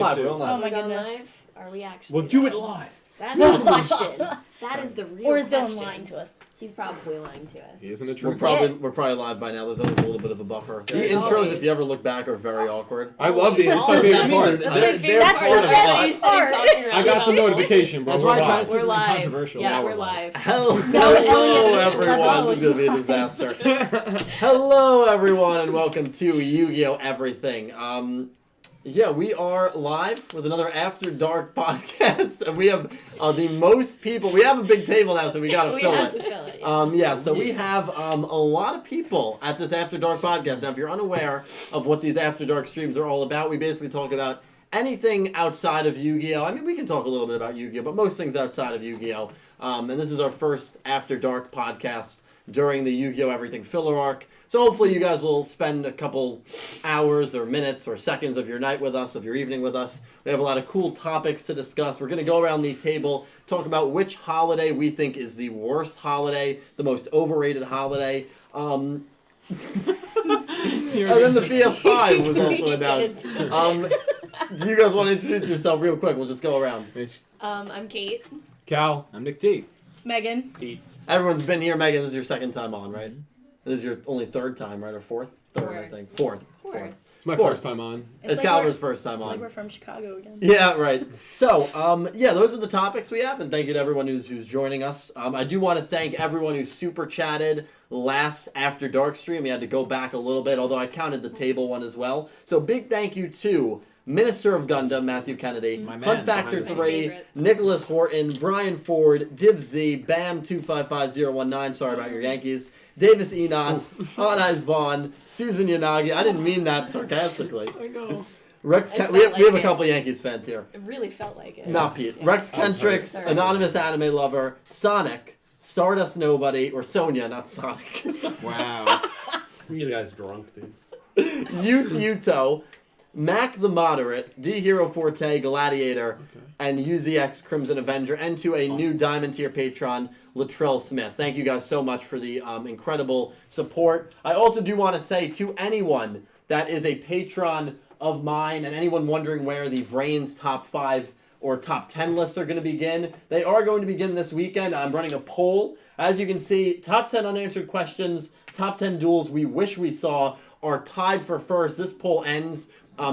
Live, we're on live. Oh my goodness. Live? Are we actually? Well, do it live. That's the question. That is the real Or is question. Dylan lying to us? He's probably lying to us. Isn't it We're true? probably live by now. There's always a little bit of a buffer. The There's intros, always. if you ever look back, are very awkward. I love the. It's my favorite part. That's my favorite That's part. the of it. best He's part. sitting talking around I got the about notification, bro. That's We're why I try to live. stick We're to the live. controversial. Yeah, Now we're we're live. Hello, Elliot, everyone. no. This is going to be a disaster. Hello, everyone, and welcome to Yu-Gi-Oh! Everything. Yeah, we are live with another After Dark podcast, and we have the most people. We have a big table now, so we got to We fill have it. to fill it. Yeah. So we have a lot of people at this After Dark podcast. Now, if you're unaware of what these After Dark streams are all about, we basically talk about anything outside of Yu-Gi-Oh! I mean, we can talk a little bit about Yu-Gi-Oh!, but most things outside of Yu-Gi-Oh! And this is our first After Dark podcast during the Yu-Gi-Oh! Everything filler arc. So hopefully you guys will spend a couple hours or minutes or seconds of your night with us, of your evening with us. We have a lot of cool topics to discuss. We're going to go around the table, talk about which holiday we think is the worst holiday, the most overrated holiday. And then the BF5 was also announced. Do you guys want to introduce yourself real quick? We'll just go around. I'm Kait. Cal. I'm Nick T. Megan. Everyone's been here. Megan, this is your second time on, right? This is your only third time, right? Or fourth? Third, I think. Fourth. It's my Fourth. first time on. It's like Caliber's first time It's like on. we're from Chicago again. Yeah, right. So, yeah, those are the topics we have, and thank you to everyone who's joining us. I do want to thank everyone who super chatted last After Dark stream. We had to go back a little bit, although I counted the table one as well. So, big thank you to Minister of Gundam, Matthew Kennedy, My man. Fun Factor My 3, favorite. Nicholas Horton, Brian Ford, Div Z, Bam255019, sorry about your Yankees, Davis Enos, Hanais Vaughn, Susan Yanagi. I didn't mean that sarcastically. I know. Rex, It Ken- felt we have like a it. couple Yankees fans here. It really felt like it. Not Pete. Yeah. Rex I was Kendricks, sorry. Anonymous Anime Lover, Sonic, Stardust Nobody, or Sonia, not Sonic. Wow. You guys drunk, dude. Yuto, Mac the Moderate, D Hero Forte, Gladiator, and UZX Crimson Avenger, and to a new Diamond Tier patron, Latrell Smith. Thank you guys so much for the incredible support. I also do want to say to anyone that is a patron of mine and anyone wondering where the VRAINS top 5 or top 10 lists are going to begin, they are going to begin this weekend. I'm running a poll. As you can see, top 10 unanswered questions, top 10 duels we wish we saw are tied for first. This poll ends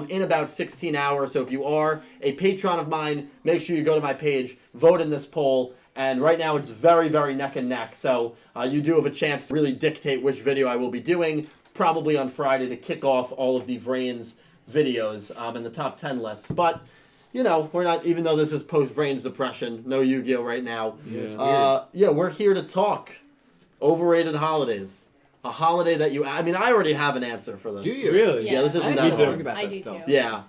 in about 16 hours. So if you are a patron of mine, make sure you go to my page, vote in this poll. And right now it's very, very neck and neck. So you do have a chance to really dictate which video I will be doing, probably on Friday to kick off all of the VRAINS videos in the top 10 lists. But, you know, we're not, even though this is post-VRAINS depression, no Yu-Gi-Oh! Right now. Yeah. We're here to talk overrated holidays. A holiday that I already have an answer for this. Do you? Really? Yeah, this I isn't didn't that even hard. think about I that do still. too. Yeah.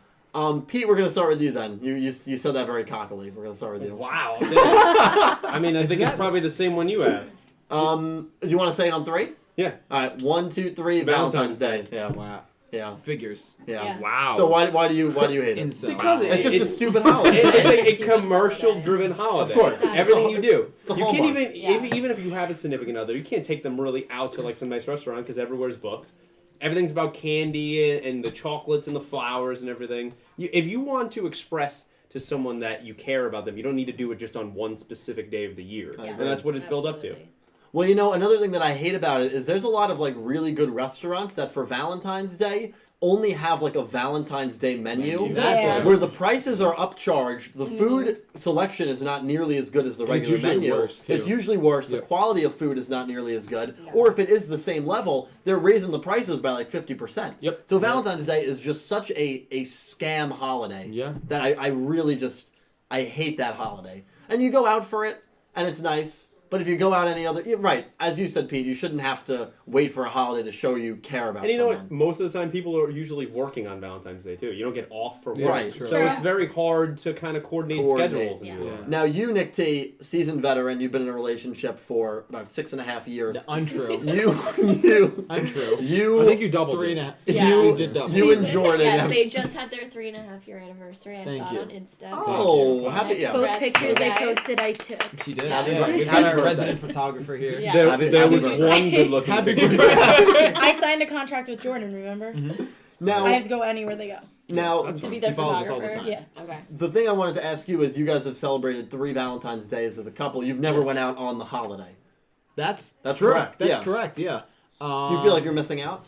Pete, we're going to start with you then. You said that very cockily. We're going to start with you. Wow. I mean, I think it's probably the same one you have. Do you want to say it on 3? Yeah. All right, 1, 2, 3. Valentine's Day. Yeah. Wow. Yeah. Figures. Yeah. Yeah. Wow. So why do you hate it? Incel. Because It's just a It's- stupid holiday. It's a commercial-driven holiday. Of course. Everything you do. It's a You can't hallmark. even if you have a significant other, you can't take them really out to like some nice restaurant because everywhere's booked. Everything's about candy and the chocolates and the flowers and everything. If you want to express to someone that you care about them, you don't need to do it just on one specific day of the year. Yes, And that's what it's built up to. absolutely. Well, you know, another thing that I hate about it is there's a lot of like really good restaurants that for Valentine's Day only have like a Valentine's Day menu. That's Yeah. right. Where the prices are upcharged, the food selection is not nearly as good as the And it's regular usually menu. worse, too. It's usually worse. The Yep. quality of food is not nearly as good. Yeah. Or if it is the same level, they're raising the prices by like 50%. Yep. So Valentine's Day is just such a scam holiday Yeah. that I really just, I hate that holiday. And you go out for it, and it's nice. But if you go out any other, right, as you said, Pete, you shouldn't have to wait for a holiday to show you care about And you know someone. what? Most of the time, people are usually working on Valentine's Day too. You don't get off for work, Right. Sure. so it's very hard to kind of coordinate schedules. Yeah. And do Yeah. that. Now, you, Nick T, seasoned veteran, you've been in a relationship for about 6.5 years. Untrue. You, Untrue. you, I think you doubled 3.5. it. Yeah. you, You did double. you and Jordan. Yes, have- they just had their 3.5-year anniversary. I Thank saw you. it on Insta. Oh, happy, yeah. Congrats Both pictures to you they guys. posted, I took. She did. Yeah. Yeah. Happy We had our birthday. resident photographer here. Yeah. There, Happy- there happy was birthday. one good-looking. Happy picture. birthday. I signed a contract with Jordan, remember? Now, I have to go anywhere they go. Now, That's To fine. be their She follows us all the photographer. time. Yeah. Okay. the thing I wanted to ask you is, you guys have celebrated 3 Valentine's Days as a couple. You've never Yes. went out on the holiday. That's True. correct. Yeah. That's correct. Yeah. Do you feel like you're missing out?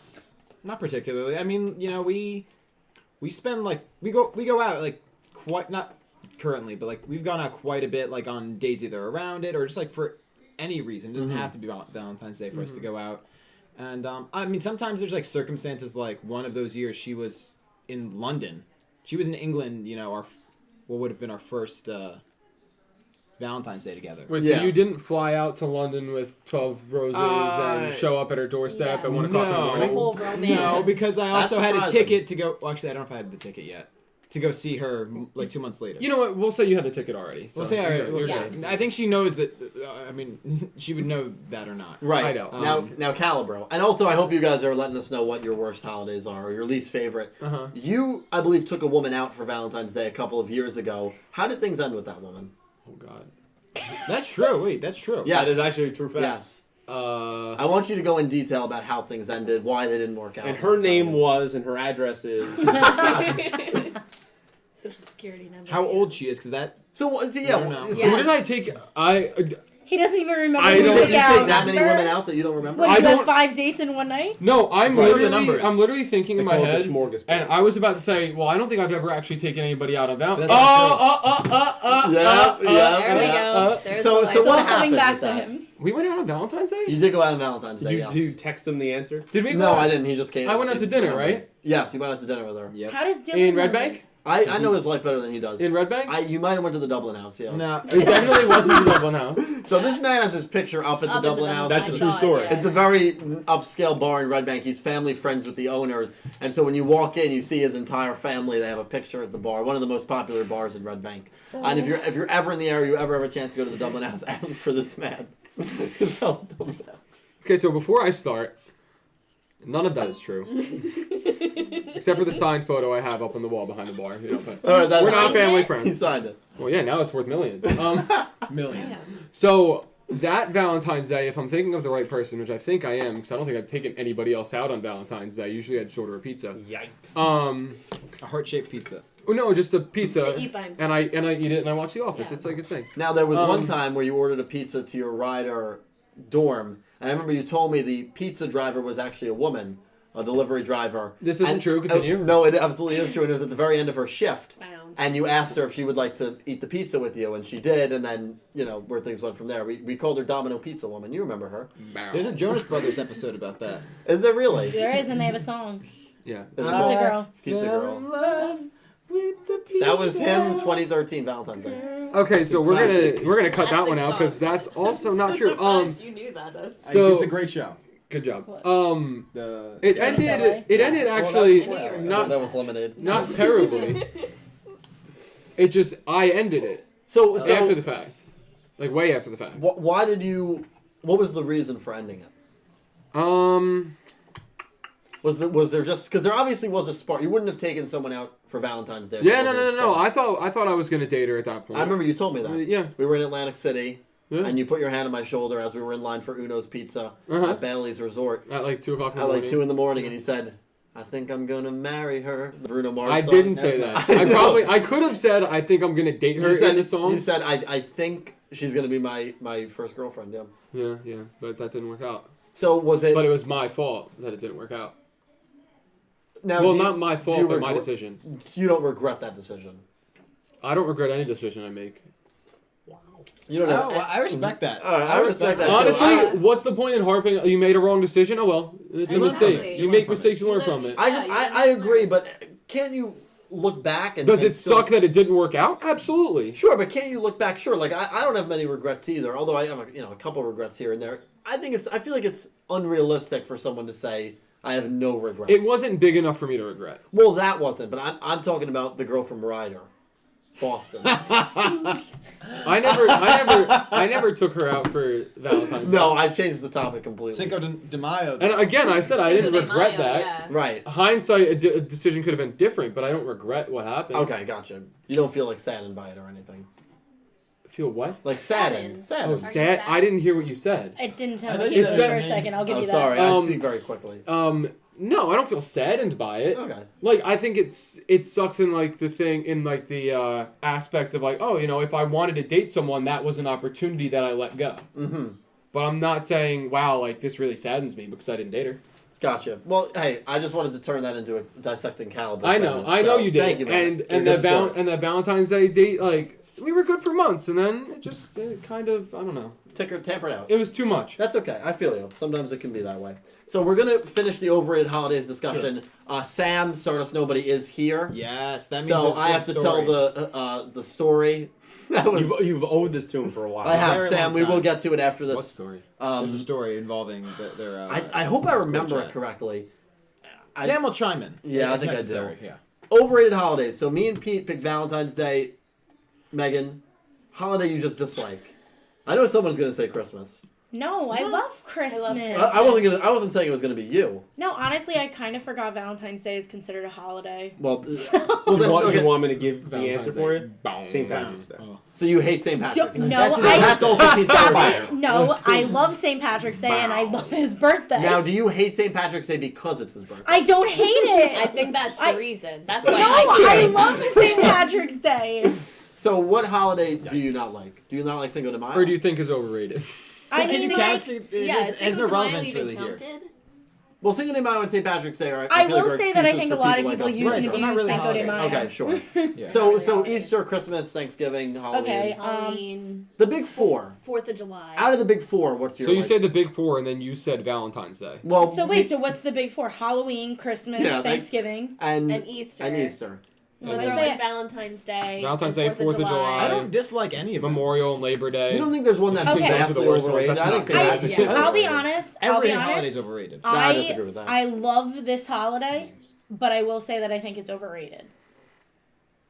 Not particularly. I mean, we spend like we go out like quite not currently, but like we've gone out quite a bit like on days either around it or just like for any reason. It doesn't have to be Valentine's Day for us to go out. And I mean, sometimes there's like circumstances like one of those years she was in London. She was in England, what would have been our first Valentine's Day together. Wait, Yeah. so you didn't fly out to London with 12 roses and show up at her doorstep Yeah. at 1 o'clock in the The morning? whole romance. No, because I That's also had a surprising. ticket to go. Well, actually, I don't know if I had the ticket yet. To go see her like 2 months later. You know what? We'll say you had the ticket already. So We'll say you're Yeah. good. I think she knows that. I mean, she would know that or not. Right. I don't. Now, Calibro. And also, I hope you guys are letting us know what your worst holidays are or your least favorite. Uh-huh. You, I believe, took a woman out for Valentine's Day a couple of years ago. How did things end with that woman? Oh, God. That's true. Wait, that's true. Yes. That is actually a true fact. Yes. Uh, I want you to go in detail about how things ended, why they didn't work out. And her name was, and her address is. Social security number. How yeah. old she is? Because that. So, I don't know. so what did I take? He doesn't even remember I who don't- took you take out. that many women out that you don't remember? What, I did you have don't- 5 dates in one night? No, I'm What are the literally, numbers? I'm literally thinking in They my call it the head, smorgasbord. and I was about to say, well, I don't think I've ever actually taken anybody out on Valentine's. That's not Yeah, There we yeah. go. There's So- the so line. what it's coming happened back with to that? him. We went out on Valentine's Day? You did go out on Valentine's Did Day, you, yes. did you text them the answer? Did we go No, out? I didn't. He just came. I went out to dinner, right? Yes, you went out to dinner with her. Yep. How does Dylan In know Red that? Bank? I know his life better than he does. In Red Bank? You might have went to the Dublin house, yeah. No. It definitely wasn't the Dublin House. So this man has his picture up at the Up at the Dublin house. That's I a saw true it, story. yeah. It's a very upscale bar in Red Bank. He's family friends with the owners, and so when you walk in, you see his entire family. They have a picture at the bar, one of the most popular bars in Red Bank. And if you're ever in the area, you ever have a chance to go to the Dublin house, ask for this man. So- Okay, so before I start, none of that is true. Except for the signed photo I have up on the wall behind the bar. But All right, that's- we're not signed family it? he friends. signed it. Well, yeah, now it's worth millions. Millions. So that Valentine's Day, if I'm thinking of the right person, which I think I am, because I don't think I've taken anybody else out on Valentine's Day. Usually I'd just order a pizza. Yikes. A heart-shaped pizza. Oh, no, just a pizza, To eat by himself. and I eat it and I watch The Office. Yeah. It's like a thing. Now there was one Um, time where you ordered a pizza to your rider dorm, and I remember you told me the pizza driver was actually a woman, a delivery driver. This isn't And- true. Continue. No, it absolutely is true, and it was at the very end of her shift. Wow. And you asked her if she would like to eat the pizza with you, and she did, and then, where things went from there. We called her Domino Pizza Woman. You remember her. There's a Jonas Brothers episode about that. Is there really? There is, and they have a song. Yeah. Is it Pizza called Girl. Pizza Fell Girl. in love with the pizza. That was him, 2013 Valentine's Day. Okay, so we're Classic. gonna cut that Classic one out because song. that's also not I'm true. surprised you knew that. That's So it's a great show. good job. What? The It Jonas ended. LA? It ended Well, actually that's- not That was Lemonade. not terribly. It just I ended it So after the fact, like way after the fact. why did you? What was the reason for ending it? Was there just because there obviously was a spark? You wouldn't have taken someone out for Valentine's Day. if Yeah, there no. wasn't a spark. I thought I was gonna date her at that point. I remember you told me that. Yeah. We were in Atlantic City, Yeah. and you put your hand on my shoulder as we were in line for Uno's Pizza Uh-huh. at Bailey's Resort At like 2:00 in the at morning. like 2 a.m, and he said, "I think I'm gonna marry her." The Bruno Mars. I song. didn't say that. I could have said I think I'm gonna date her You said in the song. You said I think she's gonna be my first girlfriend. Yeah. Yeah, but that didn't work out. So was it? But it was my fault that it didn't work out. now, Well, do you- not my do fault, you but my regret- decision. You don't regret that decision. I don't regret any decision I make. You don't Oh, have. I respect that. All right, I respect that. Honestly, too. what's the point in harping? You made a wrong decision. Oh well, it's a Exactly. mistake. You You learn make from it. mistakes, you learn You from live- it. I agree, but can't you look back and Does and it still- suck that it didn't work out? Absolutely. Sure, but can't you look back? Sure, like I don't have many regrets either. Although I have a couple regrets here and there. I feel like it's unrealistic for someone to say I have no regrets. It wasn't big enough for me to regret. Well, that wasn't. But I'm talking about the girl from Ryder, Boston. I never took her out for Valentine's Day. No, I changed the topic completely. Cinco de Mayo. And again, I said I didn't Cinco de regret Mayo, that. yeah. Right. Hindsight, a decision could have been different, but I don't regret what happened. Okay, gotcha. You don't feel like saddened by it or anything. Feel what? Like saddened. Saddened. Oh, Saddened. sad. sad? I didn't hear what you said. It didn't I sound thought like you it said for a me. second. I'll give I'm you that. sorry. I Um, speak very quickly. No, I don't feel saddened by it. Okay. Like, I think it sucks in, like, the thing, in, like, the aspect of, like, oh, you know, if I wanted to date someone, that was an opportunity that I let go. Mm-hmm. But I'm not saying, wow, like, this really saddens me because I didn't date her. Gotcha. Well, hey, I just wanted to turn that into a dissecting caliber. I know you did. Thank you, man. And that Valentine's Day date, like, we were good for months, and then it just kind of, I don't know. Tampered out. It was too much. That's okay. I feel you. Sometimes it can be that way. So we're gonna finish the overrated holidays discussion. Sure. Sam, Stardust Nobody is here. Yes, that means so it's I have to tell the story. You've owed this to him for a while. I have, Very Sam. long We time. will get to it after this. What story? There's a story involving their. I hope I remember Discord it chat. correctly. Sam will chime in. Yeah, I if think I do. necessary. Yeah. Overrated holidays. So me and Pete picked Valentine's Day. Megan, holiday you just dislike. I know someone's gonna say Christmas. No, I love Christmas. I wasn't saying it was gonna be you. No, honestly, I kind of forgot Valentine's Day is considered a holiday. Well, So, You want me to give the Valentine's answer for Day. you? Boom. St. Patrick's Day. Oh. so you hate St. Patrick's Day? No, that's also Pete's Stop favorite. it. No, I love St. Patrick's Day and I love his birthday. Now, do you hate St. Patrick's Day because it's his birthday? I don't hate it. I think that's the I- reason. That's No, why I I love St. Patrick's Day. So, what holiday do you not like? Do you not like Cinco de Mayo? Or do you think is overrated? I Can mean, you like, count it? Yeah, There's no relevance really here. Well, Cinco de Mayo and St. Patrick's Day are. I feel will like are say that I excuses think for a lot of like people us. use Right, and so abuse not really Cinco de holiday. Mayo. Okay, sure. Yeah. So Easter, Christmas, Thanksgiving, Halloween. Okay. Halloween, The big four. 4th of July. Out of the big four, what's your? So you like- said the big four, and then you said Valentine's Day. Well, So wait, so what's the big four? Halloween, Christmas, Yeah, Thanksgiving. and Easter. And Easter. We'll And throw then- in Valentine's Day. Valentine's and Day, 4th of July. I don't dislike any of them. Memorial and Labor Day. You don't think there's one that's Okay. vastly Those are the worst ones. overrated? That's I think not St. I, Patrick's yeah. Day is I'll be overrated. honest. Every I'll be holiday's honest. overrated. I disagree with that. I love this holiday, but I will say that I think it's overrated.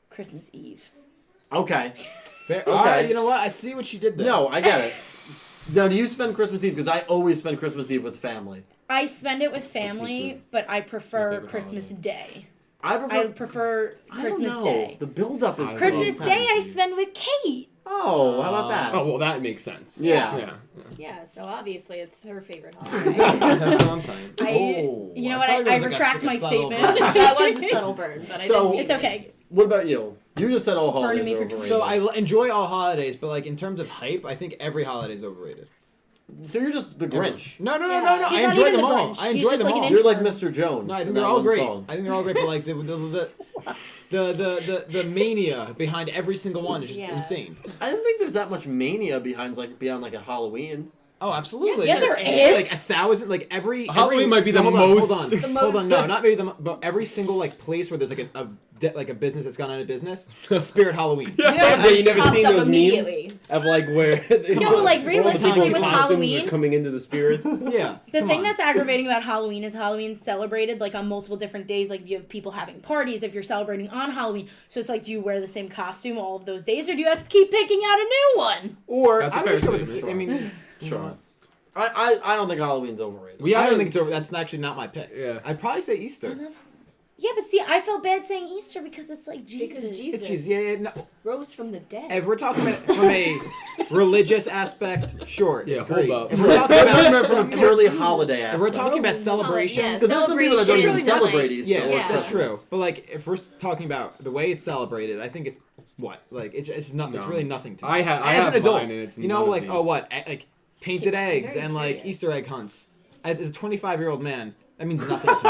Christmas Eve. Okay. Fair. Okay. All right, you know what? I see what you did there. No, I get it. Now, do you spend Christmas Eve? Because I always spend Christmas Eve with family. I spend it with Me family, too. but I my prefer favorite Christmas holiday. Day. I I prefer. prefer I don't Christmas know. Day. The build-up is Christmas pretty Day I intense. spend with Kate. Oh, how about that? Oh, well, that makes sense. Yeah. Yeah. Yeah, so obviously it's her favorite holiday. That's what I'm saying. You know what? thought it I was like retract a my subtle statement. burn. That was a subtle burn, but I So- didn't mean It's it. okay. What about you? You just said all holidays me are for overrated. So I enjoy all holidays, but like in terms of hype, I think every holiday is overrated. So you're just the Grinch. No. He's I not enjoy even them the all. Grinch. I He's enjoy just them like an all. You're like introvert. Mr. Jones. No, I think in they're that all one great. song. I think they're all great, but like the mania behind every single one is just Yeah. insane. I don't think there's that much mania beyond like a Halloween. Oh, absolutely. Yes, there is. Like 1,000, like every Halloween might be the hold on, most- Hold on, The hold on. most- No, not maybe but every single like place where there's like a business that's gone out of business. Spirit Halloween. Yeah, you never Pops seen up those immediately. memes of like where No, but, like, all the realistically people in with costumes Halloween- are coming into the spirits. Yeah. The come thing on. that's aggravating about Halloween is Halloween's celebrated like on multiple different days. Like you have people having parties if you're celebrating on Halloween. So it's like, do you wear the same costume all of those days, or do you have to keep picking out a new one? Or That's a I'm fair just going with the, statement. I mean, Sure. I don't think Halloween's overrated. I don't think it's over. That's actually not my pick. Yeah. I'd probably say Easter. Yeah, but see, I felt bad saying Easter because it's like Jesus. Because Jesus It's just yeah. No, rose from the dead. if we're talking about from a religious aspect, sure, Yeah, it's hold great. up. If we're talking I remember about from purely holiday if aspect. we're talking about celebrations, Yeah, Because there's some people that don't even Celebrations, celebrate like- Easter. yeah, or Yeah. that's true. Christmas. But like, if we're talking about the way it's celebrated, I think it's it's not. It's No. really nothing to me. I as have an adult, mine, and it's you know, none of like these. like painted eggs very and like curious. Easter egg hunts. As a 25-year-old man, that means nothing to me.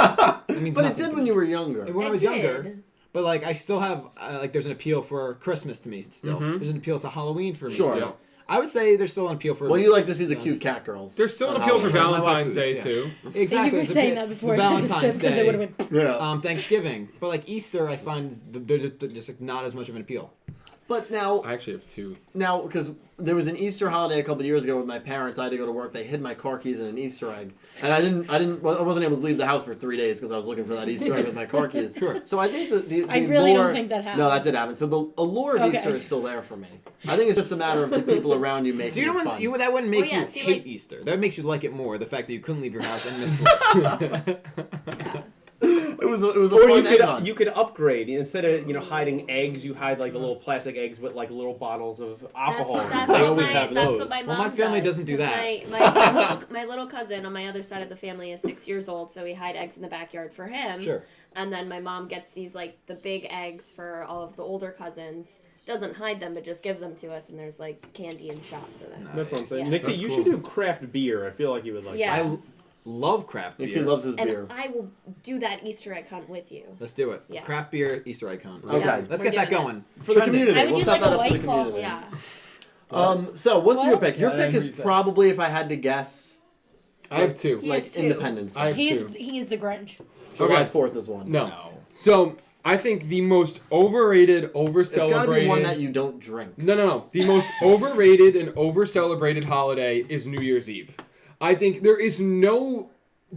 That means But it nothing did to when me. you were younger. When I It was younger. did. But like, I still have like, there's an appeal for Christmas to me still. Mhm. There's an appeal to Halloween for me Sure. still. I would say there's still an appeal for. Well, you like to see the cute cat girls. There's still an on appeal for Halloween. My Valentine's waifus, Day yeah. too. Exactly. Thank you there's for a saying bit- that before the I took a sip Valentine's because it Day, would have been. Yeah. Thanksgiving, but like Easter, I find they're just like not as much of an appeal. But now, I actually have two. because there was an Easter holiday a couple of years ago with my parents, I had to go to work. They hid my car keys in an Easter egg, and I wasn't able to leave the house for 3 days because I was looking for that Easter egg with my car keys. Sure. So I think the I really don't allure- think that happened. No, that did happen. So the allure of Okay. Easter is still there for me. I think it's just a matter of the people around you making So you don't it want fun. that wouldn't make Well, yeah, you see, hate like- Easter. That makes you like it more. The fact that you couldn't leave your house and missed work. It was a Or fun egg hunt. you could upgrade instead of hiding eggs. You hide like the little plastic eggs with like little bottles of alcohol. That's They what always my, have that's those. what my Well, mom my family does, doesn't do 'cause that. My little cousin on my other side of the family is 6 years old, so we hide eggs in the backyard for him. Sure. And then my mom gets these like the big eggs for all of the older cousins. Doesn't hide them, but just gives them to us, and there's like candy and shots in it. That's what I'm saying. Yeah. Nick, That's you cool. should do craft beer. I feel like you would like. Yeah. I love craft beer. Nick T loves his And beer. I will do that Easter egg hunt with you. Let's do it. Yeah. Craft beer Easter egg hunt. Okay. Yeah, Let's we're get that doing it. going. For the Trend it. community. I would We'll do set like that a up for the White Claw. community. Yeah. So what's your What? pick? Your Yeah, I pick didn't hear is you say. probably, if I had to guess, I have two. He like has two. Independence I Day. have two. He is the Grinch. July Okay. 4th is one. No. No. So I think the most overrated, It's gotta be over-celebrated. one that you don't drink. No. The most overrated and over-celebrated holiday is New Year's Eve. I think there is no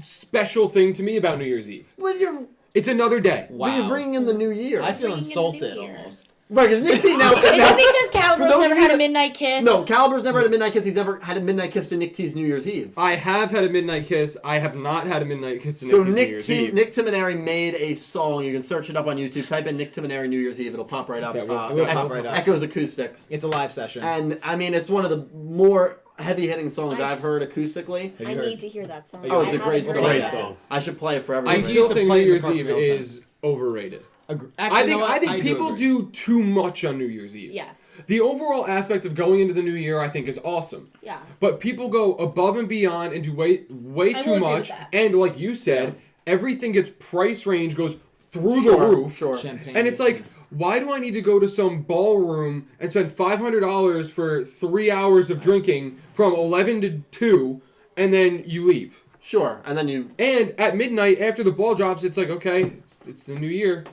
special thing to me about New Year's Eve. Well, It's another day. Wow. you're bringing in the new year. I feel Bringing in the insulted new year. almost. Right, because Nick T now. Is it because Caliber's those never of you had a that- midnight kiss? No, Caliber's never had a midnight kiss. He's never had a midnight kiss to Nick T's New Year's Eve. I have had a midnight kiss. I have not had a midnight kiss to So Nick New Nick Year's T, Eve. Nick Timoneri made a song. You can search it up on YouTube. Type in Nick Timoneri New Year's Eve. It'll pop right up. That will- it will pop right up. Echoes Acoustics. It's a live session. And I mean, it's one of the more heavy-hitting songs I- I've heard acoustically. Have I you heard? need to hear that song. Oh, it's a I great haven't song. heard Great that. song. I should play it for I everybody. used still to think play New in the Year's car Eve all the time. is overrated. Actually, I you know what? think do people agree. do too much on New Year's Eve. Yes. The overall aspect of going into the new year, I think, is awesome. Yeah. But people go above and beyond and do way I too will agree with much. that. And like you said, everything gets price range goes through the Sure, roof. sure. Champagne. And it's like, why do I need to go to some ballroom and spend $500 for 3 hours of drinking from 11 to 2, and then you leave? Sure, and then you. And at midnight, after the ball drops, it's like, okay, it's the new year.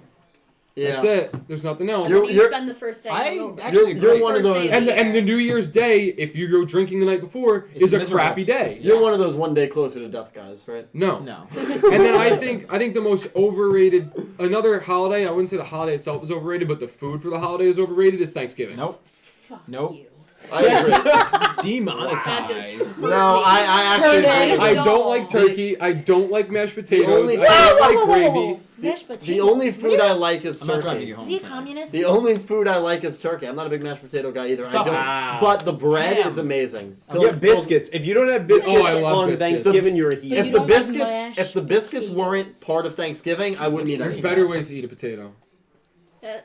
Yeah. That's it. There's nothing else. And then you You're- spend the first day I hungover. actually You're agree. one of First those. day And of and the New Year's Day, if you go drinking the night before, It's is a miserable. crappy day. You're one of those one day closer to death guys, right? No. No. And then I think the most overrated, another holiday, I wouldn't say the holiday itself is overrated, but the food for the holiday is overrated, is Thanksgiving. Nope. Fuck Nope. you. I agree. Demonetized. No, I actually Heard it. agree. with I you. don't like turkey. I don't like mashed potatoes. only- I don't like gravy. Mashed potatoes. The only food I like is I'm not driving turkey. you home. Is he a tonight. communist? The only food I like is turkey. I'm not a big mashed potato guy either. Stuff I don't. it. Wow. But the bread Ham. is amazing. Yeah, biscuits. If you don't have biscuits Oh, I love on biscuits. Thanksgiving, you're a But heathen. If you the don't like biscuits, mashed if the biscuits weren't potatoes. part of Thanksgiving, I wouldn't eat There's anything. better ways to eat a potato.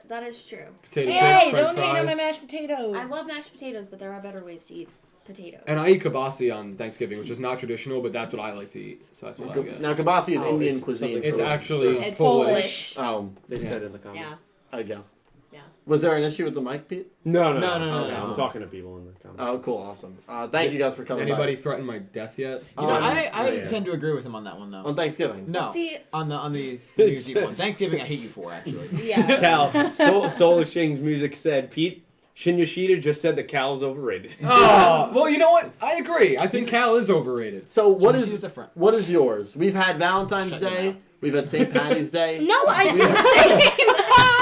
That is true. Potato Hey, chips, French don't hate on my fries. mashed potatoes. I love mashed potatoes, but there are better ways to eat potatoes. And I eat kibasi on Thanksgiving, which is not traditional, but that's what I like to eat. So that's what I get. Now kibasi is Oh, Indian it's cuisine. something It's for- actually It's Polish. Oh, They Yeah. said in the comments. Yeah. I guessed. Yeah. Was there an issue with the mic, Pete? No. No. Okay, no. I'm talking to people in the comments. Oh, cool, awesome. Thank you guys for coming. Anybody by. threaten my death yet? You know, I yeah. tend to agree with him on that one though. On Thanksgiving? No. See, On the New Year's Eve one. Thanksgiving, I hate you for actually. yeah. Cal, Soul Exchange Music said, Pete, Shin Yoshida just said that Cal's overrated. Oh, well, you know what? I agree. I think Cal is overrated. So what She's is a friend. what is yours? We've had Valentine's Shut your Day. mouth. We've had St. Patty's Day. No, I didn't say that.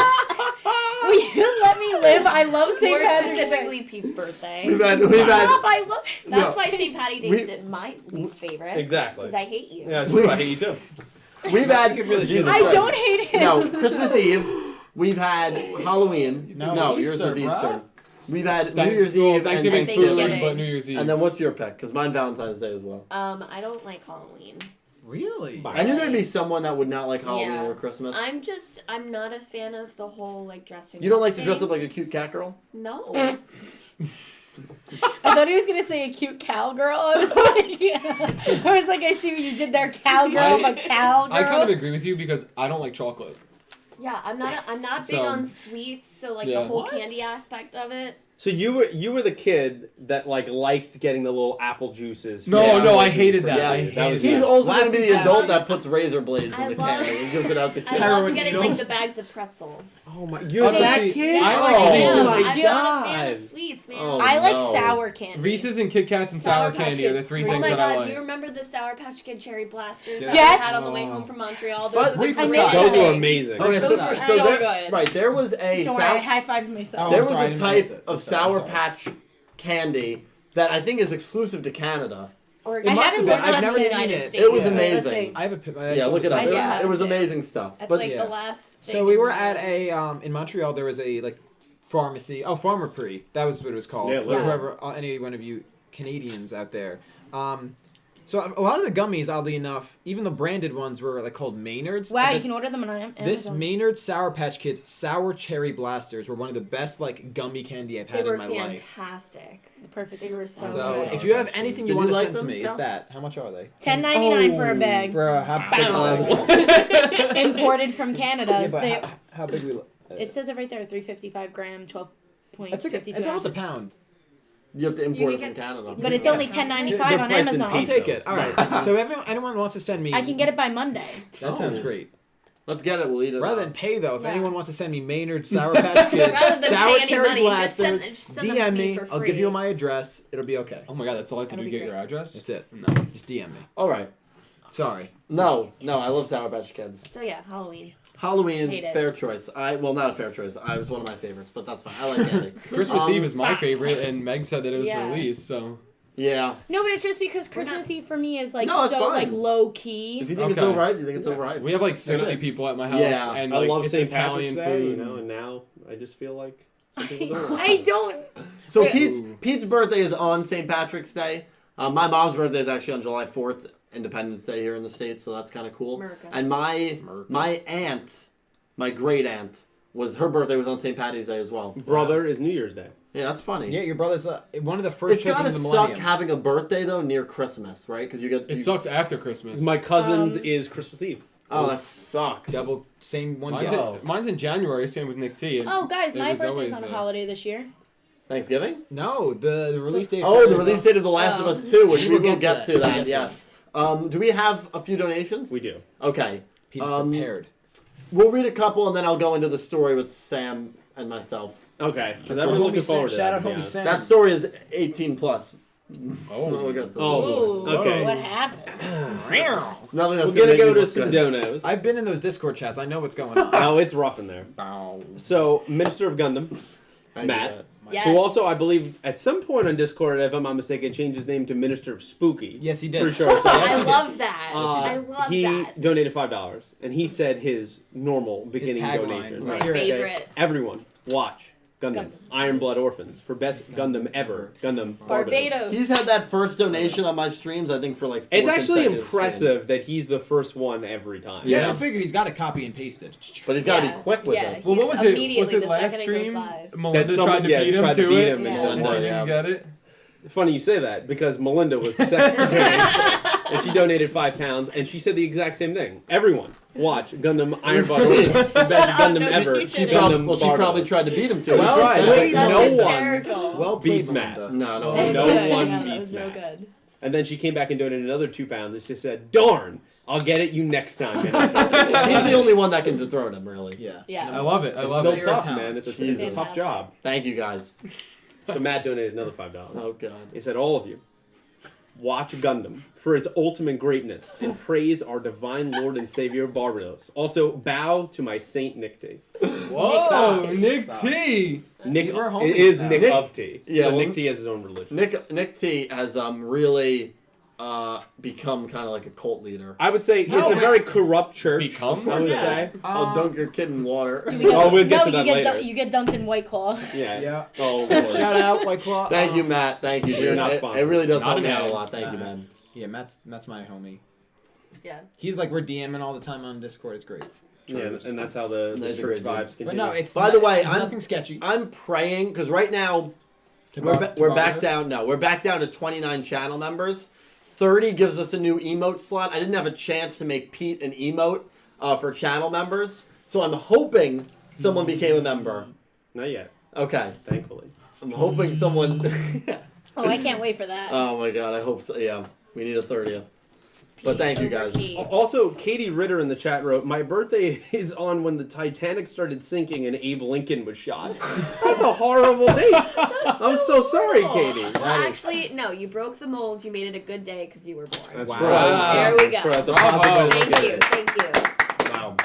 Will you let me live? I love St. More Patrick's Day. specifically, Pete's birthday. We've had Stop, I love it. That's why St. Patty Day We- is my least favorite. Exactly. Because I hate you. Yeah, it's true. I hate you too. we've had You could really Jesus do I that. Christ. don't hate him. No, Christmas Eve. We've had Halloween. No, it's yours Easter, was Easter. bruh. We've had Thank- New Year's well, Eve Thanksgiving and food, Thanksgiving. but New Year's Eve. And then what's your pick? Because mine Valentine's Day as well. I don't like Halloween. Really? Bye. I knew there'd be someone that would not like Halloween Yeah. or Christmas. I'm not a fan of the whole like dressing. You don't up like to dress thing. up like a cute cat girl? No. I thought he was gonna say a cute cowgirl. I was like, I see what you did there, cowgirl. I'm a cowgirl. I kind of agree with you because I don't like chocolate. Yeah, I'm not big So- on sweets, so like Yeah. the whole What? candy aspect of it. So you were the kid that like liked getting the little apple juices. No, Yeah. no, I hated Yeah, that. I that hated was- He's that. also going to be the Laughing adult Cat. that puts razor blades in I the love- can and gives it out to I kids. love Heroin getting needles. like the bags of pretzels. Oh my! Oh, You're that see, kid. I Yes, like am. Reese's. Oh my I'm not a fan God. of sweets, man. Oh, I like no. sour candy. Reese's and Kit Kats and sour Patch candy are the Kids. three Oh things my that god, I do like. you remember the Sour Patch Kid cherry blasters that Yes. we had on the way home from Montreal? But- Those were Brief the aside. coolest Those were thing. amazing. Okay, Those so- were So so there, good. right, there was a Don't worry, I sour, high-fived myself. Oh, there I'm was sorry, I a didn't notice type it. of Sorry, Sour sorry. Patch candy that I think is exclusive to Canada Or It must have been. I've never seen it. It was Let's amazing. see. I have a pic. Yeah, look it up. Yeah. It was amazing stuff. That's But like yeah. the last. So we were at a in Montreal. There was a like pharmacy. Oh, Pharmaprix. That was what it was called. Yeah, For yeah. whoever, any one of you Canadians out there. So a lot of the gummies, oddly enough, even the branded ones were like called Maynards. Wow, But you can order them on Amazon. This Maynard Sour Patch Kids Sour Cherry Blasters were one of the best like gummy candy I've They had were in my life. fantastic. Perfect. They were so, So good. if you have anything you Did want you to like send to them, me, Cal? it's that. How much are they? $10.99 for a bag. For how big? Wow. Imported from Canada. Yeah, but They- how big we? it says it right there, 355 gram, 12.52 It's like it's almost a ounces. pound. you have to import You it can from Canada. But it's only $10.95 They're on priced in Amazon. I'll pesos. take it. All right. So if anyone wants to send me, I can get it by Monday. That sounds great. Let's get it. We'll eat it. Rather up. than pay though, if Yeah. anyone wants to send me Maynard Sour Patch Kids, Rather than Sour pay any Cherry money, just send- Blasters, just send them to DM me me. for I'll free. give you my address. It'll be okay. Oh my god, that's all I have to That'll do. be Get your great. address. That's it. Nice. Just DM me. All right. Sorry. No, I love Sour Patch Kids. So yeah, Halloween. Halloween, Hate it. fair choice. Not a fair choice. I was one of my favorites, but that's fine. I like candy. Christmas Eve is my favorite, and Meg said that it was Yeah. released. So Yeah. No, but it's just because Christmas Eve for me is like No, it's so fine. like low key. If you think it's Okay. overhyped, you think it's overhyped. we have like 60 it. people at my house, Yeah. and I like love it's St. Italian Patrick's Day, food. you know, and now I just feel like some people don't. I don't. So Ooh. Pete's birthday is on St. Patrick's Day. My mom's birthday is actually on July 4th, Independence Day here in the States, so that's kind of cool. America. And my aunt, my great aunt, her birthday was on St. Patty's Day as well. Brother is New Year's Day. Yeah, that's funny. Yeah, your brother's one of the first It's children gotta of the suck millennium. having a birthday though near Christmas, right? Because It sucks after Christmas. My cousin's is Christmas Eve. Oh, that sucks. Double same one. mine's, gift. mine's in January. Same with Nick T. and Oh, guys, it my was birthday's always, on a holiday this year. Thanksgiving? No, the release date. Oh, for the release date of The Last of Us 2, which we will get to We'll that. get to Yes. Do we have a few donations? We do. Okay. Pete's prepared. We'll read a couple and then I'll go into the story with Sam and myself. Okay. Because For I'm looking homie forward to Sam, that. shout out to be homie honest. Sam. That story is 18 plus. Oh, We'll get to Oh, it. Lord. Ooh. Okay. What happened? It's nothing that's We're gonna make go me to look some good. donos. I've been in those Discord chats. I know what's going on. Oh, it's rough in there. So, Minister of Gundam, I do Matt. that. Yes. who also, I believe, at some point on Discord, if I'm not mistaken, changed his name to Minister of Spooky. Yes, he did. For sure. So, I love that. Uh, I love he that. donated $5, and he said his normal beginning tagline. donation. Let's My hear it. favorite. Everyone, watch Gundam. Gundam. Iron Blood Orphans for best Gundam ever. Gundam Barbados. Barbados. He's had that first donation on my streams, I think, for like 4 It's actually consecutive impressive streams. that he's the first one every time. You Yeah. have to figure he's got to copy and paste it. But he's got to Yeah, be quick with yeah. it. Well, what was it? Was Immediately it the last second it goes stream? live. Melinda someone- tried to yeah, beat him tried to to beat it, him and and done she it, didn't get it. Funny you say that because Melinda was the second to donate, and she donated £5, and she said the exact same thing. Everyone, watch Gundam Iron Blood Orphans, the best Gundam no, ever. she Gundam Well, she Barbados. probably tried to beat him to it. Well, tried. played, That's no one hysterical. Well played, beats Matt. Melinda. No. That was No good. one Yeah, that beats was real Matt. good. And then she came back and donated another £2, and she said, "Darn, I'll get it you next time." He's the only one that can dethrone him, really. Yeah. Yeah. I love it. I It's love still it. You're a tough, talent. man. It's a Jesus. tough job. Thank you, guys. So Matt donated another $5. Oh, God. He said, "All of you, watch Gundam for its ultimate greatness and praise our divine Lord and Savior Barbados. Also, bow to my Saint Nick T. Whoa, Stop. Nick Stop. T. Nick We're homies it is now. Nick Nick- of T. Yeah, so well, Nick T has his own religion. Nick T has really become kind of like a cult leader. I would say No, it's a man. very corrupt church. Become? I would Yes. say. I'll dunk your kid in water. Oh, we'll get to that you get later. you get dunked in White Claw. Yeah. Yeah. Oh, Lord. Shout out White Claw. Thank you, Matt. Thank you, We're dude. not It sponsored. really does Not help an me out ad. a lot. Thank you, man. Yeah, Matt's my homie. Yeah. He's like we're DMing all the time on Discord. It's great. Yeah, and that's how the That's a church great vibes dude. continue. But no, it's By the way, I'm- nothing sketchy. I'm praying because right now To we're Barbados? back down. No, we're back down to 29 channel members. 30 gives us a new emote slot. I didn't have a chance to make Pete an emote for channel members, so I'm hoping someone became a member. Not yet, Okay, thankfully. I'm hoping someone. Oh, I can't wait for that. Oh my god, I hope so. Yeah, we need a 30th. But thank you guys. Also, Katie Ritter in the chat wrote, "My birthday is on when the Titanic started sinking and Abe Lincoln was shot." That's a horrible date. I'm so sorry, Katie. Well, actually, no. You broke the mold. You made it a good day because you were born. That's Wow. right. There we That's go. right. That's a positive way to Thank look at you. it. Thank you. Wow.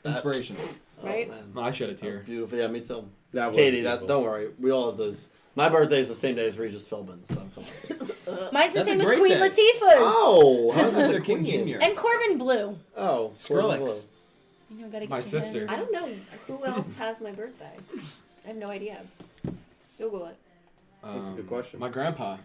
Inspirational. Oh, Right? man. I shed a That was tear. beautiful. Yeah, me too. That was Katie, beautiful. don't worry. We all have those My birthday is the same day as Regis Philbin's, so come on. Mine's the That's a same as great Queen day. Latifah's. Oh, Martin how Luther King Jr. And Corbin Blue. Oh, Skrillex. You know, gotta get My your sister. head I don't know who else has my birthday. I have no idea. Google it. That's a good question. My grandpa.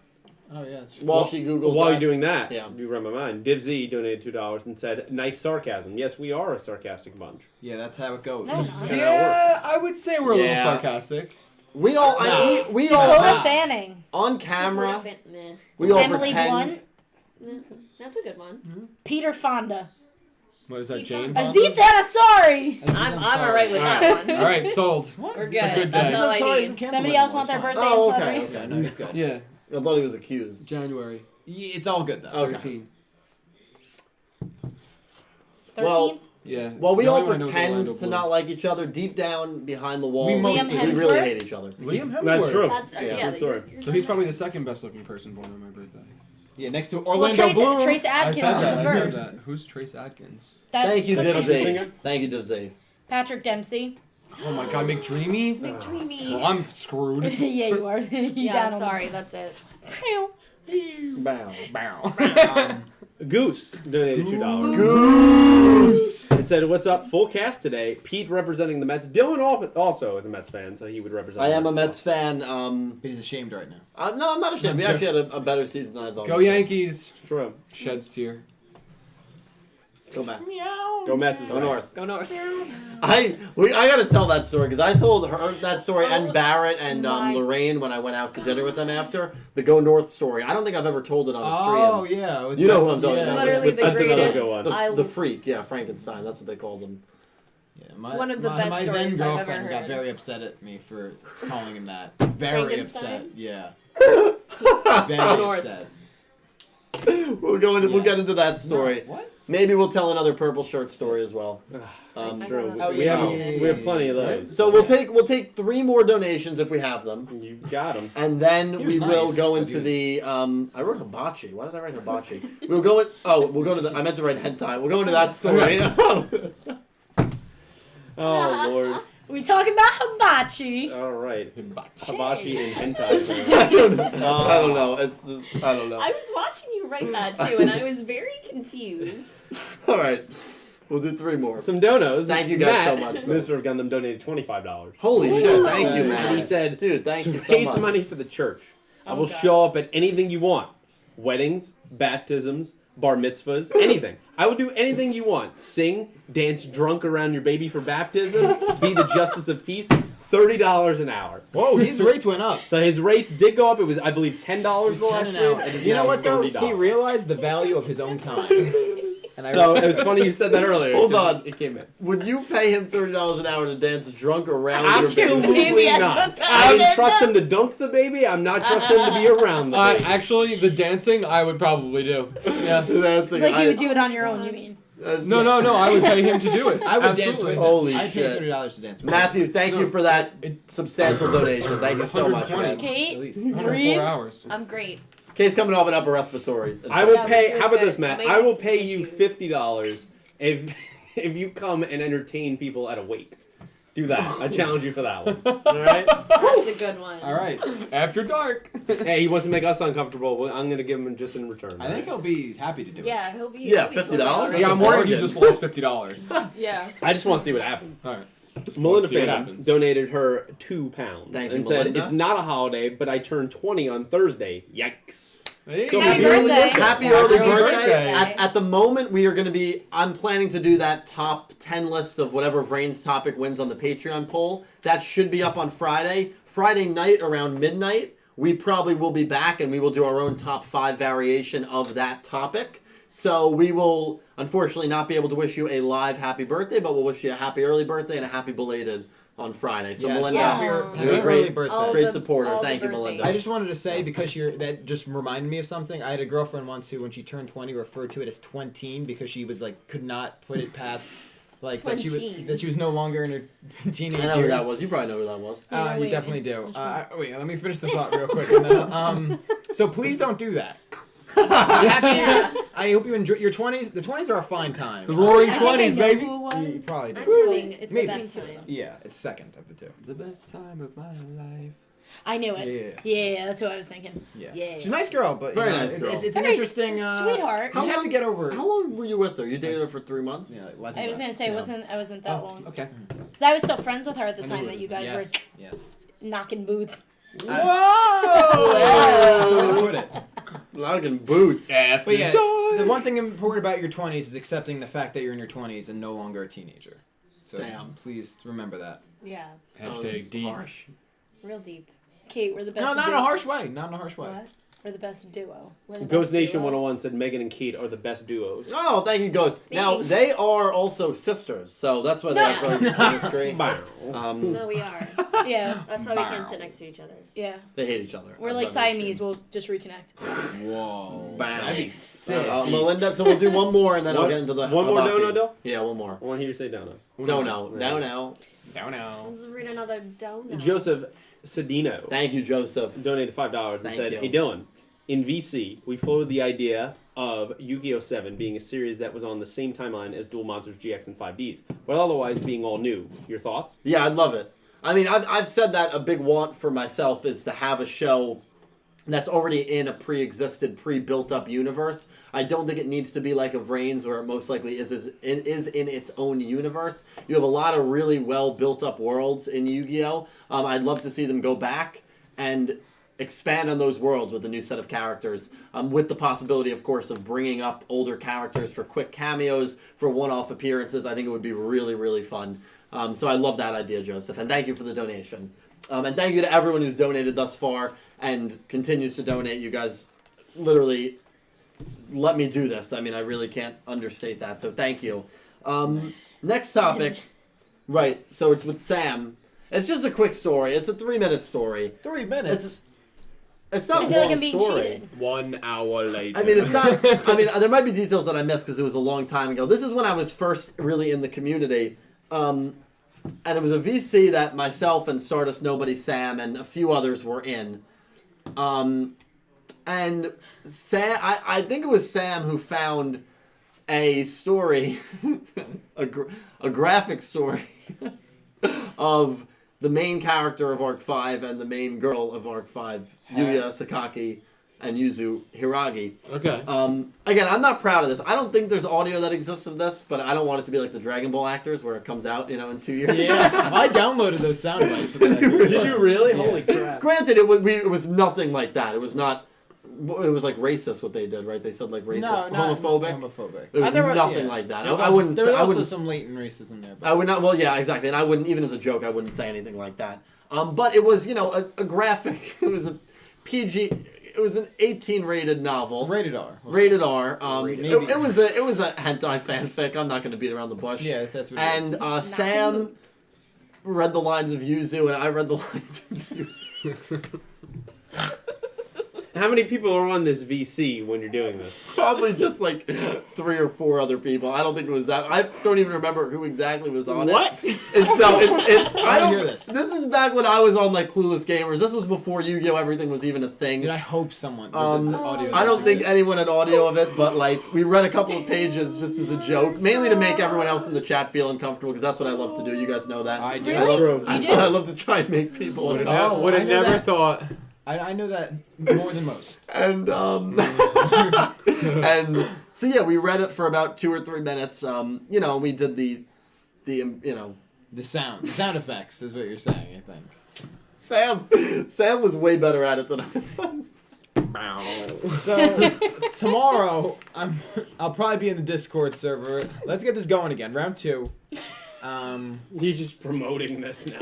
Oh yeah. While she Googles While that, you're doing that, Yeah. you read my mind. Div Z donated $2 and said, "Nice sarcasm." Yes, we are a sarcastic bunch. Yeah, that's how it goes. No, no. Kinda Yeah, I would say we're a Yeah. little sarcastic. we all, Nah. we Dakota all, Fanning. on camera, Meh. we all Emily pretend. Blunt. That's a good one. Peter Fonda. What is that, Keep Jane? on. Aziz Ansari. I'm alright with that one. All right, sold. What? We're It's a good. good That's day. all I need. Somebody else want their birthday Oh, and okay, celebrate? Okay, no, he's good. Yeah, I thought he was accused. January Yeah, it's all good though. Okay. 13. 13th? Well, Yeah. Well, we The all only one I know is pretend Orlando to Bloom. not like each other. Deep down, behind the walls, We mostly Liam we Hemsworth? really hate each other. Liam Hemsworth. That's true. That's Yeah. yeah. True story. you're So he's not- probably the second best looking person born on my birthday. Yeah, next to Well, Orlando Bloom. Trace Adkins I said was that. the I said first. that. Who's Trace Adkins? That Thank you, country Div singer? Z. Thank you, Div Z. Patrick Dempsey. Oh my God, McDreamy. McDreamy. Well, I'm screwed. Yeah, you are. You Yeah, down on sorry, that's it. Bow. Bow. Goose donated $2. Goose. And said, "What's up? Full cast today. Pete representing the Mets. Dylan also is a Mets fan, so he would represent. I the am a Mets Mets fan. But he's ashamed right now. No, I'm not ashamed. We actually had a better season than I thought. Go we would. Yankees. as well. True. Sheds tear. Go Mets. Go Mets. Is Go right. North. Go north. I gotta tell that story because I told her that story and Barrett and my- Lorraine when I went out to dinner with them after the Go North story. I don't think I've ever told it on a stream. yeah. You know who I'm talking about. Literally the That's another greatest. good one. The freak, yeah, Frankenstein. That's what they called him. Yeah, my, One of the best my stories then I've ever girlfriend got heard. very upset at me for calling him that. Very upset. Frankenstein? Yeah. Go Very North. upset. We'll get into that story. What? Maybe we'll tell another purple shirt story as well. That's I true. don't know. Oh, we yeah. have plenty of those. So we'll take 3 more donations if we have them. You got them. And then He was we will nice. go But into he the I wrote hibachi. Why did I write hibachi? We'll go to the I meant to write hentai. We'll go into that story. Oh Lord. We talking about hibachi. All right. Hibachi. Hibachi and hentai. I don't know. I don't know. I was watching you write that too, and I was very confused. All right. We'll do 3 more. Some donos. Thank you guys so Matt, much. Minister of Gundam donated $25. Holy Ooh. shit! Thank you, And man. And he said, "Dude, thank to you so raise much." money for the church. I Oh, will God. show up at anything you want. Weddings, baptisms, bar mitzvahs, anything. I will do anything you want. Sing, dance drunk around your baby for baptism, be the justice of peace. $30 an hour. Whoa, his rates went up. So his rates did go up. It was, I believe, $10 It was the 10 last an year. hour. It is You know now what though? $30. He realized the value of his own time. And I So it was funny you said that earlier. Hold 'cause on. It came in. Would you pay him $30 an hour to dance drunk around your Absolutely baby? Baby at not. the I would baptism. trust him to dunk the baby. I'm not trusting him to be around the baby. Actually, the dancing I would probably do. Yeah. That's Like you would do it on your own, you mean? No, I would pay him to do it. I would dance Absolutely. with him. Holy I'd shit. pay $30 to dance with Matthew, thank you for that substantial donation. Thank you so much, 120. man. Kate, At least. 104 hours. I'm great. Kate's coming off an upper respiratory. I will Yeah, pay. we're How about good. this, Matt? Make I will some pay you tissues. $50 if you come and entertain people at a wake. Do that. I challenge you for that one. All right. That's a good one. All right. After dark. Hey, he wants to make us uncomfortable. Well, I'm gonna give him just in return. I think he'll be happy to do it. Yeah, he'll be. Yeah, he'll be $50? totally Yeah, I'm alright. worried you just lost $50. Yeah. I just want to see what happens. All right. Melinda see what Phantom happens. donated her £2 Thank you, and said, Melinda. "It's not a holiday, but I turned 20 on Thursday. Yikes!" Hey, So Happy we- birthday. Happy Happy early birthday. birthday. At the moment, we are going to be, I'm planning to do that top 10 list of whatever VRAINS topic wins on the Patreon poll. That should be up on Friday. Friday night around midnight, we probably will be back and we will do our own top 5 variation of that topic. So we will, unfortunately, not be able to wish you a live happy birthday, but we'll wish you a happy early birthday and a happy belated on Friday. So Yes, Melinda, Yeah. happy, you're happy a early great, birthday. All great the- supporter. all the Thank you, birthdays. Melinda. I just wanted to say, Yes. because that just reminded me of something. I had a girlfriend once who, when she turned 20, referred to it as twinteen because she was like, could not put it past, like, Twinteen. that she was no longer in her teenage I know who years. that was. You probably know who that was. Yeah, You wait. definitely do. Wait, let me finish the thought real quick. And then, so please don't do that. Yeah. I hope you enjoy your 20s. The 20s are a fine time. The roaring I think I 20s, know baby. who it You was. probably do. I'm having it's Maybe. the best time. Yeah, it's second of the two. The best time of my life. I knew it. Yeah, that's what I was thinking. Yeah. Yeah. She's a nice girl, but Very you know, nice girl. It's an Very interesting sweetheart. You have to get over it. How long were you with her? You dated her for 3 months? Yeah, like I was gonna say I wasn't that long. Okay. Because I was still friends with her at the I time know that it you guys Yes. were Yes. knocking boots. Whoa! That's the way to put it. Logging boots. But yeah, the one thing important about your 20s is accepting the fact that you're in your 20s and no longer a teenager. So Damn. please remember that. Yeah. Hashtag deep. Harsh. Real deep. Kate, we're the best. No, not in duo. a harsh way. Not in a harsh way. What? We're the best duo. We're the Ghost best Nation duo. 101 said Megan and Kate are the best duos. Oh, thank you, Ghost. Now, Thanks. they are also sisters, so that's why they have very good chemistry. No, we are. Yeah, That's why we can't sit next to each other. yeah. They hate each other. We're That's like why they're Siamese. We'll just reconnect. Whoa. Bam. That'd be sick. Melinda, so we'll do one more and then I'll One- get into the one more Hibachi. dono, Dill? Yeah, one more. I want to hear you say dono. Dono. Right. Dono. Let's read another donut. Joseph Cedino Thank you, Joseph. donated $5 and Thank said, you. "Hey Dylan, in VC, we floated the idea of Yu-Gi-Oh! 7 being a series that was on the same timeline as Duel Monsters GX and 5Ds, but otherwise being all new. Your thoughts?" Yeah, I'd love it. I mean, I've said that a big want for myself is to have a show that's already in a pre-existed, pre-built-up universe. I don't think it needs to be like a VRAINS, where it most likely is in its own universe. You have a lot of really well-built-up worlds in Yu-Gi-Oh! I'd love to see them go back and expand on those worlds with a new set of characters, with the possibility, of course, of bringing up older characters for quick cameos, for one-off appearances. I think it would be really, really fun. So I love that idea, Joseph, and thank you for the donation. And thank you to everyone who's donated thus far and continues to donate. You guys literally let me do this. I mean, I really can't understate that, so thank you. Next topic. Right, so it's with Sam. It's just a quick story. It's a 3-minute story. 3 minutes. It's not I a feel like long I'm being story. cheated. 1 hour later. I mean, it's not. I mean, there might be details that I missed because it was a long time ago. This is when I was first really in the community, and it was a VC that myself and Stardust Nobody Sam and a few others were in. And Sam, I think it was Sam who found a story, a graphic story of the main character of Arc 5 and the main girl of Arc 5, Yuya Sakaki and Yuzu Hiragi. Okay. Again, I'm not proud of this. I don't think there's audio that exists of this, but I don't want it to be like the Dragon Ball actors where it comes out, in 2 years. Yeah, I downloaded those sound bites. For that. Did you really? Yeah. Holy crap. Granted, it was nothing like that. It was not. It was like racist what they did, right? They said like racist, homophobic. Homophobic. There was nothing yeah. like that. There was I wouldn't. There was I also wouldn't. some latent racism there. But I would not. Well, yeah, exactly. And I wouldn't, even as a joke, I wouldn't say anything like that. But it was, a graphic. It was a PG. It was an 18 rated novel. Rated R. Rated R. Rated. It was a hentai fanfic. I'm not going to beat around the bush. Yeah, that's what it is. And Sam read the lines of Yuzu, and I read the lines of Yuzu. How many people are on this VC when you're doing this? Probably just like 3 or 4 other people. I don't think it was that. I don't even remember who exactly was on What? it. It's I I don't hear this. This is back when I was on like Clueless Gamers. This was before Yu-Gi-Oh! Everything was even a thing. Dude, I hope someone. The audio I don't doesn't think exist. anyone had audio of it, but like we read a couple of pages just as a joke, mainly to make everyone else in the chat feel uncomfortable because that's what I love to do. You guys know that. I do. Really? I love to try and make people Would have uncomfortable. I know never that. thought. I know that more than most. And and so yeah, we read it for about 2 or 3 minutes. We did the The sound effects is what you're saying. I think. Sam was way better at it than I was. So tomorrow, I'll probably be in the Discord server. Let's get this going again. Round 2. He's just promoting this now.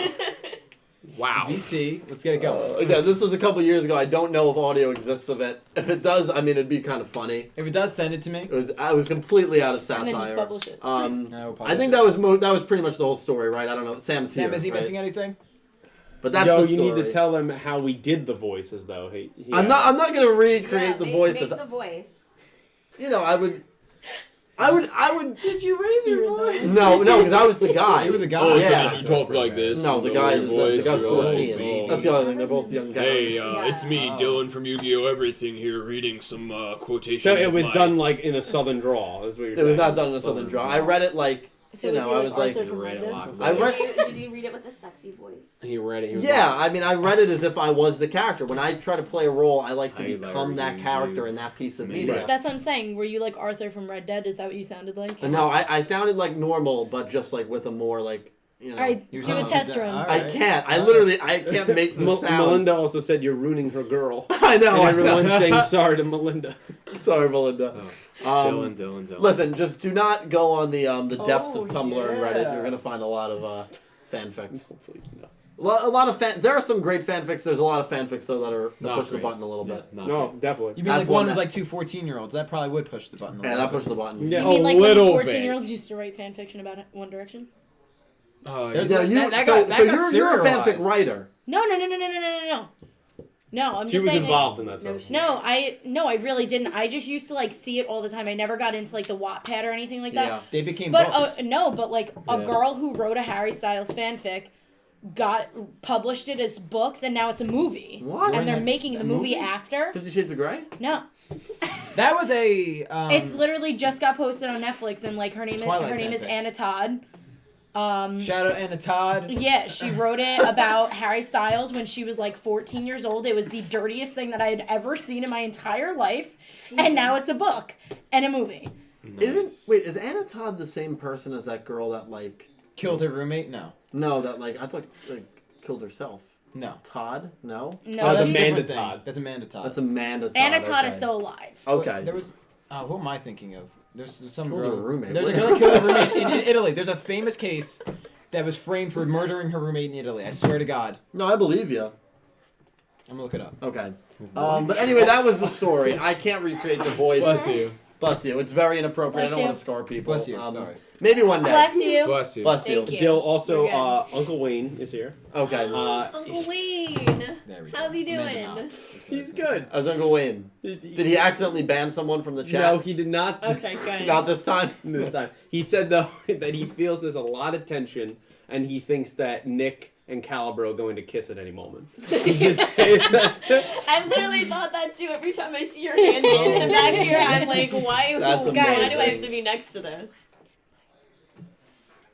Wow. VC. Let's get it going. Again, this was a couple years ago. I don't know if audio exists of it. If it does, I mean, it'd be kind of funny. If it does, send it to me. I was completely out of satire. And then just publish it. I will publish I think it. that was pretty much the whole story, right? I don't know. Sam's Sam, here, is he right? missing anything? But that's Yo, the you story. need to tell them how we did the voices, though. I'm not gonna recreate the voices. Make the voice. I would. Did you raise your voice? No, because I was the guy. You were the guy. Oh, Yeah. so you talk like this. No, the and guy your is voice, the guy's you're like, 14. oh, That's the other thing. They're both young guys. Hey, Yeah. it's me, Dylan from Yu-Gi-Oh! Everything here, reading some quotations. So it of was my- done like in a southern drawl, is what you're It saying. was not done in a southern draw. I read it like So you was know, he I like was like, Arthur from You read Red it a Dead? lot. I read. Did you read it with a sexy voice? He read it. He was Yeah, like, I mean, I read it as if I was the character. When I try to play a role, I like to I become that use character you. in that piece of Right. media. That's what I'm saying. Were you like Arthur from Red Dead? Is that what you sounded like? No, I sounded like normal, but just like with a more like, you know. All right, You do a sound test like that. run. All I right. can't. I can't make the sounds. Melinda also said you're ruining her girl. I know. And I everyone's know. saying sorry to Melinda. Sorry, Melinda. Oh, Dylan. Listen, just do not go on the depths Oh, of Tumblr and Reddit. yeah. You're gonna find a lot of fanfics. Please, no. A lot of There are some great fanfics. There's a lot of fanfics though that are Not push the great. button a little bit. Not No, great. definitely. You mean That's like one one with that- like two 14-year-olds? That probably would push the button. a Yeah, little that bit. pushes the button. Yeah. You mean A like when little 14-year-olds used to write fan fiction about One Direction? There's Yeah, that- you. that so got so you're a fanfic serialized. writer. No. No, I'm She just was saying. involved in that No, stuff. she- No, I really didn't. I just used to like see it all the time. I never got into like the Wattpad or anything like that. Yeah. They became But books. but like a Yeah. girl who wrote a Harry Styles fanfic published it as books, and now it's a movie. What? And they're A making the movie movie? after. 50 Shades of Grey. No, That was a. it's literally just got posted on Netflix, and like her name Twilight is fanfic. Anna Todd. Shout out Anna Todd. Yeah, she wrote it about Harry Styles when she was like 14 years old. It was the dirtiest thing that I had ever seen in my entire life, and now it's a book and a movie. Is Anna Todd the same person as that girl that like Killed her roommate? No. that like I thought like killed herself? No. Todd? No. No, Oh, That's the a she- Amanda different thing. Todd. That's Amanda Todd. That's Amanda Todd. Anna Todd is okay. still alive. Okay. There was. Who am I thinking of? There's some Killed girl. her roommate. There's a What? girl that killed her roommate in Italy. There's a famous case that was framed for murdering her roommate in Italy. I swear to God. No, I believe you. I'm gonna look it up. Okay. But anyway, that was the story. I can't recreate the voice. Bless you. Bless you. It's very inappropriate. Bless I don't want you. to scar people. Bless you. Sorry. Maybe one day. Bless you. Bless you. Bless you. Thank you. Dill also, You're good. Uncle Wayne is here. Okay. Uncle Wayne. There we go. How's he Amanda doing? Knox. That's what He's I said. good. As Uncle Wayne. Did he accidentally ban someone from the chat? No, he did not. Okay, good. Not this time. This time. He said, though, that he feels there's a lot of tension, and he thinks that Nick and Calibro are going to kiss at any moment. He did say that. I literally thought that too. Every time I see your hand dancing back here, I'm like, why That's do I have amazing. to be next to this?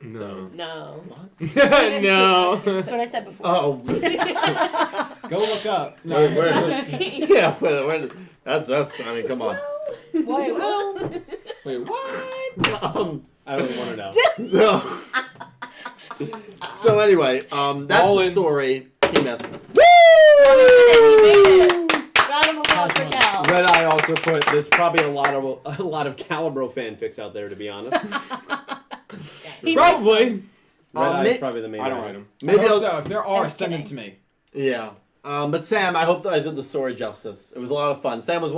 No. No. No. That's what I said before. Oh. Go look up. No. Yeah. That's. I mean, come on. Wait, well, Wait, what? I don't want to know. No. So anyway, that's All the in. story. He missed. Round of applause for Cal. Red Eye also put there's probably a lot of Calibro fanfics out there, to be honest. Probably. Red Eye is ma- probably the main I don't guy. write them. Maybe I hope I'll. so. If there are, Just send them kidding. to me. Yeah. But Sam, I hope that I did the story justice. It was a lot of fun. Sam was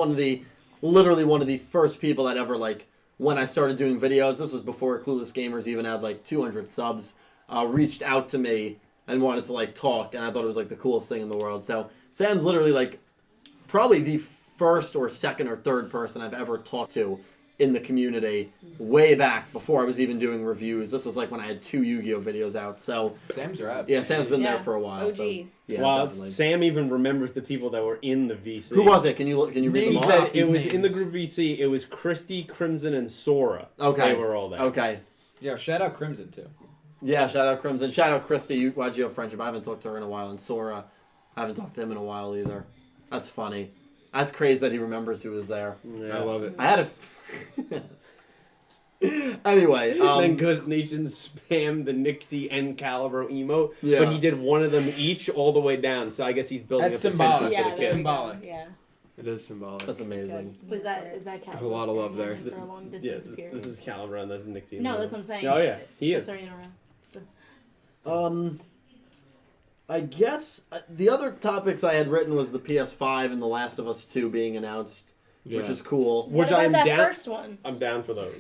literally one of the first people that ever, like, when I started doing videos, this was before Clueless Gamers even had, like, 200 subs, reached out to me and wanted to, like, talk, and I thought it was, like, the coolest thing in the world. So Sam's literally, like, probably the first or second or third person I've ever talked to in the community way back before I was even doing reviews. This was, like, when I had 2 Yu-Gi-Oh! Videos out, so... Sam's rap. Yeah, Sam's been there Yeah. for a while. So, OG. yeah, Wow, definitely. Sam even remembers the people that were in the VC. Who was it? Can you read them Names He all? that- said it These was names. in the group VC. It was Christy, Crimson, and Sora. Okay. They were all there. Okay. Yeah, shout out Crimson, too. Yeah, shout out Crimson. Shout out Christy, YGO Friendship. I haven't talked to her in a while. And Sora, I haven't talked to him in a while either. That's funny. That's crazy that he remembers who was there. Yeah. I love it. I had a... Anyway, Then Ghost Nation spammed the Nick D and Calibro emote, Yeah. but he did one of them each all the way down. So I guess he's building That's up the tension symbolic. for Yeah, the there kids. we go. Symbolic. Yeah. It is symbolic. That's amazing. is that There's a lot of love there. For a long Yeah, distance period. this is Calibro and that's Nick D. No, that's what I'm saying. Oh yeah, he is. 3 in a row. I guess the other topics I had written was the PS5 and The Last of Us 2 being announced, Yeah. which is cool. Which What about I'm that down. first one? I'm down for those.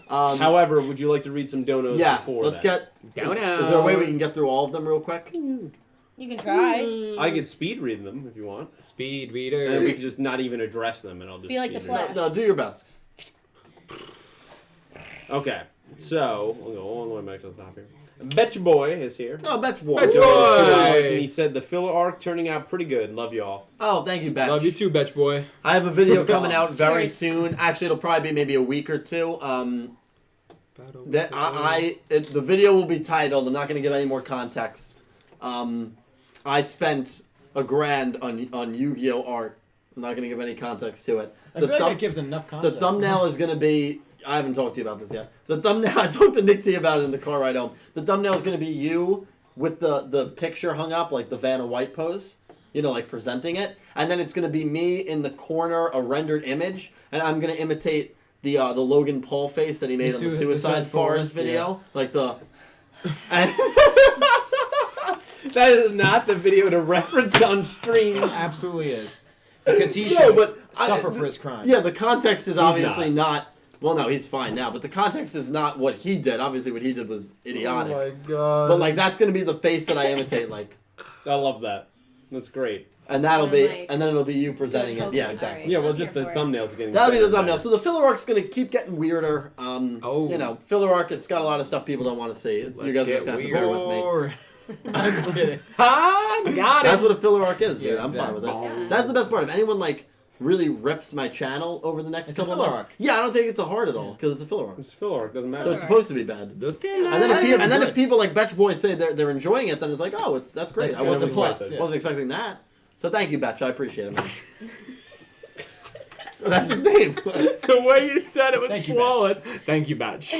However, However, would you like to read some donos yes, before let's that? get... Is there a way we can get through all of them real quick? You can try. I could speed read them if you want, Speed and reader. we could just not even address them, and I'll just Be like the speed read Flash. No, do your best. Okay, so we'll go all the way back to the top here. Betcha Boy is here. No, Betch Betch Boy. Boy! And he said the filler arc turning out pretty good. Love y'all. Oh, thank you, Betch. Love you too, Betch Boy. I have a video coming out very Cheers. soon. Actually, it'll probably be maybe a week or two. That the video will be titled. I'm not going to give any more context. I spent $1,000 on Yu-Gi-Oh art. I'm not going to give any context to it. I feel like that gives enough The context. thumbnail is going to be. I haven't talked to you about this yet. The thumbnail. I talked to Nick T about it in the car ride home. The thumbnail is going to be you with the picture hung up, like the Vanna White pose. You know, like presenting it, and then it's going to be me in the corner, a rendered image, and I'm going to imitate the Logan Paul face that he made on the Suicide Forest video, like the. And That is not the video to reference on stream. Absolutely is. Because he No, should but suffer for his crime. Yeah, the context is obviously not. Well, no, he's fine now, but the context is not what he did. Obviously, what he did was idiotic. Oh my god. But like, that's going to be the face that I imitate, like. I love that. That's great. And that'll And be, like- and then it'll be you presenting it. Okay, Yeah, alright. exactly. Yeah, well, I'm just here the for it. thumbnails are getting. That'll be the better and thumbnail. better. So the filler arc's gonna keep getting weirder. Oh. You know, filler arc. It's got a lot of stuff people don't want to see. You guys are just gonna have to bear with me. Or... I'm just kidding. Ah, got That's it. what a filler arc is, dude. Yeah, I'm fine with it. exactly. Yeah. That's the best part. If anyone like really rips my channel over the next It's a couple filler months, arc. yeah, I don't take it to heart at all because it's a filler arc. It's filler arc. Doesn't matter. So it's supposed to be bad. The filler. And then if people like Betch Boys say they're enjoying it, then it's like, oh, that's great. That's I good. wasn't It's a plus, expecting, yeah. wasn't expecting that. So thank you, Betch. I appreciate it, man. That's his name. The way you said it was Thank you, flawless. Thank you, Batch.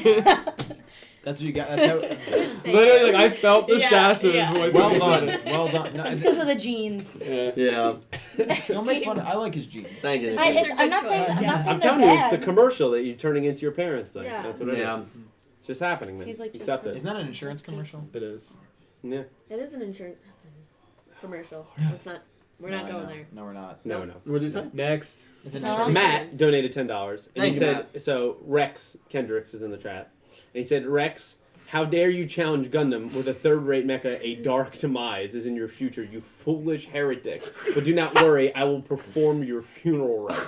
That's what you got. That's how. Literally, like, I felt the Yeah, sass in his yeah. voice. Well when he said done. Well done. No, It's because of the jeans. it. Yeah. Yeah. don't make fun. I like his jeans. Thank you. I'm These are not good saying. choice. I'm Yeah. not saying I'm they're telling you, it's bad. the commercial that you're turning into your parents thing. Yeah. That's what it is. Yeah. It's just happening, man. He's like, Accept it. Isn't that an insurance commercial? It is. Yeah. It is an insurance commercial. It's not. We're not going there. No, we're not. No, no. What did you say? Next. It's an No. insurance. Matt donated $10, and Thank he you, said, "So Rex Kendricks is in the chat, and he said, Rex, how dare you challenge Gundam with a third-rate mecha? A dark demise is in your future, you foolish heretic. But do not worry, I will perform your funeral rites."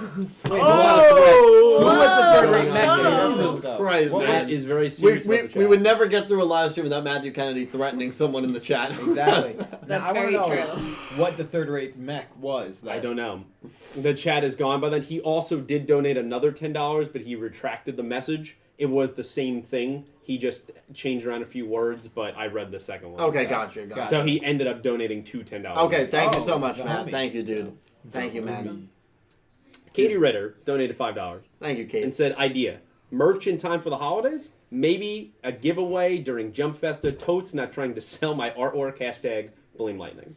Wait, Oh! who was the third rate Oh, Mac that he Jesus referenced, though? Christ, What- Matt is very We, serious about the we chat. would never get through a live stream without Matthew Kennedy threatening someone in the chat. Exactly. Now, I very want to know true. what the third rate mech was. I that- don't know. The chat is gone by then. He also did donate another $10, but he retracted the message. It was the same thing. He just changed around a few words, but I read the second one. Okay, so. gotcha. So he ended up donating two $10. Okay, thank you so Oh, much, the Matt. homie. Thank you, dude. Thank you, Matt. Katie Ritter donated $5 Thank you, and Kate. said, "Idea: merch in time for the holidays. Maybe a giveaway during Jump Festa. Totes not trying to sell my artwork. Hashtag Blame Lightning."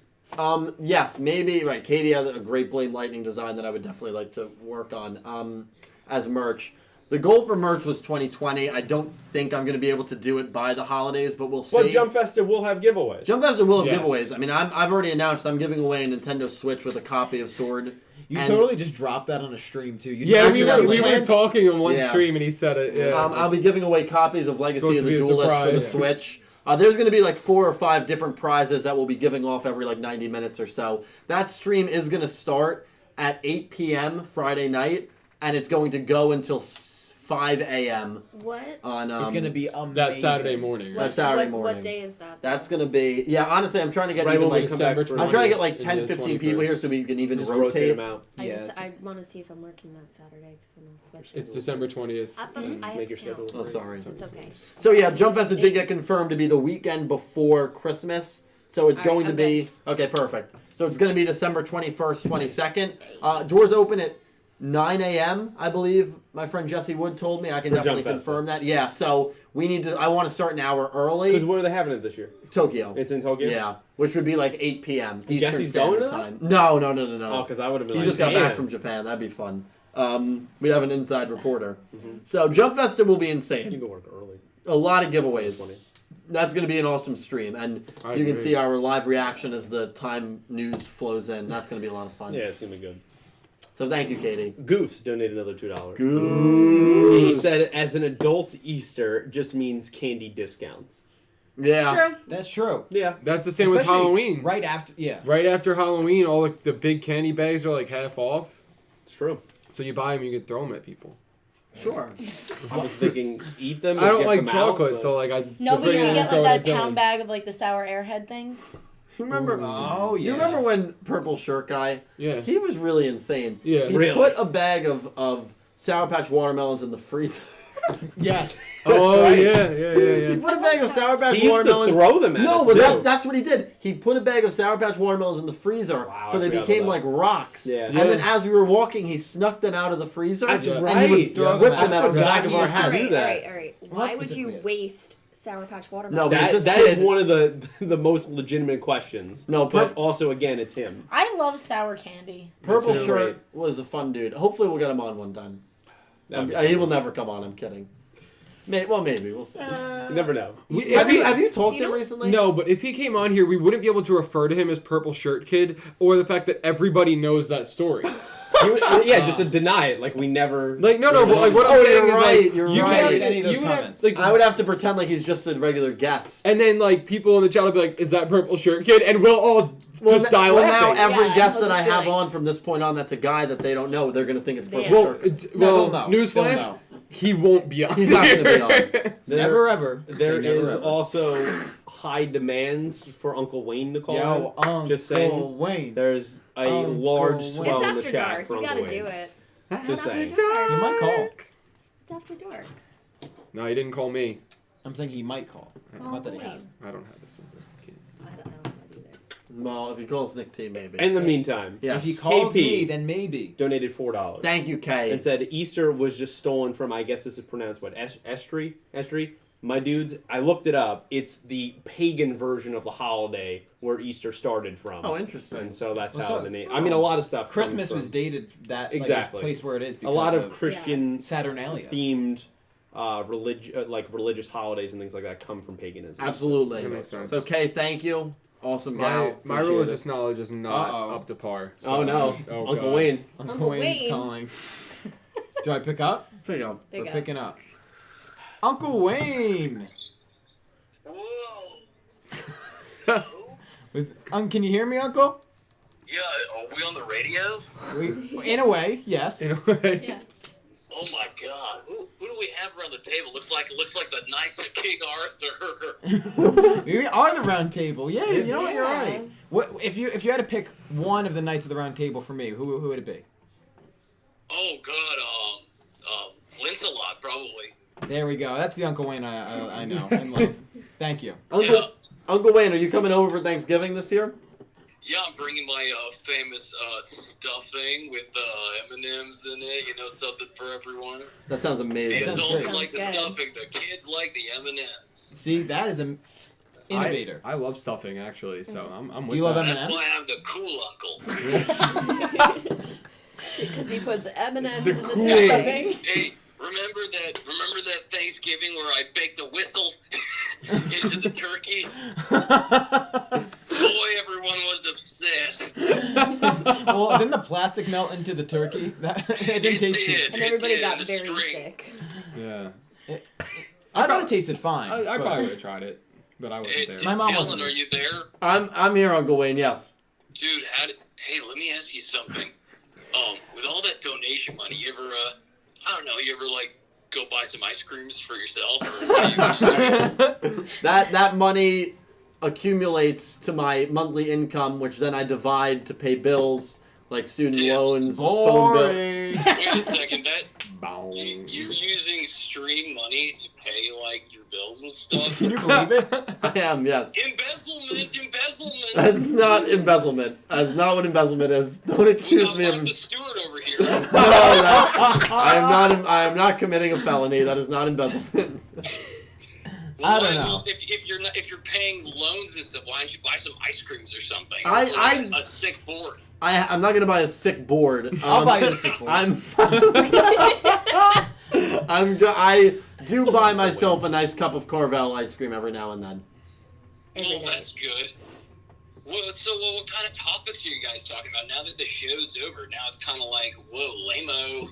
Yes, maybe, right. Katie had a great Blade Lightning design that I would definitely like to work on as merch. The goal for merch was 2020. I don't think I'm going to be able to do it by the holidays, but we'll see. Well, Jump Festa will have giveaways. Jump Festa will have Yes. giveaways. I mean, I've already announced I'm giving away a Nintendo Switch with a copy of Sword. You And- totally just dropped that on a stream too. You Yeah, didn't we actually were plan- talking on one Yeah. stream and he said it. Yeah. I'll be giving away copies of Legacy Supposed of to the be a Duelist for the surprise. Switch. There's going to be like 4 or 5 different prizes that we'll be giving off every like 90 minutes or so. That stream is going to start at 8 p.m. Friday night, and it's going to go until 5 a.m. What? on. It's gonna be amazing. that Saturday morning. What, Right? Saturday what, morning. What day is that? That's going to be. Yeah, honestly, I'm trying to get Right even when we like. come back December for- I'm trying to get 20th like 10, and the 15 people here 21st. so we can even Just rotate rotate. them out. Yes. I want to see if I'm working that Saturday because then I'll switch it. It's December 20th. I have Make to your count. schedule. Oh, sorry. It's okay. So yeah, Jump Festa did get confirmed to be the weekend before Christmas. So it's All right, going to I'm be okay, perfect. So it's going to be December 21st, 22nd. Doors open at 9 a.m. I believe my friend Jesse Wood told me. I can For definitely Jump Festa. confirm that. Yeah. So we need to. I want to start an hour Because early. where are they having it this year? Tokyo. It's in Tokyo? Yeah, which would be like 8 p.m. Eastern Jesse's Standard going to that? Time. No. Oh, because I would have been He like, just got back "Damn." from Japan. That'd be fun. We'd have an inside reporter. So Jump Festa will be You insane. can go work early. A lot of giveaways. Funny. That's going to be an awesome stream, and I you can agree. see our live reaction as the time news flows in. That's going to be a lot of fun. Yeah, it's going to be good. So thank you, Katie. Goose donated another $2. He Goose. said, as an adult, Easter just means candy discounts. Yeah. True. That's true. Yeah. That's the same with Especially Halloween. Right after, yeah. Right after Halloween, all the big candy bags are like half off. It's true. So you buy them, you can throw them at people. Sure. I was thinking, eat them. I or don't get like them chocolate, out, but- so like I. No, but you bring it can in get and throw like it that at pound them. bag of like the sour airhead things. You remember? Oh yeah. You remember when Purple Shirt Guy? Yeah. He was really insane. Yeah. He Really? put a bag of Sour Patch watermelons in the freezer. Yes. Oh right. yeah. He put a bag of Sour Patch He used to watermelons. throw them at No, us, but too. that's what he did. He put a bag of Sour Patch watermelons in the freezer, Wow, so I they forgot became about like rocks. Yeah. And Yeah. then as we were walking, he snuck them out of the freezer. That's and right. he would Throw whip them them out. out the back of our Forgot All he heads. used to right, do all that. right. What Why would specifically you is? waste Sour Patch No, watermelon? but this That is kid- one of the most legitimate questions. No, but also again, it's him. I love sour candy. Purple That's Shirt great. was a fun dude. Hopefully we'll get him on one time. That'd be He so will cool. never come on, I'm kidding. Maybe, we'll see. You never know. Have you talked You to him don't- recently? No, but if he came on here, we wouldn't be able to refer to him as Purple Shirt Kid, or the fact that everybody knows that story. Yeah, just to deny it, like we never. Like no, but like what I'm Oh, saying you're is right, like you're you right. can have, Any of those you would have, comments. like, I would have to pretend like he's just a regular guest. and then like people in the chat will be like, "Is that Purple Shirt Kid?" And we'll all just die well, now laughing. every Yeah, guest they'll that I just be have like- on from this point on that's a guy that they don't know, they're going to think it's Purple Yeah. Well, Shirt. well, they'll know. newsflash, They'll know. he won't be on. He's not gonna be on. There- Never ever. There Say never, is ever. also high demands for Uncle Wayne to call Yo, in. Uncle Just saying. Wayne. There's a Uncle large Wayne. swell It's in the after chat dark. for You Uncle gotta Wayne. do it. Just It's after saying. dark. He might call. It's after dark. No, he didn't call me. I'm saying he might call. Call Not that he Wayne. has. I don't have this number. I don't know that either. Well, if he calls Nick T, maybe. In the meantime, Yes. If he calls KP. me, then maybe. donated $4. Thank you, Kay. And said Easter was just stolen from, I guess this is pronounced what, Estrie? My dudes, I looked it up. It's the pagan version of the holiday where Easter started from. Oh, interesting. And so that's Well, how so- the name. I mean, a lot of stuff. Christmas comes was dated that Exactly. like, place where it is a because lot of Christian Saturnalia. themed, religious holidays and things like that come from paganism. Absolutely. That makes sense. So, Kay, thank you. Awesome guy. My Appreciate religious it. knowledge is not Uh-oh. up to par. Oh no, Oh, Uncle God. Wayne. Uncle Wayne's Wayne. calling. Do I pick up? Hang on. Big We're up. picking up. Uncle Wayne. Can you hear me, Uncle? Yeah, are we on the radio? In a way, yes. In a way. Yeah. Oh my God, who do we have around the table? Looks like the Knights of King Arthur. We are the round table. Yeah, you know what? You're Yeah. right. What if you had to pick one of the knights of the round table for me? Who would it be? Oh God, Lancelot probably. There we go. That's the Uncle Wayne I know and love. Thank you. Uncle Wayne, are you coming over for Thanksgiving this year? Yeah, I'm bringing my famous stuffing with M&Ms in it. You know, something for everyone. That sounds The amazing. Sounds adults great. like the Sounds good. stuffing. The kids like the M&Ms. See, that is an innovator. I love stuffing actually, so I'm Do with you love that. M&Ms? That's why I'm the cool uncle. Because he puts M&Ms The in the coolest. stuffing. Hey, remember that Thanksgiving where I baked a whistle into the turkey? Boy, everyone was upset. Well, didn't the plastic melt into the turkey? It didn't taste good. And everybody It got did, very the string. sick. Yeah. I thought it tasted fine. I but- probably would have tried it, but I wasn't there. My mom Dylan, wasn't are there. you there? I'm here, Uncle Wayne. Yes. Dude, hey, let me ask you something. With all that donation money, you ever, you ever, like, go buy some ice creams for yourself? Or what do you That money accumulates to my monthly income, which then I divide to pay bills like student Yeah. loans, phone bill. Boring. Wait a second, Bow. you're using stream money to pay, like, your bills and stuff? Can you believe it? I am, yes. Embezzlement! That's not embezzlement. That's not what embezzlement is. Don't We accuse got me of. Martha Stewart over here. I am not committing a felony. That is not embezzlement. I don't know. If you're paying loans and stuff, why don't you buy some ice creams or something? I- Or a sick board. I'm not gonna buy a sick board. I'll buy you a sick board. I do buy myself a nice cup of Carvel ice cream every now and then. Every Well, day. that's good. Well, what kind of topics are you guys talking about now that the show's over? Now it's kind of like, whoa, lame-o.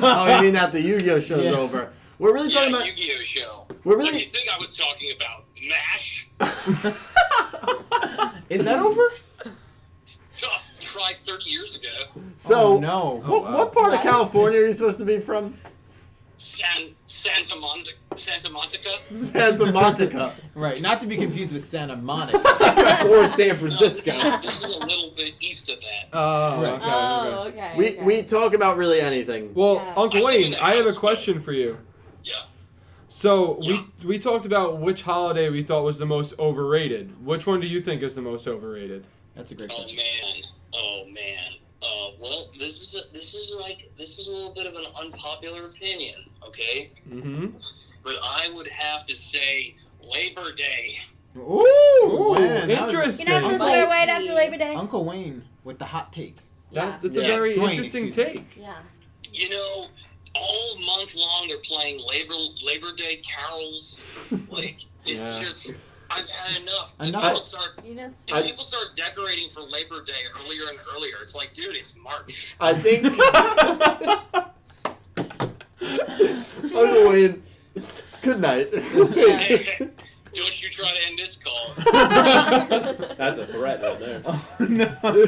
Oh, you mean that the Yu-Gi-Oh show's Yeah. over? We're really Yeah, talking about. Yu-Gi-Oh show. We're What do really. you think I was talking about? MASH? Is that over? Oh, tried 30 years ago. So, Oh, no. Oh, wow. what part of California are you supposed to be from? Santa Monica? Santa Monica. Right, not to be confused with Santa Monica. Or San No, Francisco. this is a little bit east of that. Oh, Right. okay, Oh, okay. okay. We okay. we talk about really anything. Well, Yeah. Uncle I live in Wayne, a I have a house, question for you. Yeah. So Yeah. we talked about which holiday we thought was the most overrated. Which one do you think is the most overrated? That's a great Oh question. man. Oh man. Well, this is a little bit of an unpopular opinion, okay? Mm-hmm. But I would have to say Labor Day. Ooh, man, that was- interesting. You're not supposed to wear white after Labor Day. Uncle Wayne with the hot take. Yeah. It's a Yeah. very Dwayne, interesting excuse me. take. Yeah. You know, all month long they're playing Labor Day carols. Like it's Yeah. just I've had enough. Enough. If people start decorating for Labor Day earlier and earlier, it's like, dude, it's March. I think. Uncle Wayne, good night. Hey, don't you try to end this call. That's a threat right there. No.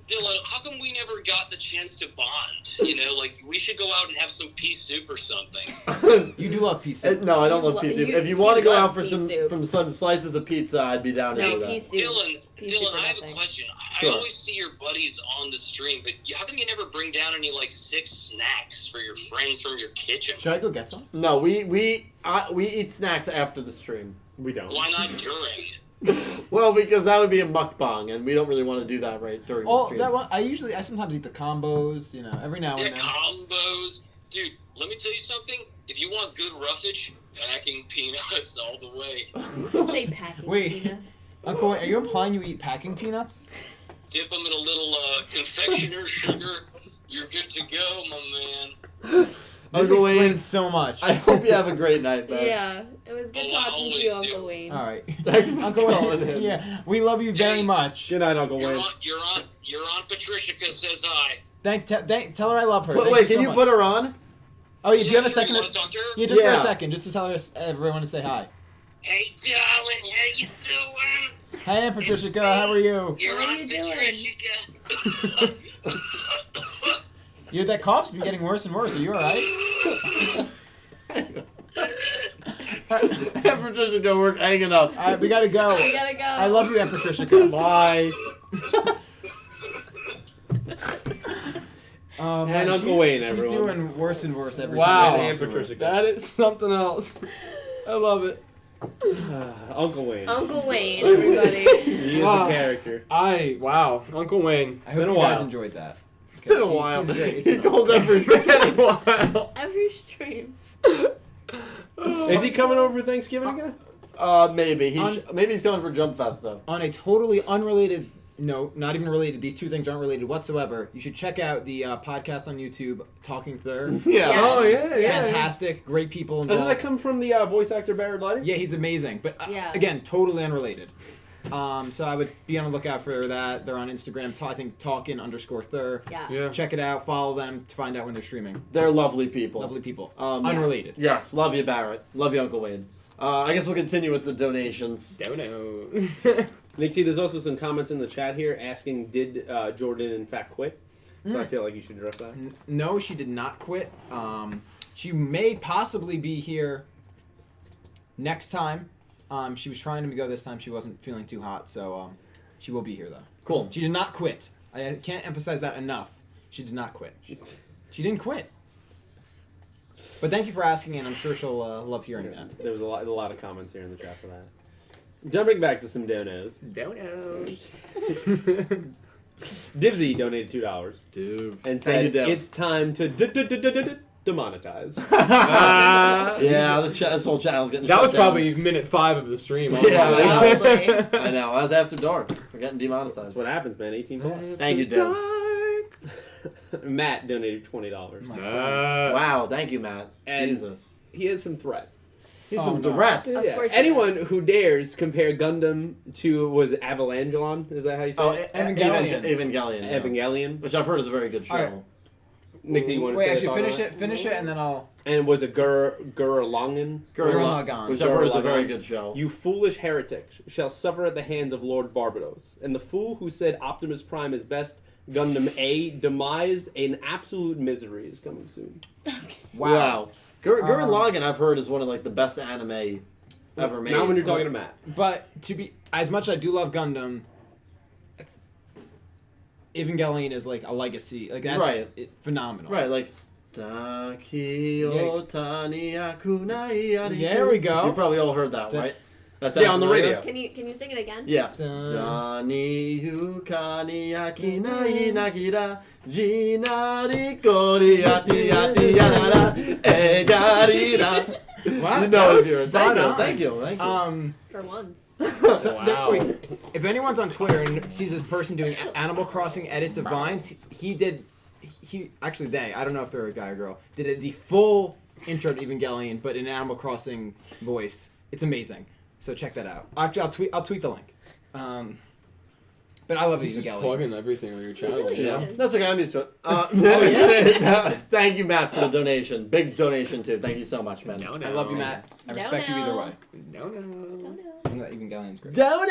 Dylan, how come we never got the chance to bond? You know, like, we should go out and have some pea soup or something. You do love pea soup. No, I don't love Well, pea soup. you- If you he want to go out loves for pea some soup. some slices of pizza, I'd be down to No, do that. pea soup. Dylan, soup or I have a nothing. question. Sure. I always see your buddies on the stream, but how come you never bring down any, like, 6 snacks for your friends from your kitchen? Should I go get some? No, we eat snacks after the stream. We don't. Why not during? Well, because that would be a mukbang, and we don't really want to do that right during the Oh, stream. that one. I sometimes eat the combos. You know, every now Yeah, and then. combos. Dude, let me tell you something. If you want good roughage, packing peanuts all the way. Say packing Wait. peanuts. Uncle, are you implying you eat packing peanuts? Dip them in a little confectioner's sugar. You're good to go, my man. This Uncle Wayne, explains so much. I hope you have a great night, man. Yeah, it was good Oh, I talking to you, always do. Uncle Wayne. All right. Thanks for Uncle calling Wayne. in. Yeah, we love you very much. Good night, Uncle Your Wayne. aunt Patricia says hi. Tell her I love her. Wait, Thank can so you much. put her on? Oh, yeah, do you have a sure, second? You want to talk to her? Yeah, just for Yeah. a second, just to tell everyone to say hi. Hey, darling, how you doing? Hey, Aunt Patricia, how are you? Your What are aunt you doing? Patricia. Yeah, that cough's been getting worse and worse. Are you all right? Have Patricia go work hanging up. All right, we gotta go. We gotta go. I love you, Aunt Patricia. Bye. Man, Uncle she's- Wayne, she's everyone. doing worse and worse every Wow. time. I Aunt talk to her. Patricia. That is something else. I love it. Uncle Wayne. Uncle Wayne, everybody. He is Wow. a character. Wow, Uncle Wayne. I hope Been a you guys while. enjoyed that. It's been a Because while. he's great. It's He been a calls while. every Wow. Every stream. Is he coming over for Thanksgiving again? Maybe maybe he's going for Jump Fest though. On a totally unrelated note, not even related, these two things aren't related whatsoever. You should check out the podcast on YouTube, Talking Third. Yeah. Yes. Oh, yeah. Fantastic, great people Doesn't involved. that come from the voice actor Barrett Lighter? Yeah, he's amazing. But Yeah. again, totally unrelated. So I would be on the lookout for that. They're on Instagram, I think talkin_thir. Yeah. Yeah. Check it out, follow them to find out when they're streaming. They're lovely people. Lovely people. Unrelated. Yes, love you, Barrett. Love you, Uncle Wayne. I guess we'll continue with the donations. Donos. Nick T, there's also some comments in the chat here asking, did Jordan in fact quit? So I feel like you should address that. No, she did not quit. She may possibly be here next time. She was trying to go this time. She wasn't feeling too hot, so she will be here though. Cool. She did not quit. I can't emphasize that enough. She did not quit. She didn't quit. But thank you for asking, and I'm sure she'll love hearing that. There was a lot of comments here in the chat for that. Jumping back to some donos. Donos. Dibsy donated $2 Dude. and Thank said you, Deb. it's time to demonetize. Yeah, this whole channel's getting That shut was down. probably minute 5 of the stream. Yeah, honestly. Probably. I know. I was after dark. We're getting demonetized. That's what happens, man. 18 plus. Thank you, Deb. Matt donated $20. My friend. Wow, thank you, Matt. And- Jesus. He has some threats. He's Oh, some no. threats. Of Yeah. course he Anyone does. who dares compare Gundam to, was it Evangelon? Is that how you say Oh, it? Evangelion. Evangelion. Yeah. Evangelion. Which I've heard is a very good show. All right. Nick, do you want to Wait, say a actually, thought on finish it, and then I'll. And was it Gurren Lagann? Gurren Lagann. Which I've heard is a Gurren very Lagann. good show. You foolish heretic shall suffer at the hands of Lord Barbados. And the fool who said Optimus Prime is best, Gundam A, demise, and absolute misery is coming soon. Wow. Gurren Lagann, I've heard, is one of like the best anime ever made. Now when you're talking to Matt. But to be as much as I do love Gundam, Evangelion is like a legacy. Like that's Right. phenomenal. Right, like Daki otani akunai ani. There we go. You probably all heard that, right? That's Yeah, on the radio. Can you sing it again? Yeah. Dun. Dani yukani akinai nakira jinari kori ati ati yanara egarira. Wow, You that know was if you're spot on. Thank you. For once. So, Wow. wait, if anyone's on Twitter and sees this person doing Animal Crossing edits of Vines, he actually they, I don't know if they're a guy or girl, did the full intro to Evangelion, but in Animal Crossing voice. It's amazing. So check that out. Actually, I'll tweet the link. But I love He's just Evangelion. plugging everything on your channel. really Yeah, is. that's okay. I'm used to it. Thank you, Matt, for the donation. Big donation too. Thank you so much, man. No, I love you, Matt. I respect you either way. No. Even though Evangelion's great. Dono.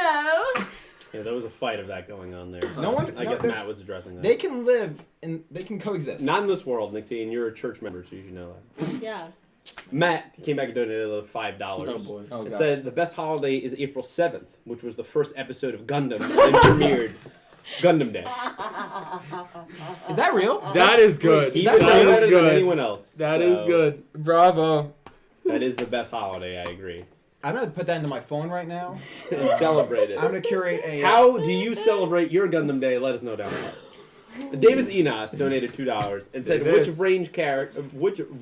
Yeah, there was a fight of that going on there. So No one- I no, guess there's- Matt was addressing that. They can live and they can coexist. Not in this world, Nick T, and you're a church member, so you should know that. Yeah. Matt came back and donated $5. Oh boy. Oh, It gosh. said the best holiday is April 7th, which was the first episode of Gundam and premiered Gundam Day. Is that real? That is good. He that was right? better than good. anyone else. That so is good. Bravo. That is the best holiday, I agree. I'm gonna put that into my phone right now. And celebrate it. I'm gonna curate a. How do you celebrate your Gundam Day? Let us know down below. Davis Enos donated $2 and said, Davis. which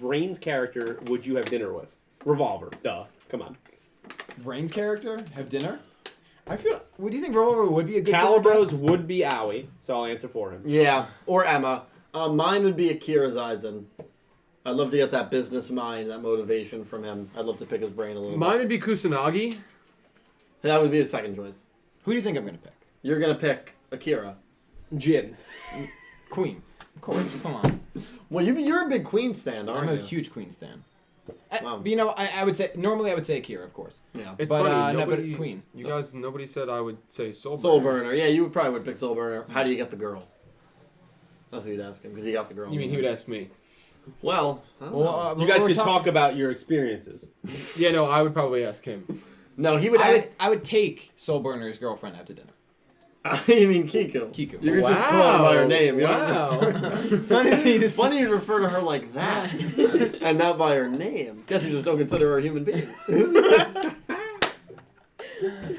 Reigns character would you have dinner with? Revolver. Duh. Come on. Brains character have dinner? I feel. What do you think Revolver would be a good Calibros dinner would be Owie, so I'll answer for him. Yeah, or Emma. Mine would be Akira Zaizen. I'd love to get that business mind, that motivation from him. I'd love to pick his brain a little Mine would be Kusanagi. bit. That would be a second choice. Who do you think I'm gonna pick? You're gonna pick Akira. Jin. Queen. Of course. Come on. Well, you're a big Queen stan, aren't I'm you? a huge Queen stan. Wow. You know, I would say normally I would say Akira, of course. Yeah. It's But, funny. no, but Nobody, Queen. You guys, nobody said I would say Soul Soul Burner. Yeah, you probably would pick Soul Burner. How do you get the girl? That's what you'd ask him, because he got the girl. You mean he would ask me? Well, I don't know. You guys we're could talking- talk about your experiences. Yeah, no, I would probably ask him. No, he would. I would take Soul Burner's girlfriend out to dinner. You mean Kiku? Kiku. You could just call her by her name. You Wow. It's funny you'd refer to her like that, and not by her name. Guess you just don't consider her a human being.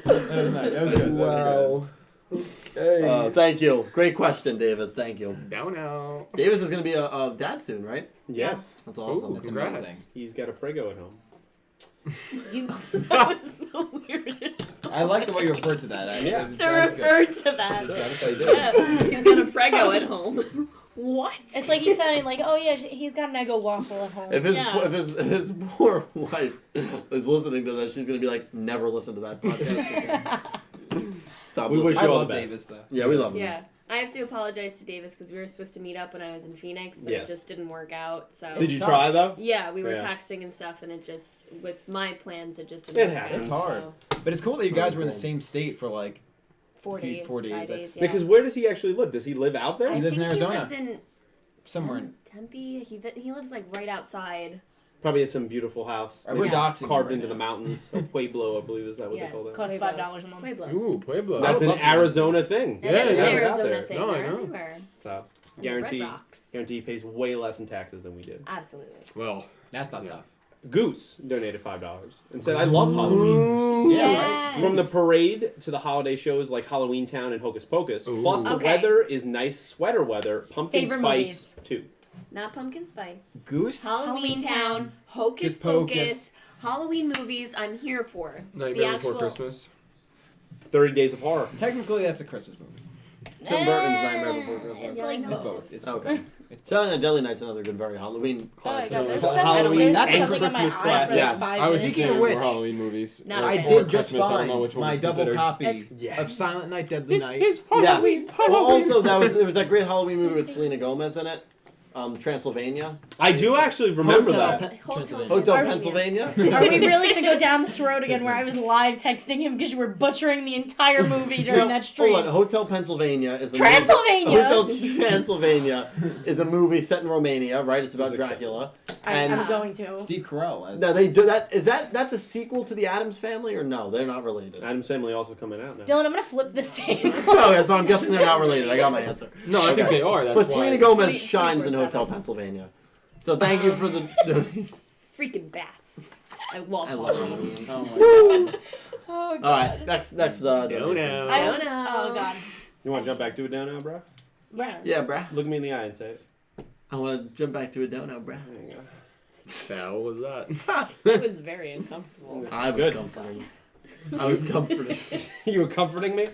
That was good. Wow. Okay. Thank you. Great question, David. Thank you. Down now. Davis is going to be a dad soon, right? Yes. That's awesome. Ooh, That's congrats. amazing. He's got a Prego at home. That was the weirdest. I like the way you refer to that. Yeah. To That's good. refer to that. Yeah, he's got a Prego at home. What? It's like he's sounding like, oh yeah, he's got an Eggo waffle at home. If his, Yeah. if his poor wife is listening to this, she's going to be like, never listen to that podcast. Stop We listening. wish I you all love the best. Davis though. Yeah, we love him. Yeah. I have to apologize to Davis because we were supposed to meet up when I was in Phoenix, but Yes. it just didn't work out. So Did you tough. try though? yeah, we were Yeah. texting and stuff, and it just with my plans, it just didn't It work out. happens. It's hard. So But it's cool that you guys were in the cool. same state for like 4 days, 4 days, 5 that's- days. Yeah. Because where does he actually live? Does he live out there? I He lives in think Arizona. He lives in somewhere in. Tempe. He lives like right outside. Probably has some beautiful house. We're Yeah. doxing him Carved right into the now. mountains. A Pueblo, I believe, is that what Yes. they call that? Costs $5 a month. Pueblo. Ooh, Pueblo. That's would an love to. Arizona thing. That Yeah, is an yeah, it's out Arizona there. thing. No, I They're know. everywhere. So Red guarantee Rocks. he pays way less in taxes than we did. Absolutely. Well, That's not Yeah. tough. Goose donated $5 and said, "I love Halloween. Yeah, right. From the parade to the holiday shows like Halloween Town and Hocus Pocus. Ooh. Plus the Okay. weather is nice sweater weather. Pumpkin Favorite spice too. Not pumpkin spice. Goose. Halloween Town, Hocus Pocus. Pocus, Halloween movies. I'm here for. Nightmare the Before actual. Christmas. 30 Days of Horror. Technically, that's a Christmas movie. Tim Burton's Nightmare Before Christmas. It's like Yeah, I It's know. both. It's Okay. Silent Night Deadly Night's another good, very Halloween Oh my classic. god, there's Halloween. something, there's That's a something in my Christmas eye for classic. like Yes. 5 I was minutes. just Speaking saying of more which, Halloween movies. Not Or a I fan. did just Christmas, I don't know find which one my is double considered. copy It's- of Silent Night Deadly Night. His Yes. Well, also there was that great Halloween movie with Selena Gomez in it, Transylvania, I do actually remember Hotel that. Hotel Are- Pennsylvania. Are we really gonna go down this road again where I was live texting him because you were butchering the entire movie during that stream? Hold on, Hotel Pennsylvania is a Transylvania! Hotel Transylvania is a movie set in Romania, right? It's about Dracula. And I'm going to. Steve Carell as. no, they do that. That's a sequel to the Addams Family, or no? They're not related. Adam's Family also coming out now. Dylan, I'm gonna flip this table. Oh, yeah, so I'm guessing they're not related. I got my answer. No, I think Okay. they are. That's But why. Selena Gomez 20 shines in 24/7. Hotel Pennsylvania. So thank you for the donation. Freaking bats. I love I love Halloween. Halloween. Oh my god. Oh, God. All right, next donation. Dono. I don't don't know. Oh god. You want to jump back to it now, bro? Yeah. Yeah, bruh. Look me in the eye and say it. I want to jump back to a dono, bruh. There you go. Yeah, what was that? It was very uncomfortable. I was Good. comforted. I was comforted. You were comforting me?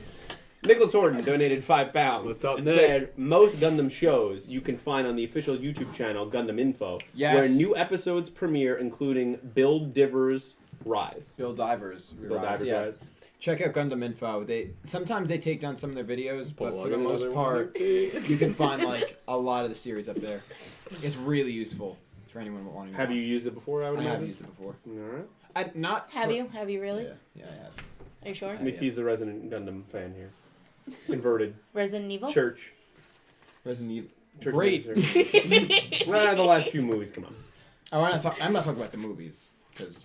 Nicholas Horton donated £5. What's up, and Nick? said, most Gundam shows you can find on the official YouTube channel, Gundam Info, Yes. where new episodes premiere, including Bill Diver's Rise. Bill Divers. Bill Rise, Diver's yeah. Rise. Check out Gundam Info. Sometimes they take down some of their videos, but for the most Another part, one. you can find like a lot of the series up there. It's really useful for anyone wanting to Have watch. you used it before, I would I have imagine? used it before. Alright. Not Have for- you? Have you really? Yeah, I have. Are you sure? Yeah. Mickey's the resident Gundam fan here. Converted. Resident Evil? Church. Resident Evil. Church Great. Minister. Well, the last few movies, come on. Oh, I'm not talking about the movies because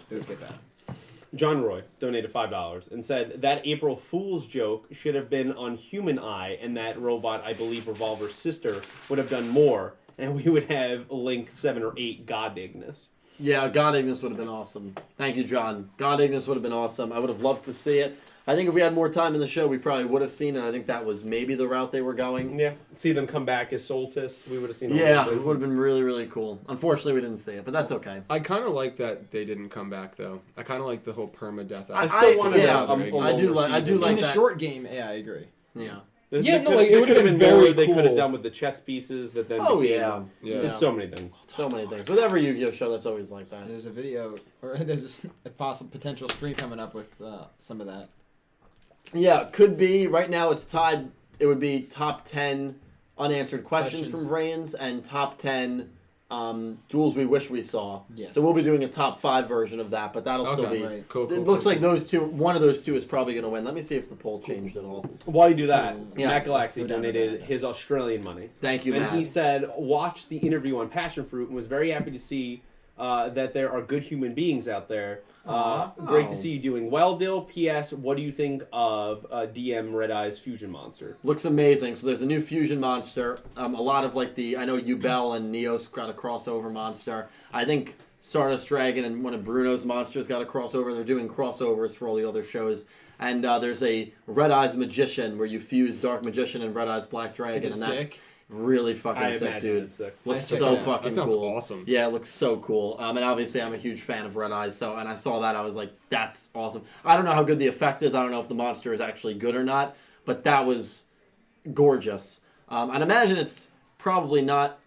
those get that. John Roy donated $5 and said that April Fool's joke should have been on Human Eye, and that robot, I believe Revolver's sister, would have done more, and we would have Link 7 or 8 God Ignis. Yeah, God Ignis would have been awesome. Thank you, John. God Ignis would have been awesome. I would have loved to see it. I think if we had more time in the show, we probably would have seen it. I think that was maybe the route they were going. Yeah, see them come back as Soltis. We would have seen. all Yeah, that. it would have been really, really cool. Unfortunately, we didn't see it, but that's okay. I kind of like that they didn't come back though. I kind of like the whole permadeath. I aspect. still wanted yeah, a I longer do season. I do In like the that. short game, yeah, I agree. Yeah. Yeah, no, could like, it would have been more very they could have cool. done with the chess pieces that then Oh, became. yeah. Yeah. There's so many things. So many things. With every Yu-Gi-Oh show, that's always like that. There's a video, or there's a possible potential stream coming up with some of that. Yeah, could be. Right now, it's tied. It would be top 10 unanswered questions from VRAINS and top 10 duels we wish we saw. Yes. So we'll be doing a top 5 version of that, but that'll still Okay. be. Right. Cool, It cool, looks cool, like those two. One of those two is probably going to win. Let me see if the poll changed at all. While you do that, Yes. Matt Galaxy Go down, donated go down. his Australian money. Thank you, And Matt. he said, watched the interview on Passion Fruit and was very happy to see that there are good human beings out there. Great to see you doing well, Dill. P.S. What do you think of DM Red Eye's Fusion Monster? Looks amazing. So there's a new fusion monster. A lot of like I know Yubel and Neos got a crossover monster. I think Stardust Dragon and one of Bruno's monsters got a crossover. They're doing crossovers for all the other shows. And there's a Red Eyes Magician where you fuse Dark Magician and Red Eyes Black Dragon. Is it and that's sick? really fucking I sick, imagine dude. it's sick. Looks Nice. so Yeah. fucking That sounds cool. awesome. Yeah, it looks so cool. And obviously I'm a huge fan of Red Eyes, and I saw that, I was like, that's awesome. I don't know how good the effect is. I don't know if the monster is actually good or not, but that was gorgeous. And imagine it's probably not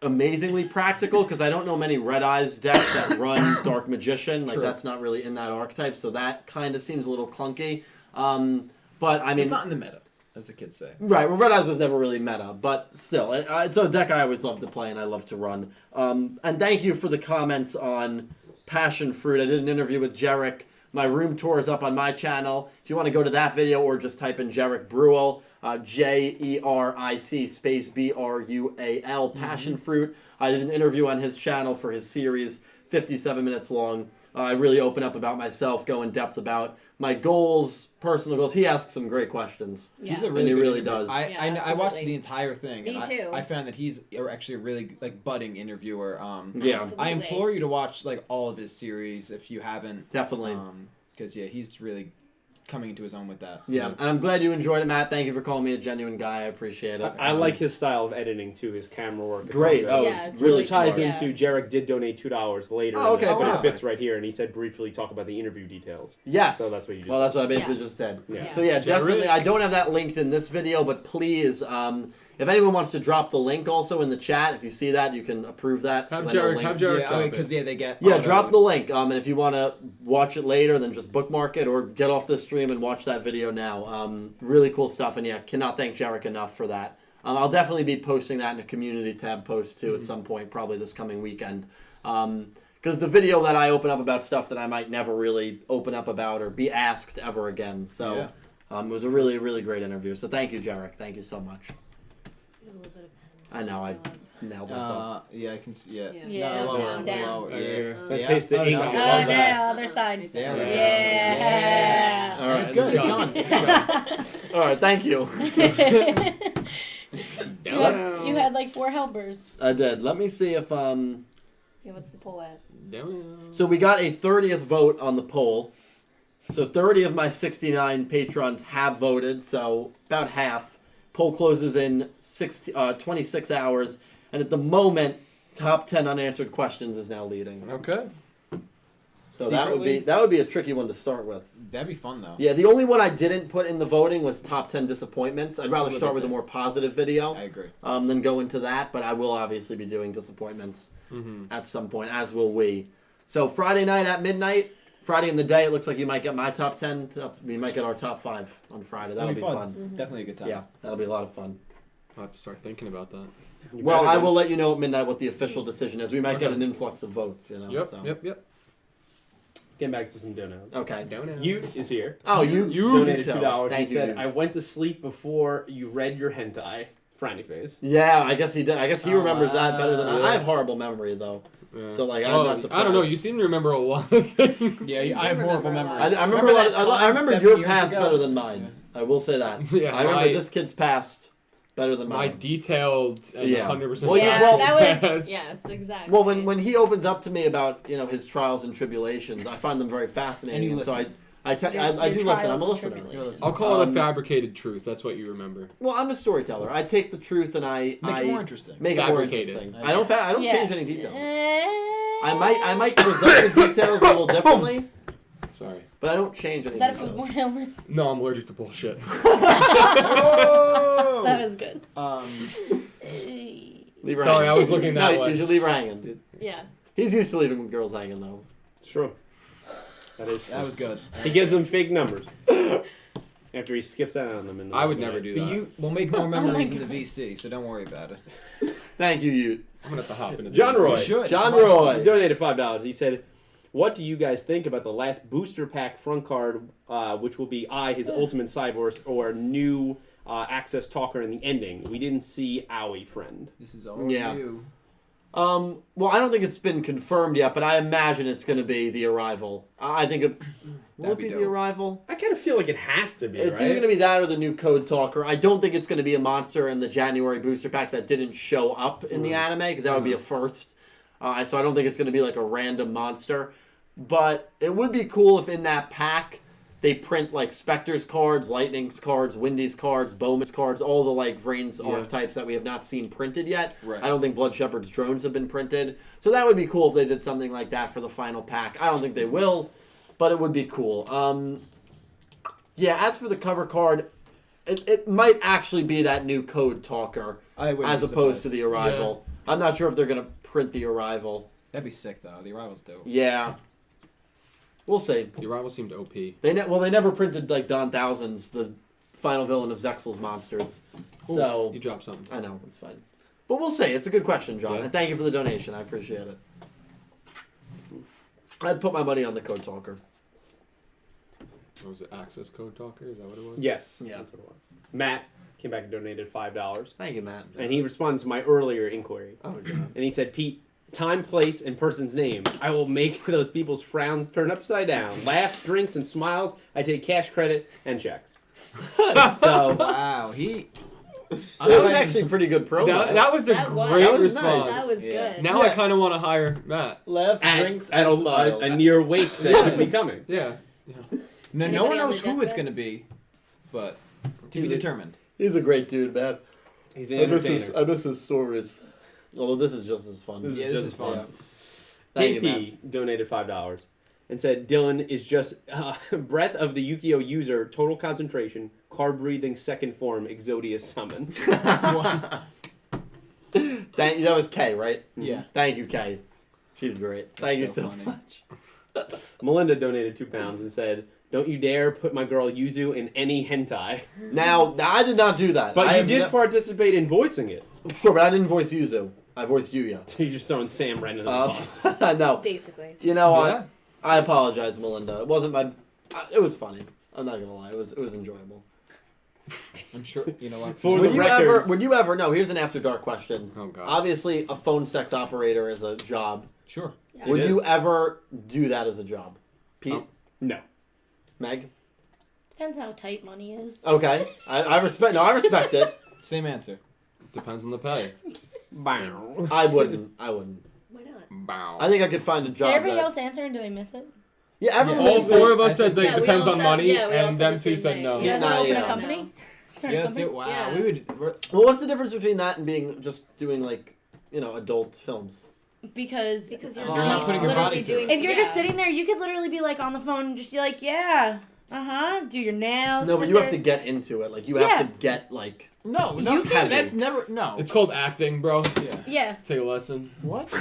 amazingly practical because I don't know many Red Eyes decks that run Dark Magician. Like, True. that's not really in that archetype, so that kind of seems a little clunky. But I mean, It's not in the meta, as the kids say. right, well, Red Eyes was never really meta, but still, it's a deck I always love to play and I love to run. And thank you for the comments on Passion Fruit. I did an interview with Jarek. My room tour is up on my channel. If you want to go to that video or just type in Jarek Brual, Jeric space Brual, Passion Fruit. I did an interview on his channel for his series, 57 minutes long. I really open up about myself, go in depth about my goals, personal goals. He asks some great questions. Yeah. He's a And really he good really interviewer. does. I watched absolutely. the entire thing. Me and too. I found that he's actually a really budding interviewer. Yeah, Absolutely. I implore you to watch all of his series if you haven't. definitely. Because he's really coming into his own with that. Yeah, and I'm glad you enjoyed it, Matt. Thank you for calling me a genuine guy. I appreciate it. I like his style of editing too, his camera work. It's Great. all Oh, good. Yeah, it's it's really really Which ties smart. into Jarek did donate $2 later. Oh, in this, okay, but it perfect. fits right here, and he said briefly talk about the interview details. Yes. So that's what you just Well, that's what I basically Yeah. just did. Yeah. So yeah, Jarek? definitely. I don't have that linked in this video, but please, if anyone wants to drop the link also in the chat, if you see that, you can approve that. Have 'cause I know Jarek- links- have Jarek- drop it. Because they get. Yeah, all drop the link. And if you want to watch it later, then just bookmark it or get off this stream and watch that video now. Really cool stuff, and yeah, cannot thank Jarek enough for that. I'll definitely be posting that in a community tab post too at some point, probably this coming weekend. Because the video that I open up about stuff that I might never really open up about or be asked ever again. So it was a really, really great interview. So thank you, Jarek. Thank you so much. A little bit of I know I nailed myself. Yeah, I can see. Yeah. Yeah, No, lower, down, down. lower. Right Yeah. here. That Yeah. tastes the Oh, ink. no. Oh, I no, love that. other side. There we go. Yeah. All right, It's good. It's gone. All right, thank you. You had had like 4 helpers. I did. Let me see if Yeah, what's the poll at? So we got a 30th vote on the poll. So 30 of my 69 patrons have voted, so about half. Poll closes in 26 hours, and at the moment, top 10 unanswered questions is now leading. Okay. So that would be a tricky one to start with. That'd be fun though. Yeah, the only one I didn't put in the voting was top 10 disappointments. I'd rather start with a more positive video. I agree. Than go into that, but I will obviously be doing disappointments at some point, as will we. So Friday night at midnight, Friday in the day, it looks like you might get my top 10. We might get our top 5 on Friday. That'll be fun. Mm-hmm. Definitely a good time. Yeah, that'll be a lot of fun. I'll have to start thinking about that. Well, I will let you know at midnight what the official decision is. We might get Okay. an influx of votes, you know. Yep, so. yep. Getting back to some donuts. Okay. Ute is here. Oh, you Donated $2. Thank He you, said, Ute. I went to sleep before you read your hentai. Frowny face. Yeah, I guess he did. I guess he remembers that better than I. Yeah. I have horrible memory though, Yeah. so like I'm Well, not surprised. I don't know. You seem to remember a lot of things. Yeah, I have horrible memory. I remember a lot that I time remember 7 your years past ago? better than mine. I will say that. Yeah, I remember my- this kid's past better than My mine. detailed and Yeah. 100% Well, Yeah, well, that was yes. yes, exactly. Well, when he opens up to me about his trials and tribulations, I find them very fascinating. And you so listen. I do Your listen. trials I'm a and listener. tribulations. I'll call it a Um, fabricated truth. That's what you remember. Well, I'm a storyteller. I take the truth and I Make it more interesting. make it more Fabricated. interesting. I don't Yeah. change any details. I I might present the details a little differently, Sorry. but I don't change any Is that a details. foodborne illness? No, I'm allergic to bullshit. Oh! That was good. Leave her Sorry, hanging. I was looking that No, way. you should leave her hanging. Yeah. He's used to leaving girls hanging though. It's true. That is true. That was good. He gives them fake numbers. After he skips out on them. In the I would middle never of the do But that. you will make more memories in the God. VC, so don't worry about it. Thank you, Ute. I'm gonna have to hop into John this. Roy. You should. John It's my- Roy. He donated $5. He said, "What do you guys think about the last booster pack front card, which will be his ultimate cyborg or new access talker in the ending? We didn't see Owie friend." This is all Yeah. you. Well, I don't think it's been confirmed yet, but I imagine it's going to be the Arrival. I think it will That'd it be be dope. the Arrival. I kind of feel like it has to be, It's right? either going to be that or the new Code Talker. I don't think it's going to be a monster in the January booster pack that didn't show up in the anime, because that would be a first. So I don't think it's going to be like a random monster. But it would be cool if in that pack they print like Spectre's cards, Lightning's cards, Windy's cards, Bowman's cards, all the like VRAINS archetypes that we have not seen printed yet. Right. I don't think Blood Shepherd's drones have been printed. So that would be cool if they did something like that for the final pack. I don't think they will, but it would be cool. Yeah, as for the cover card, it might actually be that new Code Talker I wouldn't as be opposed to surprised. the Arrival. I'm not sure if they're going to print the Arrival. That'd be sick though. The Arrival's dope. Yeah. We'll see. The Arrival seemed OP. They never printed like Don Thousands, the final villain of Zexel's monsters. So You dropped something. I know it's fine, but we'll see. It's a good question, John, Yeah. and thank you for the donation. I appreciate it. I'd put my money on the Code Talker. What was it? Access Code Talker? Is that what it was? Yes. Yeah. That's what it was. Matt came back and donated $5. Thank you, Matt. And he responded to my earlier inquiry. Oh God. And he said, "Pete, time, place, and person's name. I will make those people's frowns turn upside down. Laughs, drinks, and smiles. I take cash, credit, and checks." So, Wow, he. That was actually pretty good promo. That was a That was- great that was response. nice. That was Yeah. good. Now I Yeah. kind of want to hire Matt. Laughs, drinks, at and smiles. a near wake that could be coming. Yeah. No Anybody one on knows the who it's deathbed? gonna be, but to He's be a- determined. He's a great dude, man. He's an entertainer. I miss his stories. Although this is just as fun. Yeah, this is fun. Yeah. Thank you, Matt. KP donated $5 and said, "Dylan is just breath of the Yugioh user, total concentration, card breathing second form, Exodius summon." Thank you. That was Kay, right? Yeah. Thank you, Kay. She's great. Thank you so so funny. much. Melinda donated £2 and said, "Don't you dare put my girl Yuzu in any hentai." Now, I did not do that. But I you have did no- participate in voicing it. Sure, but I didn't voice Yuzu. I voiced Yugioh. You're just throwing Sam right into the bus. No. Basically. You know what? Yeah. I apologize, Melinda. It wasn't my. It was funny. I'm not gonna lie. It was enjoyable. I'm sure. You know what? For Would the you record- ever? Would you ever? No. Here's an after dark question. Oh God. Obviously, a phone sex operator is a job. Sure. Yeah. Would It you is. ever do that as a job, Pete? Oh. No. Meg? Depends how tight money is. Okay. I respect. No, I respect it. Same answer. Depends on the pay. Bow. I wouldn't. Why not? Bow. I think I could find a Did job. everybody that- else answer and did I miss it? Yeah, everyone. All was four of I us said said that yeah, we depends all on said- money, yeah, we all and said them the two same said thing. no. You guys Yeah, want to open yeah. a company? Start a Yes, company? wow. Yeah. We would. Well, what's the difference between that and being just doing like adult films? Because Because you're You're not, not putting your literally body through doing. it. if you're just sitting there, you could literally be like on the phone and just be like, yeah, do your nails. No, but sit you have there. to get into it. Like you Yeah. have to get like. No, You can. can- That's never. No. It's called acting, bro. Yeah. Yeah. Take a lesson. What?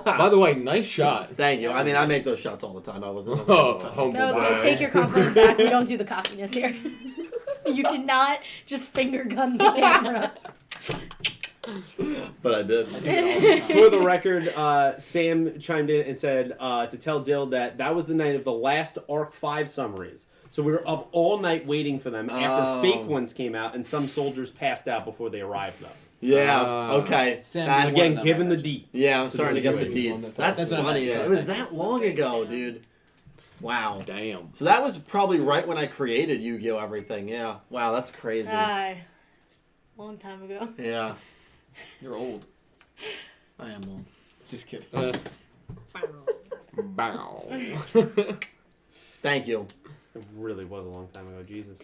By the way, nice shot. Thank you. I mean, I make those shots all the time. I wasn't. Oh, humble No, brag. take your compliment back. We don't do the cockiness here. You did not just finger gun the camera. But I did. For the record, Sam chimed in and said to tell Dill that was the night of the last Arc 5 summaries. So we were up all night waiting for them after Oh. fake ones came out, and some soldiers passed out before they arrived, though. Yeah. Okay. Sam, That- you One Again, of them, given the right? deets. yeah, I'm to starting to get the situation. deeds. That's what I funny. meant. It was that long ago, dude. Wow. Damn. So that was probably right when I created Yu-Gi-Oh! Everything. Yeah. Wow, that's crazy. Long time ago. Yeah. You're old. I am old. Just kidding. Bow. Thank you. It really was a long time ago. Jesus.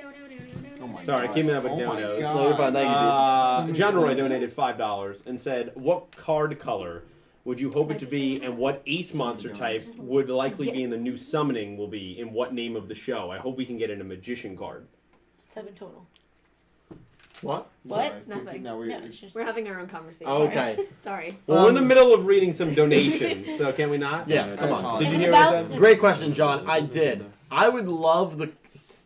Oh my Sorry, God. I came in up with Oh my donos. God. No, you're fine. Thank you, John Roy donated $5 and said, "What card color would you hope it to be, and what Ace monster type would likely be in the new summoning will be in what name of the show? I hope we can get in a magician card." 7 total. What? What? Sorry. Nothing. No, No, it's just... We're having our own conversation. Oh, okay. Sorry. Well, we're in the middle of reading some donations, so can we not? Yeah, come on. Did you It's hear what I about- said? Great question, John. I did. I would love the.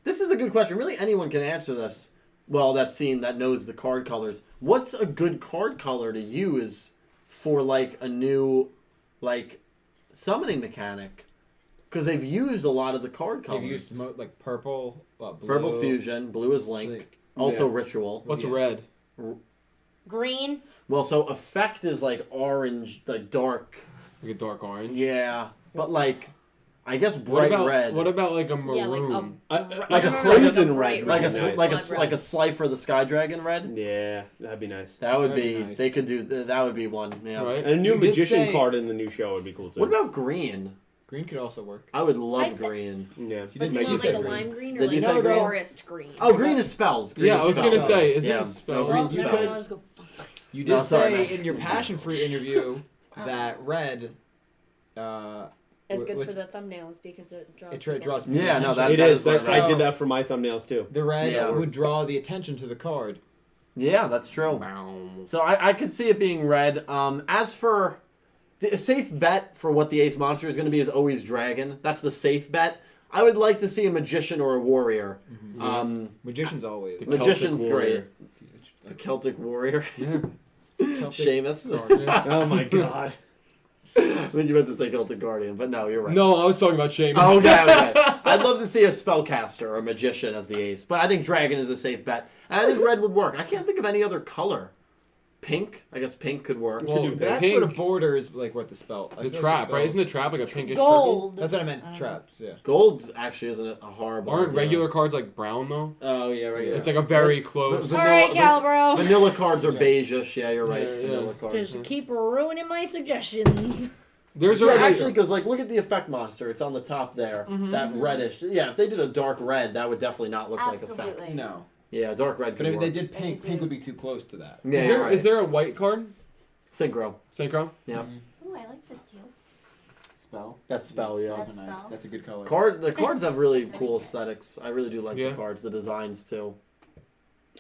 This is a good question. Really, anyone can answer this. Well, that knows the card colors. What's a good card color to use for like a new, like, summoning mechanic? Because they've used a lot of the card colors. They've used like purple, blue. Purple's fusion, blue is link, Like, also Yeah. ritual. What's Yeah. red? Green. Well, so effect is like orange, like dark. Like a dark orange. Yeah, but like, I guess What bright about red. What about like a maroon? Yeah, like like a crimson bright red. like a would be nice. like a Blood like a red. Slifer the Sky Dragon red. Yeah, that'd be nice. That would That'd be. be nice. They could do. That would be one. Yeah. Right? And a new You did magician say- card in the new show would be cool too. What about green? Green could also work. I would I love said- green. Yeah. You But did do you say want like a green. lime green or Did you like say a green? forest green? Oh, green is spells. Green Yeah, I is was gonna spells. say, isn't Yeah. it spell? No, green's You spells. could- You No, did sorry, say man. in your passion fruit interview that red. It's good which- for the thumbnails because it draws. It draws. people. Yeah, no, that It that is. what That's, I I did So- that for my thumbnails too. The red Yeah. would draw the attention to the card. Yeah, that's true. Bow. So I could see it being red. As for the safe bet for what the ace monster is going to be is always dragon. That's the safe bet. I would like to see a magician or a warrior. Magician's always. The Magician's Celtic great. warrior. The Celtic warrior. Yeah. Celtic Seamus. Guardian. Oh my god. Then you meant to say Celtic Guardian, but no, you're right. No, I was talking about Seamus. Oh, okay. I'd love to see a spellcaster or a magician as the ace, but I think dragon is a safe bet. And I think red would work. I can't think of any other color. Pink? I guess pink could work. Well, That pink. sort of borders like what the spell. I The feel like trap, right? Isn't the spells- trap like a pinkish purple? Gold. That's what I meant. Traps. Yeah. Gold actually isn't a horrible. Aren't idea. regular cards like brown though? Oh yeah, regular. It's like a very close. Vanilla- All right, Calbro. Vanilla cards are beigeish. Yeah, you're right. Yeah, yeah. Vanilla cards. Just keep ruining my suggestions. There's Yeah, already actually, because like look at the effect monster. It's on the top there. That reddish. Yeah, if they did a dark red, that would definitely not look like effect. Absolutely. No. Yeah, dark red. But Could if they work. did pink, They pink do. would be too close to that. Yeah, is you're there right. is there a white card? Synchro? Synchro? Yeah, Oh, I like this too. Spell. that spell. Yeah. Those are That's nice. spell. That's a good color. The cards have really cool aesthetics. I really do like Yeah. the cards, the designs too.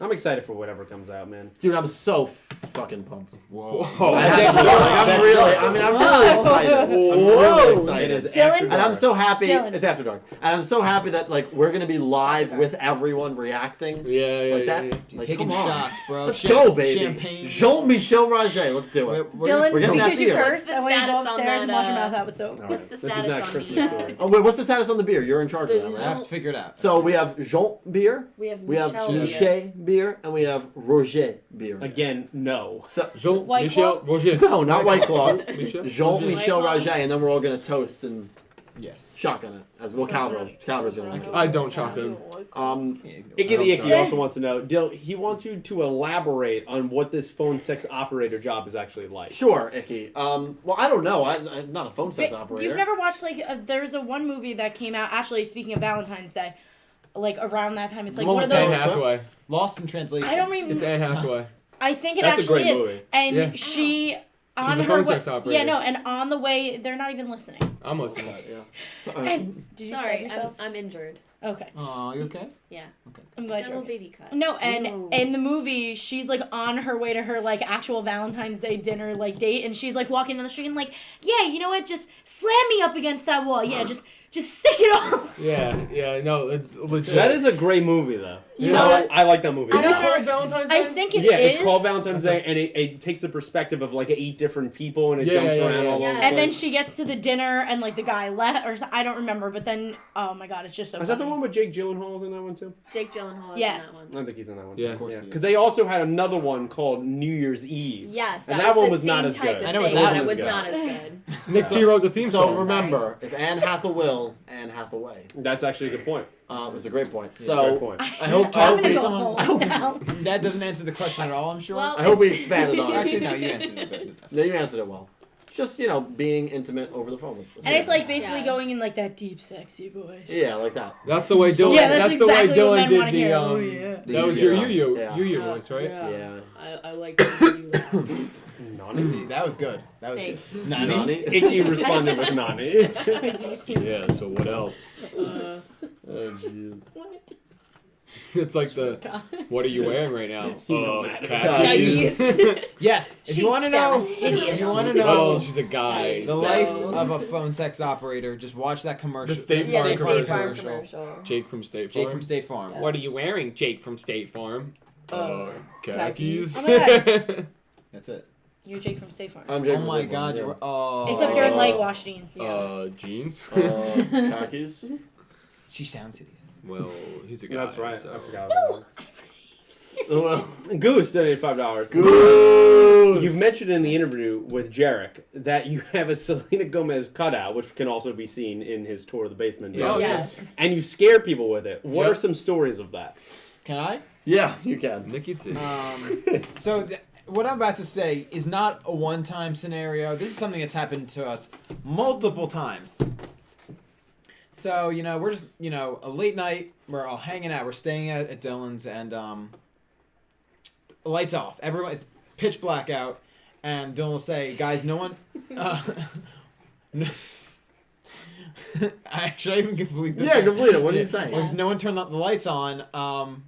I'm excited for whatever comes out, man. Dude, I'm so fucking pumped. Whoa. I'm really excited. I'm really It excited. is Dylan? after And I'm dark. so happy. Dylan. It's after dark. And I'm so happy that like we're gonna be live with everyone reacting. Yeah, yeah, Like that. yeah. Like, Taking come on. shots, bro. Let's go, baby. Champagne. Jean-Michel Raget. Let's do it. Dylan, We're getting that because you beer. cursed, What's the I want you to go status on upstairs and that, wash your mouth out with soap. All What's right. the This is status not on Christmas the? story. Oh wait, what's the status on the beer? You're in charge of The that, I right? have to figure it out. So we have Jean beer, We have we have Michelle Michel beer, and we have Roger beer. Again, no. So Jean White Michel Claw? Roger. no, not White Claw. Michel? Jean-Michel White Claw? Raget, and then we're all gonna toast and Yes. Shotgun it, as well. Caliber's gonna like it. I don't shotgun. Icky the Icky Okay. also wants to know, Dill, he wants you to elaborate on what this phone sex operator job is actually like. Sure, Icky. Well, I don't know. I'm not a phone sex operator. You've never watched there's a one movie that came out. Actually, speaking of Valentine's Day, like around that time, it's like one of Anne those. Hathaway. Lost in translation. I don't remember. It's Anne Hathaway. I think it That's a actually great is. movie. And Yeah. she on a her phone way. sex operator. Yeah, no, and on the way, they're not even listening. I'm listening. Yeah. Sorry. And did you stab Sorry, yourself? I'm injured. Okay, Aw, you okay? Yeah. I'm Got glad a you're little okay. baby cut. No, and in the movie, she's like on her way to her like actual Valentine's Day dinner like date, and she's like walking down the street and like, yeah, you know what? Just slam me up against that wall. Yeah, just stick it off. Yeah, no, it's legit. That is a great movie, though. You So, know what? I like that movie. I Is don't it know. called Valentine's Day? I think it is. Yeah, it's called Valentine's Day, and it takes the perspective of like 8 different people, and it jumps around all over. yeah. the And then place. she gets to the dinner, and like the guy left, or I don't remember. But then, oh my god, it's just so. Is that the funny. one with Jake Gyllenhaal's in that one too? Jake Gyllenhaal is Yes. in that one. I think he's in that one. Yeah. too. Of course he is. Because they also had another one called New Year's Eve. Yes, And that that one the was not same as type good. of I know what thing, that but it was was good. not as good. Nick T wrote the theme So song. remember, if Anne Hathaway, Anne Hathaway. That's actually a good point. It was a great point. Great So point. I hope I'm gonna we, go someone- home now. That doesn't answer the question at all, I'm sure. Well, I hope we expanded on it. Actually, no, you answered it. But No, you answered it well. Just being intimate over the phone. And it's like basically Yeah. going in like that deep, sexy voice. Yeah, like that. That's the way Dylan. Yeah, that's that's the way exactly what Dylan men did wanna the. hear. Oh, yeah. That was your Yugioh. Yugioh voice, right? Yeah. I like to do that. Nani? see, that was good. That was Thanks. good. Nani? Icky responded with Nani. Wait, did you see it? Yeah. So what else? Oh jeez. It's like the. What are you wearing right now? Khakis. Yes, if you want to know, sounds hideous. if you want to Oh, know she's a guy. the life of a phone sex operator, just watch that commercial. The State Yeah, Farm the State Farm commercial. commercial. Jake from State Farm. Jake from State Farm. What are you wearing, Jake from State Farm? Khakis. Oh my That's it. You're Jake from State Farm. I'm Jake Oh from my State Farm, God, yeah. you're. Oh. Except you're in light wash jeans. Jeans. Khakis. She sounds hideous. Well, he's a guy. That's right. So. I forgot about Well, that. Goose donated $5. Goose. You've mentioned in the interview with Jarek that you have a Selena Gomez cutout, which can also be seen in his tour of the basement. Yes. Oh, yeah. Yes. And you scare people with it. What Yep. are some stories of that? Can I? Yeah, you can. Nikki too. So what I'm about to say is not a one-time scenario. This is something that's happened to us multiple times. So, we're just, a late night, we're all hanging out, we're staying at Dylan's, and lights off. Everyone, pitch black out, and Dylan will say, guys, no one... no, Actually, I even complete this. Yeah, complete it. What are you Yeah. saying? Because no one turned the lights on,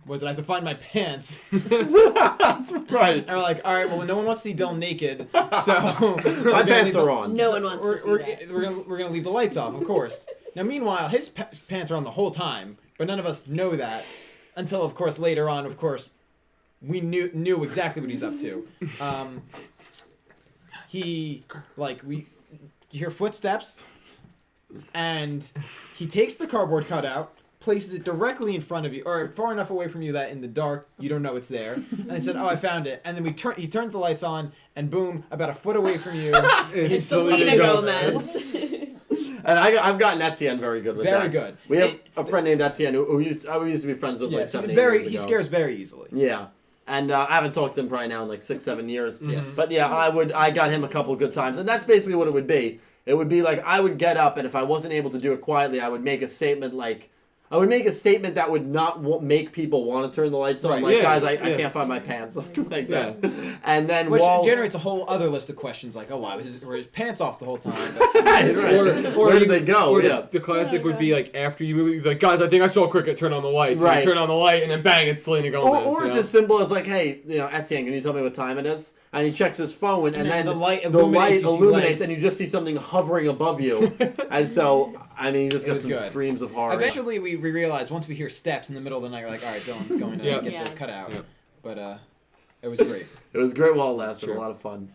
was that I have to find my pants. That's right. And we're like, all right, well, no one wants to see Dylan naked, so My pants are on. No one wants to see we're, that. we're gonna leave the lights off, of course. Now, meanwhile, his pants are on the whole time, but none of us know that until, of course, later on. Of course, we knew exactly what he's up to. You hear footsteps, and he takes the cardboard cutout, places it directly in front of you, or far enough away from you that in the dark you don't know it's there. And they said, "Oh, I found it." And then he turns the lights on, and boom, about a foot away from you, It's Selena Gomez. And I've gotten Etienne very good with Very that. good. We have a friend named Etienne who we used to be friends with like Yes, 7 years ago. he scares very easily. Yeah. And I haven't talked to him probably now in like 6-7 years. Yes. But yeah, I got him a couple of good times. And that's basically what it would be. It would be like I would get up, and if I wasn't able to do it quietly, I would make a statement that would not make people want to turn the lights on. Right. Like, Yeah, guys, I yeah. can't find my pants. Like Yeah. that. And then Which while... generates a whole other list of questions like, oh, why were his pants off the whole time? Right, right. Where did they go? Or Yeah. the classic would be like after you move, you'd be like, guys, I think I saw a cricket. Turn on the lights. Right. And you turn on the light, and then bang, it's Selena Gomez. Or it's as simple as like, hey, Etienne, can you tell me what time it is? And he checks his phone, and then the light illuminates, you see illuminates, legs. and you just see something hovering above you. And so, you just It get was some good. screams of horror. Eventually, we realized once we hear steps in the middle of the night, we're like, all right, Dylan's going to Yeah. get Yeah. the cutout. Yeah. But it was great. It was great while it lasted. true. A lot of fun.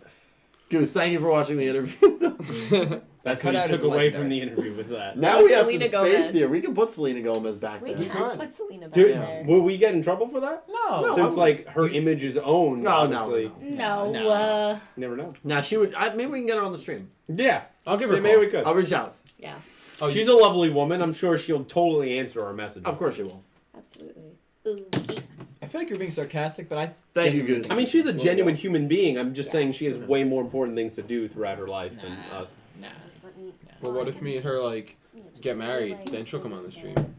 Goose, thank you for watching the interview. That's what cutout you is took away from legendary. the interview was that. Now we have Selena some space Gomez. here. We can put Selena Gomez back We there. can put Selena back Dude, there. will we get in trouble for that? No. Since like her image is owned, No, no, obviously. No. No. Never know. Now she would. Maybe we can get her on the stream. Yeah. I'll give her a Maybe call. we could. I'll reach out. Yeah. Oh, She's a lovely woman. I'm sure she'll totally answer our message. Of course you will. Absolutely. Okay. I feel like you're being sarcastic, but I Thank you, genuinely Goose. I mean, she's a genuine human being. I'm just Yeah. saying she has way more important things to do throughout her life than us. Nah. Just let me. Well, what if me and her like get married? Then she'll come on the stream.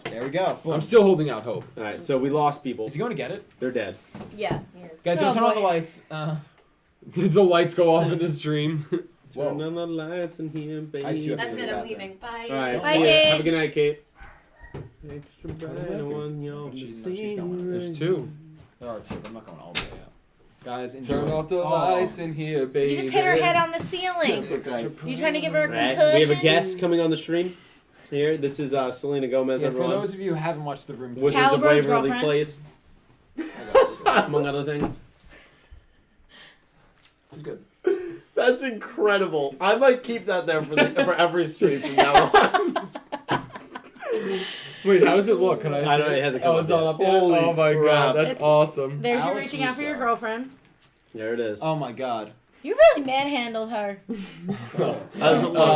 There we go. Boom. I'm still holding out hope. All right, so we lost people. Is he going to get it? They're dead. Yeah. Yes. Guys, don't turn on the lights. Did the lights go off in the stream? Whoa. Turn on the lights in here, baby. I too have to That's go to it. the I'm bathroom. leaving. Bye. All right. Bye, see ya. Kate. Have a good night, Kate. Extra Go to the bright bathroom. one, y'all. She's going. There's two. There are two, but I'm not going all the way out. Guys, enjoy. Turn off the Oh. lights in here, baby. You just hit her head on the ceiling. It's okay. You trying to give her a Right. concussion? We have a guest coming on the stream here. This is Selena Gomez, Yeah, for everyone. those of you who haven't watched The Room, Wizards of Calibur's Waverly girlfriend. Place, among other things. it's good. That's incredible. I might keep that there for every stream from now on. Wait, how does it look? Can I see I don't know, it hasn't come Oh, up it's not yet. up yet? Holy Oh my crap. god, that's It's- awesome. There's you Alex reaching out for your Russo. girlfriend. There it is. Oh my god. You really manhandled her.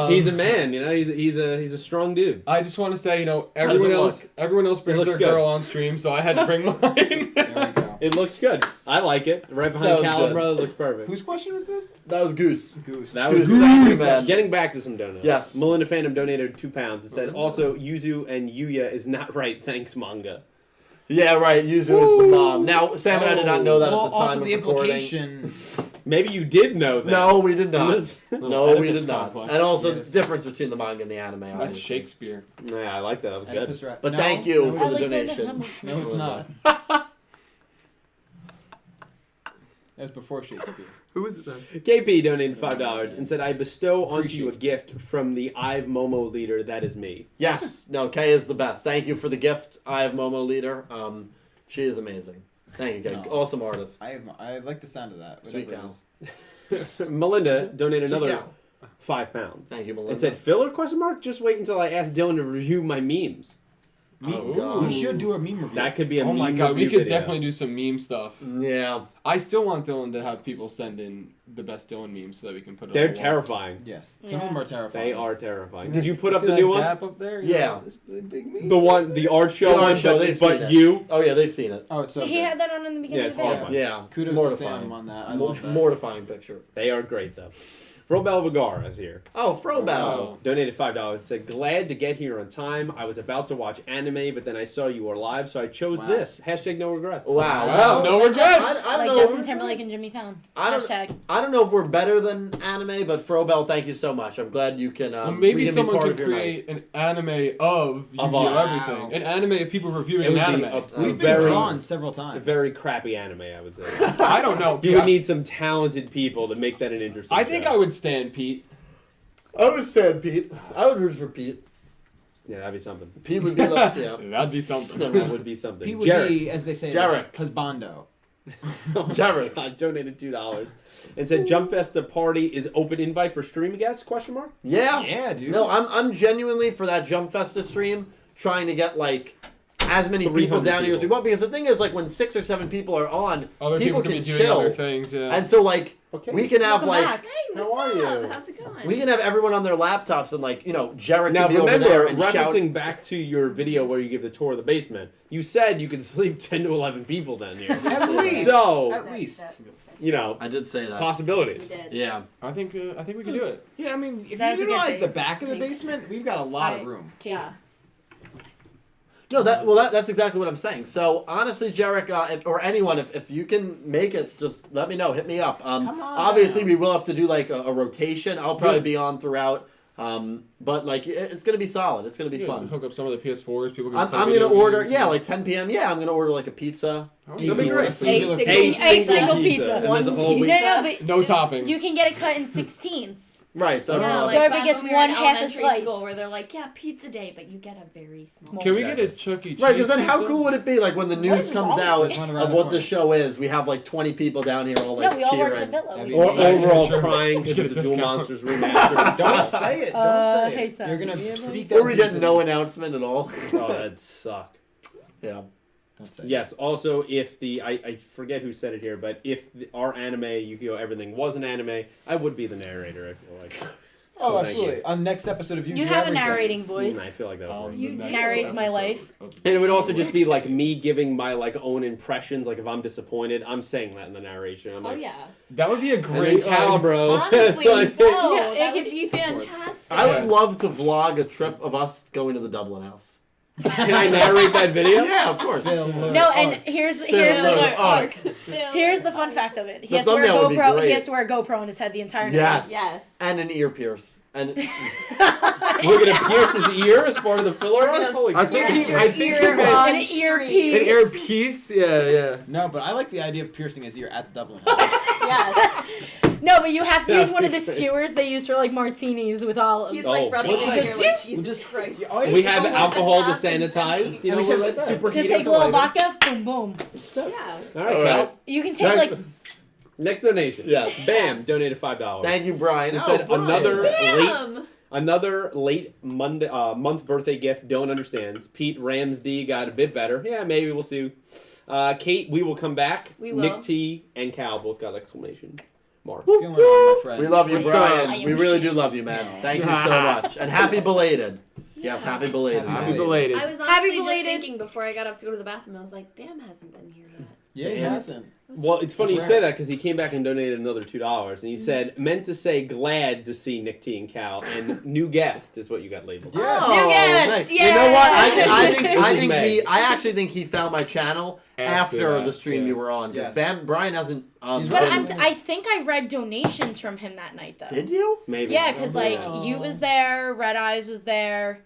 He's a man, you know. He's a strong dude. I just want to say, does everyone it else brings looks their good. girl on stream, so I had to bring mine. There we go. It looks good. I like it. Right That behind was Callum, good. brother. Looks perfect. Whose question was this? That was Goose. Goose. That was Goose. Thank you, man. Getting back to some donuts. Yes. Melinda Phantom donated £2. It said also Yuzu and Yuya is not right. Thanks, manga. Yeah, right. Yuzu is the mom. Now, Sam and I did not know that Well, at the time also of the recording. implication. Maybe you did know that. No, we did not. No, we Oedipus did not. complex. And also, Yeah. the difference between the manga and the anime. That's obviously. Shakespeare. Yeah, I like that. That was good. Oedipus Rex. But No, thank you no, for the Alexander donation. Hamilton. No, it's not. That was before Shakespeare. Who is it then? KP donated $5 and said, I bestow onto you a Appreciate gift from the I've Momo leader. That is me. Yes. No, Kay is the best. Thank you for the gift. I have Momo Leader. She is amazing. Thank you, Kay. No. Awesome artist. I like the sound of that. Sweet Whatever cow. it is. Melinda donated Sweet another cow. £5. Thank you, Melinda. It said, filler, question mark? Just wait until I ask Dylan to review my memes. Oh, Ooh. God. We should do a meme review. That could be a Oh meme my god, we review could video. definitely do some meme stuff. Yeah. I still want Dylan to have people send in the best Dylan memes so that we can put it They're on the wall. terrifying. Yes. Some of Yeah. them are terrifying. They are terrifying. See Did that- you put up see the that new one? gap up there? Yeah. This really big meme. The one, the art show The art one, show, but, they've seen but it. you. Oh, yeah, they've seen it. Oh, it's so He good. had that on in the beginning Yeah, of it's the video. horrifying. Yeah. Kudos Mortifying. to Sam on that. I love that. Mortifying picture. They are great, though. Robel Vigara is here. Oh, Frobel. Oh. Donated $5. Said, glad to get here on time. I was about to watch anime, but then I saw you were live, so I chose Wow. this. Hashtag no regrets. Wow. Wow, no regrets. I Like don't Justin know. Timberlake and Jimmy Fallon. I don't- Hashtag. I don't know if we're better than anime, but Frobel, thank you so much. I'm glad you can. Well, we maybe can someone be part could of your night. create an anime of Yu-Gi-Oh! us. Everything. An anime of people reviewing It would an be anime. a We've been very, drawn several a times. very crappy anime, I would say. I don't know. You would need some talented people to make that an interesting I think show. I would stand Pete. I would stand Pete. I would root for Pete. Yeah, that'd be something. Pete would be like, yeah. That'd be something. That would be something. He would Jared. be, as they say, Jarek. husbando. Jared donated $2 and said, Jump Fest the party is open invite for stream guests? Question mark. Yeah. Yeah, dude. No, I'm genuinely for that Jump Festa stream trying to get like as many people 300 down here as we people. want, because the thing is, like, when 6 or 7 people are on, Other people can can be doing chill, other things. Yeah. and so like Okay. we can have Welcome like back. Hey, How what's are up? you? How's it going? we can have everyone on their laptops and like Jarek Now can be over there remember, and shout. referencing back to your video where you give the tour of the basement, you said you could sleep 10 to 11 people down here. At least. So, At least. you know, I did say that. We possibilities. did. Yeah. I think we can do it. Yeah, I mean, if That you is a good utilize the base. back of the Thanks. basement, we've got a lot of Hi. room. Okay. Yeah. No, that's exactly what I'm saying. So honestly, Jarek, or anyone, if you can make it, just let me know. Hit me up. Come on Obviously, down. we will have to do like a rotation. I'll probably be on throughout. But like it's gonna be solid. It's gonna be Yeah, fun. Hook up some of the PS4s. People can. I'm play gonna video order. games. Yeah, like 10 p.m. Yeah, I'm gonna order like a pizza. Oh, A that'd be pizza, great. a singular A pizza. A single pizza. And One there's a whole pizza. week. No, but No toppings. you can get it cut in 16ths. Right. So, Yeah, So like everybody back gets when we were in one half a elementary slice. School where they're like, yeah, pizza day, but you get a very small. Can we get a Yes. Chuck E. Cheese? right, because then how pizza? cool would it be? Like when the news is comes wrong out with One of around what the the show is, we have like 20 people down here all like No, we all work at cheering. the Villa. That'd We be Or just- exciting. overall Sure. crying Get because a the Duel discount. Monsters remastered. Don't say it. Don't say hey, it. Sam. You're gonna Do you have speak any- that. Or we to get the no business. announcement at all. Oh, that'd suck. Yeah. Don't say it. Yes. Also, if I forget who said it here, but if our anime Yugioh Everything was an anime, I would be the narrator. I feel like. Oh, Thank absolutely. you. On next episode of You have a Everything. narrating voice. I feel like that would work. You narrates my life. And it would also just be like me giving my like own impressions. Like if I'm disappointed, I'm saying that in the narration. I'm Oh like, yeah. That would be a and then great Cal, bro. Honestly, Like, no, Yeah, that it would be fantastic. I would love to vlog a trip of us going to the Dublin house. Can I narrate that video? Yeah, of course. No, and here's the fun fact of it. He The has to wear a thumbnail would be GoPro. great. He has to wear a GoPro on his head the entire night. Yes. Yes. And an ear pierce. And We're gonna pierce his ear as part of the filler. We're gonna Holy I crap. think Pierce he- your I think ear he meant- on An stream. earpiece. An earpiece? Yeah. No, but I like the idea of piercing his ear at the Dublin house. Yes. No, but you have to use Yeah. one of the skewers they use for like martinis with olives. He's Oh, like rubbing we'll his just- ear like Jesus Christ. Oh, yeah, We just have don't let alcohol to that happen. sanitize. You know, And we we're just right there. super Just heat take up a little the lighter. vodka, boom, boom. Yeah. All right, All Cal. right. You can take like Next donation. Yeah. Bam, donated $5. thank you, Brian. It Oh, said Brian. another late Monday month birthday gift. Don't understands. Pete Ramsey got a bit better. Yeah, maybe we'll see. Kait, we will come back. We will. Nick T and Cal both got exclamation marks. What's going on, my friend? We love you, I Brian. am We really shit. do love you, man. Thank you so much. And happy belated. Yes, happy belated. Happy Happy belated. I was Happy honestly just belated. thinking before I got up to go to the bathroom, I was like, Bam hasn't been here yet. Yeah, he Damn. hasn't. Well, it's funny you That's say rare. that because he came back and donated another $2, and he said meant to say glad to see Nick T and Cal, and new guest is what you got labeled. Yes. New guest, thanks. yeah. You know what? I This is May. actually think he found my channel after that, the stream yeah. you were on. Yes. Because Brian hasn't. He's But right. I think I read donations from him that night though. Did you? Maybe. Yeah, because like Oh. you was there, Red Eyes was there,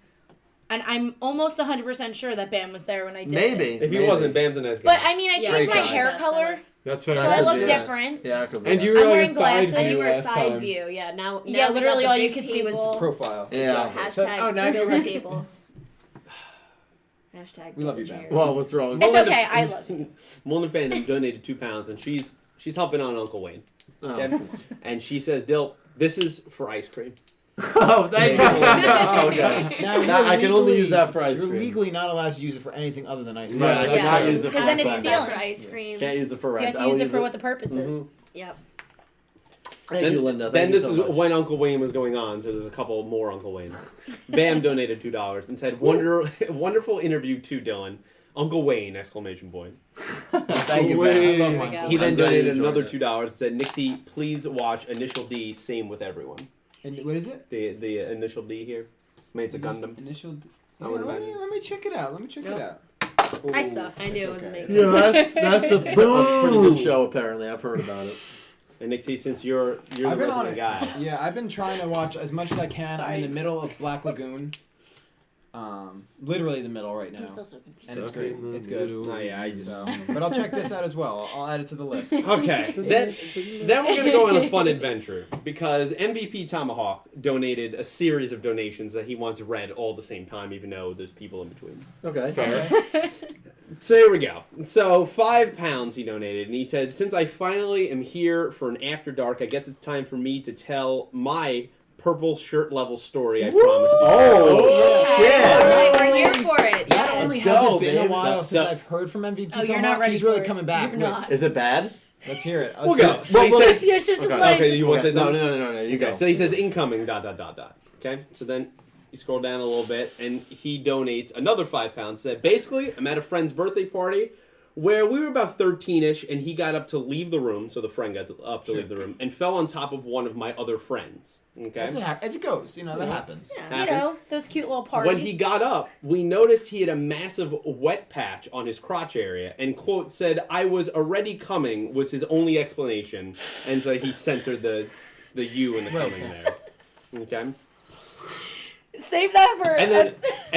and I'm almost 100% sure that Bam was there when I did Maybe. it. If he maybe. wasn't, Bam's a nice guy. But I mean, I Yeah, changed my great guy. hair color, That's what so I I look did. Yeah. different. Yeah, I could And you I'm were like wearing a side glasses. And view you were last side time. view, yeah. Now Yeah, we literally got all the you big could see was table. Profile. Yeah. Exactly. So- Hashtag oh, now you're big table. Hashtag We love the you, Bam. chairs. Well, what's wrong? It's okay. I love you. Melinda Phantom donated £2, and she's helping on Uncle Wayne. Oh. Okay? And she says, Dill, this is for ice cream. Oh, thank you. Oh, okay. Now, That- I can only legally- use that for ice You're cream. legally not allowed to use it for anything other than ice cream. Right, I that's cannot right. use it for Because then it's ice cream. stealing. For ice cream. Can't use it for You rent. have to I will use it for what the purpose is. Mhm. Yep. Thank you, Linda. Then Thank you this so is much. when Uncle Wayne was going on, so there's a couple more Uncle Waynes. Bam donated $2 and said, wonderful interview too, Dylan. Uncle Wayne, exclamation point. Thank you, Wayne. man. There we go. He then I'm glad you donated enjoyed another it. $2 and said, Nick T, please watch Initial D, same with everyone. And what is it? The Initial D here. I mean, it's a Gundam. Initial. I would let imagine. me check it out. Nope. out. I Ooh, suck. I knew it that's was okay. an Yeah, that's a pretty good show. Apparently, I've heard about it. And Nick T, since you're the I've been on resident it. guy. Yeah, I've been trying to watch as much as I can. I'm in Sorry. the middle of Black Lagoon. Literally the middle right now. I'm still so confused. And it's great. It's good. Oh, yeah, I just... So, but I'll check this out as well. I'll add it to the list. Okay, then we're gonna go on a fun adventure because MVP Tomahawk donated a series of donations that he wants read all at the same time, even though there's people in between. Okay. Okay. So here we go. So £5 he donated, and he said, "Since I finally am here for an after dark, I guess it's time for me to tell my purple shirt level story. I promised you." Oh, shit! All right, Not we're only- here for it. Not Yeah. only Let's has go, it been a babe. while since So- I've heard from MVP Oh, you're Tomahawk, not ready he's really for it. coming back. You're with- not. Is it bad? Let's hear it. We'll Let's go. go. So he says, You're just Okay. let it okay, just- you want to say No, something? no. You Okay, go. so he says incoming ... Okay, so then you scroll down a little bit, and he donates another £5. Said, basically, I'm at a friend's birthday party where we were about 13-ish, and he got up to leave the room, so the friend got up to Sure. leave the room, and fell on top of one of my other friends. Okay? As it goes. You know, that Yeah. happens. Yeah. You know, those cute little parties. When he got up, we noticed he had a massive wet patch on his crotch area, and quote said, "I was already coming," was his only explanation, and so he censored the U in the Right. coming there. Okay? Save that for. And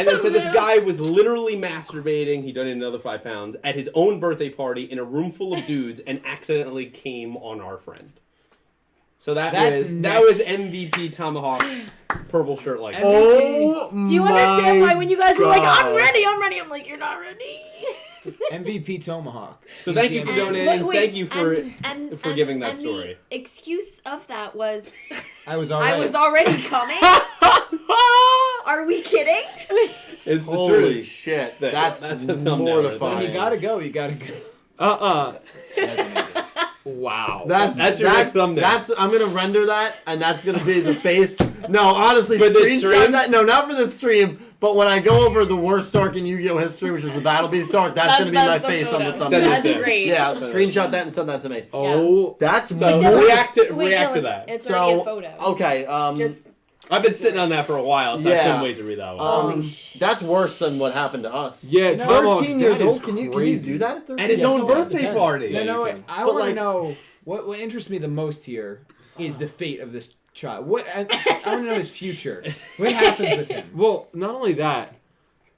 then so this guy was literally masturbating. He donated another £5 at his own birthday party in a room full of dudes, and accidentally came on our friend. So that That's was MVP Tomahawk's purple shirt like. And- Oh, Do you understand why when you guys were like, God. I'm ready, I'm like, you're not ready? MVP Tomahawk. So He's thank the you for MVP. donating. wait, Thank you for and giving that and story. The excuse of that was, I was already. I was already coming. Are we kidding? It's the Holy truth. shit! That- That's that's a thumbnail mortifying. When you gotta go, you gotta go. Wow. That's your next thumbnail. That's I'm gonna render that, and that's gonna be the face No, honestly, For the screenshot stream? that. No, not for the stream. But when I go over the worst arc in Yu-Gi-Oh history, which is the Battle Beast arc, that's gonna be my the face on the photo. thumbnail. Send it That's to- great. Yeah, screenshot that and send that to me. Oh, That's So Dylan- react to wait, react to Dylan, that. It's already a so photo. okay. Just I've been sitting on that for a while, so I Yeah. couldn't wait to read that one. That's worse than what happened to us. yeah, Tomahawk, 13 years that is old. Can you crazy. do that at 13? At his Yes, own it birthday depends. party. Yeah, no, you can. I But, want to like- know what interests me the most here is the fate of this child. What I want to know his future. What happens with him? Well, not only that,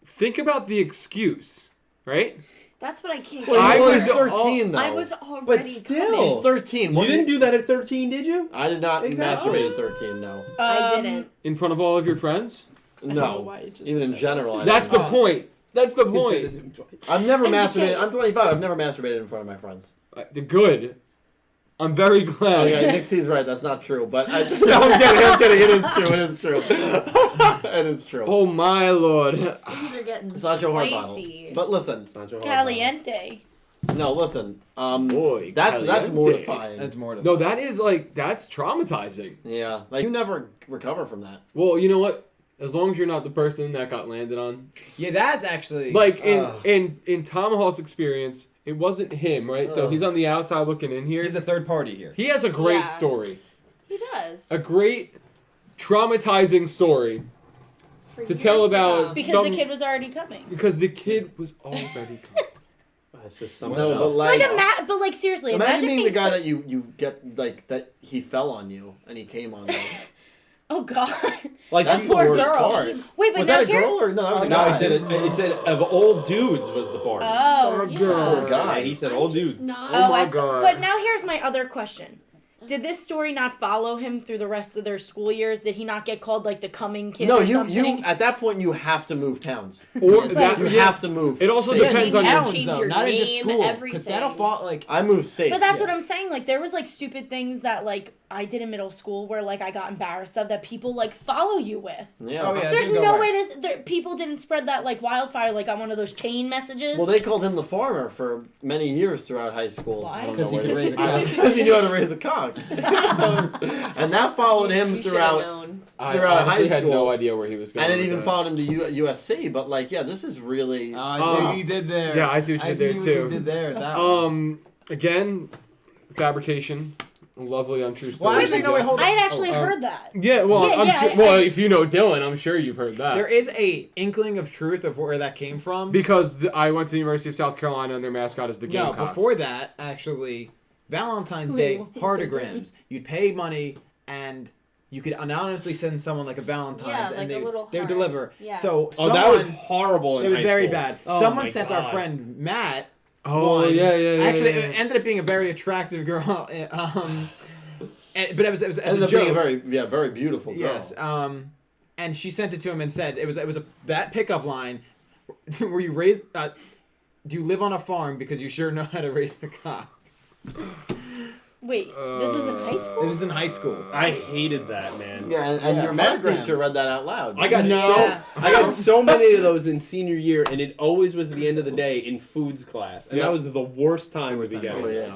think about the excuse, right? that's what I can't. Well, I he was 13 though. I was already still. He's 13. You didn't do that at 13, did you? I did not Exactly. masturbate at 13. No. I didn't. In front of all of your friends? know No. why you just Even in did that. general. I That's the didn't. point. That's the point. I've never And you masturbated. can't- I'm 25. I've never masturbated in front of my friends. The good. I'm very glad. Okay, Nick T's right. That's not true. But no, I'm kidding. I'm kidding. It is true. It is true. It is true. Oh my lord. These are getting It's not your heart bottle. spicy. But listen. Caliente. No, listen. Boy, That's caliente. mortifying. That's more. No, that is that's traumatizing. Yeah. Like you never recover from that. Well, you know what? As long as you're not the person that got landed on. Yeah, that's actually Like Ugh. in Tomahawk's experience, it wasn't him, right? So Ugh. he's on the outside looking in here. he's a third party here. He has a great Yeah. story. He does. A great traumatizing story For to tell years about- come. Because Some- the kid was already coming. because the kid was already coming. That's just No, something but else. like, But like seriously, imagine being the guy thir- that you get like that he fell on you and he came on you. Oh god. Like That's you- the Poor worst girl. part. Wait, but Was now that a here's. girl or no? That was a No, guy. it said of old dudes was the party. Oh, yeah. girl. Poor guy. Yeah, he said I'm old just dudes. Not, Oh my I God. But now here's my other question. Did this story not follow him through the rest of their school years? Did he not get called like the coming kid No, or you something? at that point you have to move towns. Or You that have to move. It also states. depends on your towns change though, your not into name, school, because everything. that'll fall like. I moved states. But that's Yeah. what I'm saying. Like there was like stupid things that like I did in middle school where like I got embarrassed of that people like follow you with. Yeah. Oh, yeah. There's didn't go no away. way people didn't spread that like wildfire like on one of those chain messages. Well, they called him the farmer for many years throughout high school. Why? I don't 'Cause know he where could this raise a is- cock. Because he knew how to raise a cock. And that followed him You should've throughout, known. I throughout honestly high had school. no idea where he was going. and it with even that. followed him to USC. But like, yeah, this is really. I see what you did there. Yeah, I see what you did there, what too. you did there. That one. Again, fabrication, lovely untrue story. Well, actually, no, wait, hold on. I had actually Oh, heard that. Yeah, well, Yeah, I'm yeah, sure. I- Well, if you know Dylan, I'm sure you've heard that. There is a inkling of truth of where that came from. Because I went to the University of South Carolina and their mascot is the No, Gamecocks. before that, actually, Valentine's Day heartograms. You'd pay money and you could anonymously send someone like a Valentine's, Yeah, and like a little they would heart. deliver. Yeah. So Oh, that was someone, horrible. In it was high very school. bad. Oh Someone my sent our God. friend Matt. Oh, one. yeah. Actually, yeah. it ended up being a very attractive girl. But it was as ended a up being joke. a very beautiful girl. Yes. And she sent it to him and said it was that pickup line where you raise. Do you live on a farm because you sure know how to raise a cock? Wait, this was in high It school? was in high school. I hated that, man. Yeah, and Yeah, your math monograms. teacher read that out loud. I got No. I got so many of those in senior year, and it always was the end of the day in foods class, and Yeah. that was the worst time to be time. getting. Oh, it.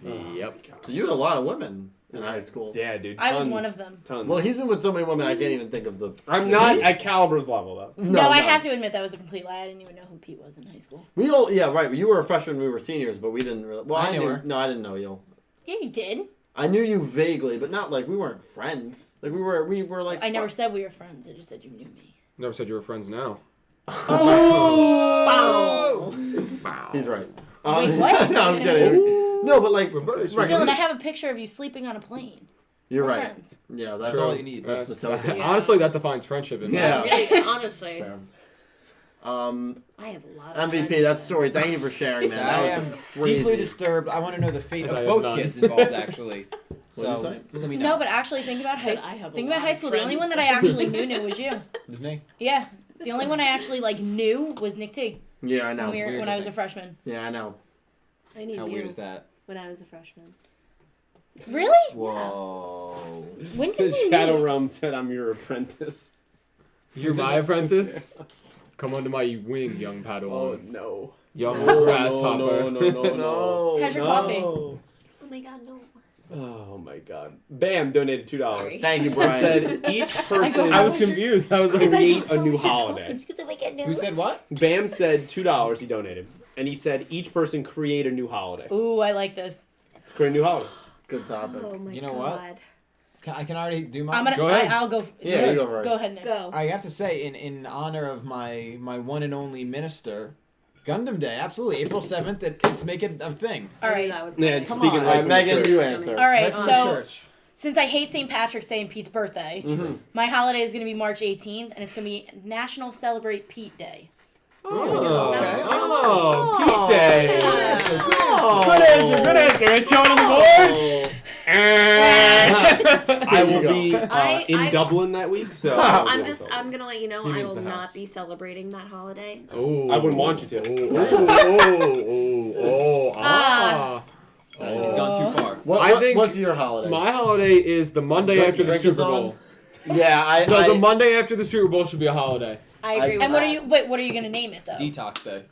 yeah. Yep. So you had a lot of women in high school. Yeah, dude. I was tons, one of them. Tons. Well, he's been with so many women, I can't even think of the. I'm not at Caliber's level though. No, I have to admit that was a complete lie. I didn't even know who Pete was in high school. We all, yeah, right. You were a freshman, we were seniors, but we didn't really. Well, I I knew knew. her. No, I didn't know you. Yeah, you did. I knew you vaguely, but not like we weren't friends. Like we were like. I never said we were friends. I just said you knew me. Never said you were friends now. Oh! He's right. Wait, what? No, I'm kidding. No, but like. Reverse. Right, Dylan, I have a picture of you sleeping on a plane. you're We're right. friends. Yeah, that's That's all you need. That's the token. Yeah. Honestly, that defines friendship. In Yeah. Really, honestly, Fair. I have a lot of MVP, friends. that story. Thank you for sharing that. I That am was crazy. deeply disturbed. I want to know the fate I of have both none. kids involved, actually. What'd you So say? let me know. No, but actually, think about high Said I have a Think about lot high of school. The only friends. one that I actually knew was you. His name? Yeah, the only one I actually like knew was Nick T. Yeah, I know. When I was a freshman. Yeah, I know. I knew How you weird is that? when I was a freshman. Really? Whoa. When did The we Shadow meet? Realm said I'm your apprentice. You're my apprentice. Come under my wing, young Oh Padawan. no. Young No, grasshopper. no. How's your coffee? Oh my god, no. Oh my God. Bam donated $2. Sorry. Thank you, It Brian. said each person I was confused. I was like, create a new holiday. Who said what? Bam said $2 he donated. And he said each person create a new holiday. Ooh, I like this. Create a new holiday. Good topic. Oh my You know God. what? I can already do my. I'm gonna. Go ahead. I'll go. Yeah, you go first. Go ahead, Nick. Go. I have to say, in honor of my one and only minister, Gundam Day, absolutely, April 7th. Let's make it a thing. All I knew right. that was Yeah, coming. Come speaking on. right All right, from the Megan, church. you answer. All right. Let's do So church. since I hate St. Patrick's Day and Pete's birthday, my holiday is gonna be March 18th, and it's gonna be National Celebrate Pete Day. oh, Okay. oh, Pete Day. Good answer. Good Oh. answer. Good answer. It's showing on the board. I will be in I- Dublin that week, so I'm gonna let you know He I means will the not house. be celebrating that holiday. Oh, I wouldn't want you to. Ah. He's gone too far. I think what's your holiday? My holiday is the Monday Drink- after the drink Super is on? Bowl. Yeah, No, the Monday after the Super Bowl should be a holiday. I agree with And what that. are you? Wait, what are you gonna name it though? Detox Day.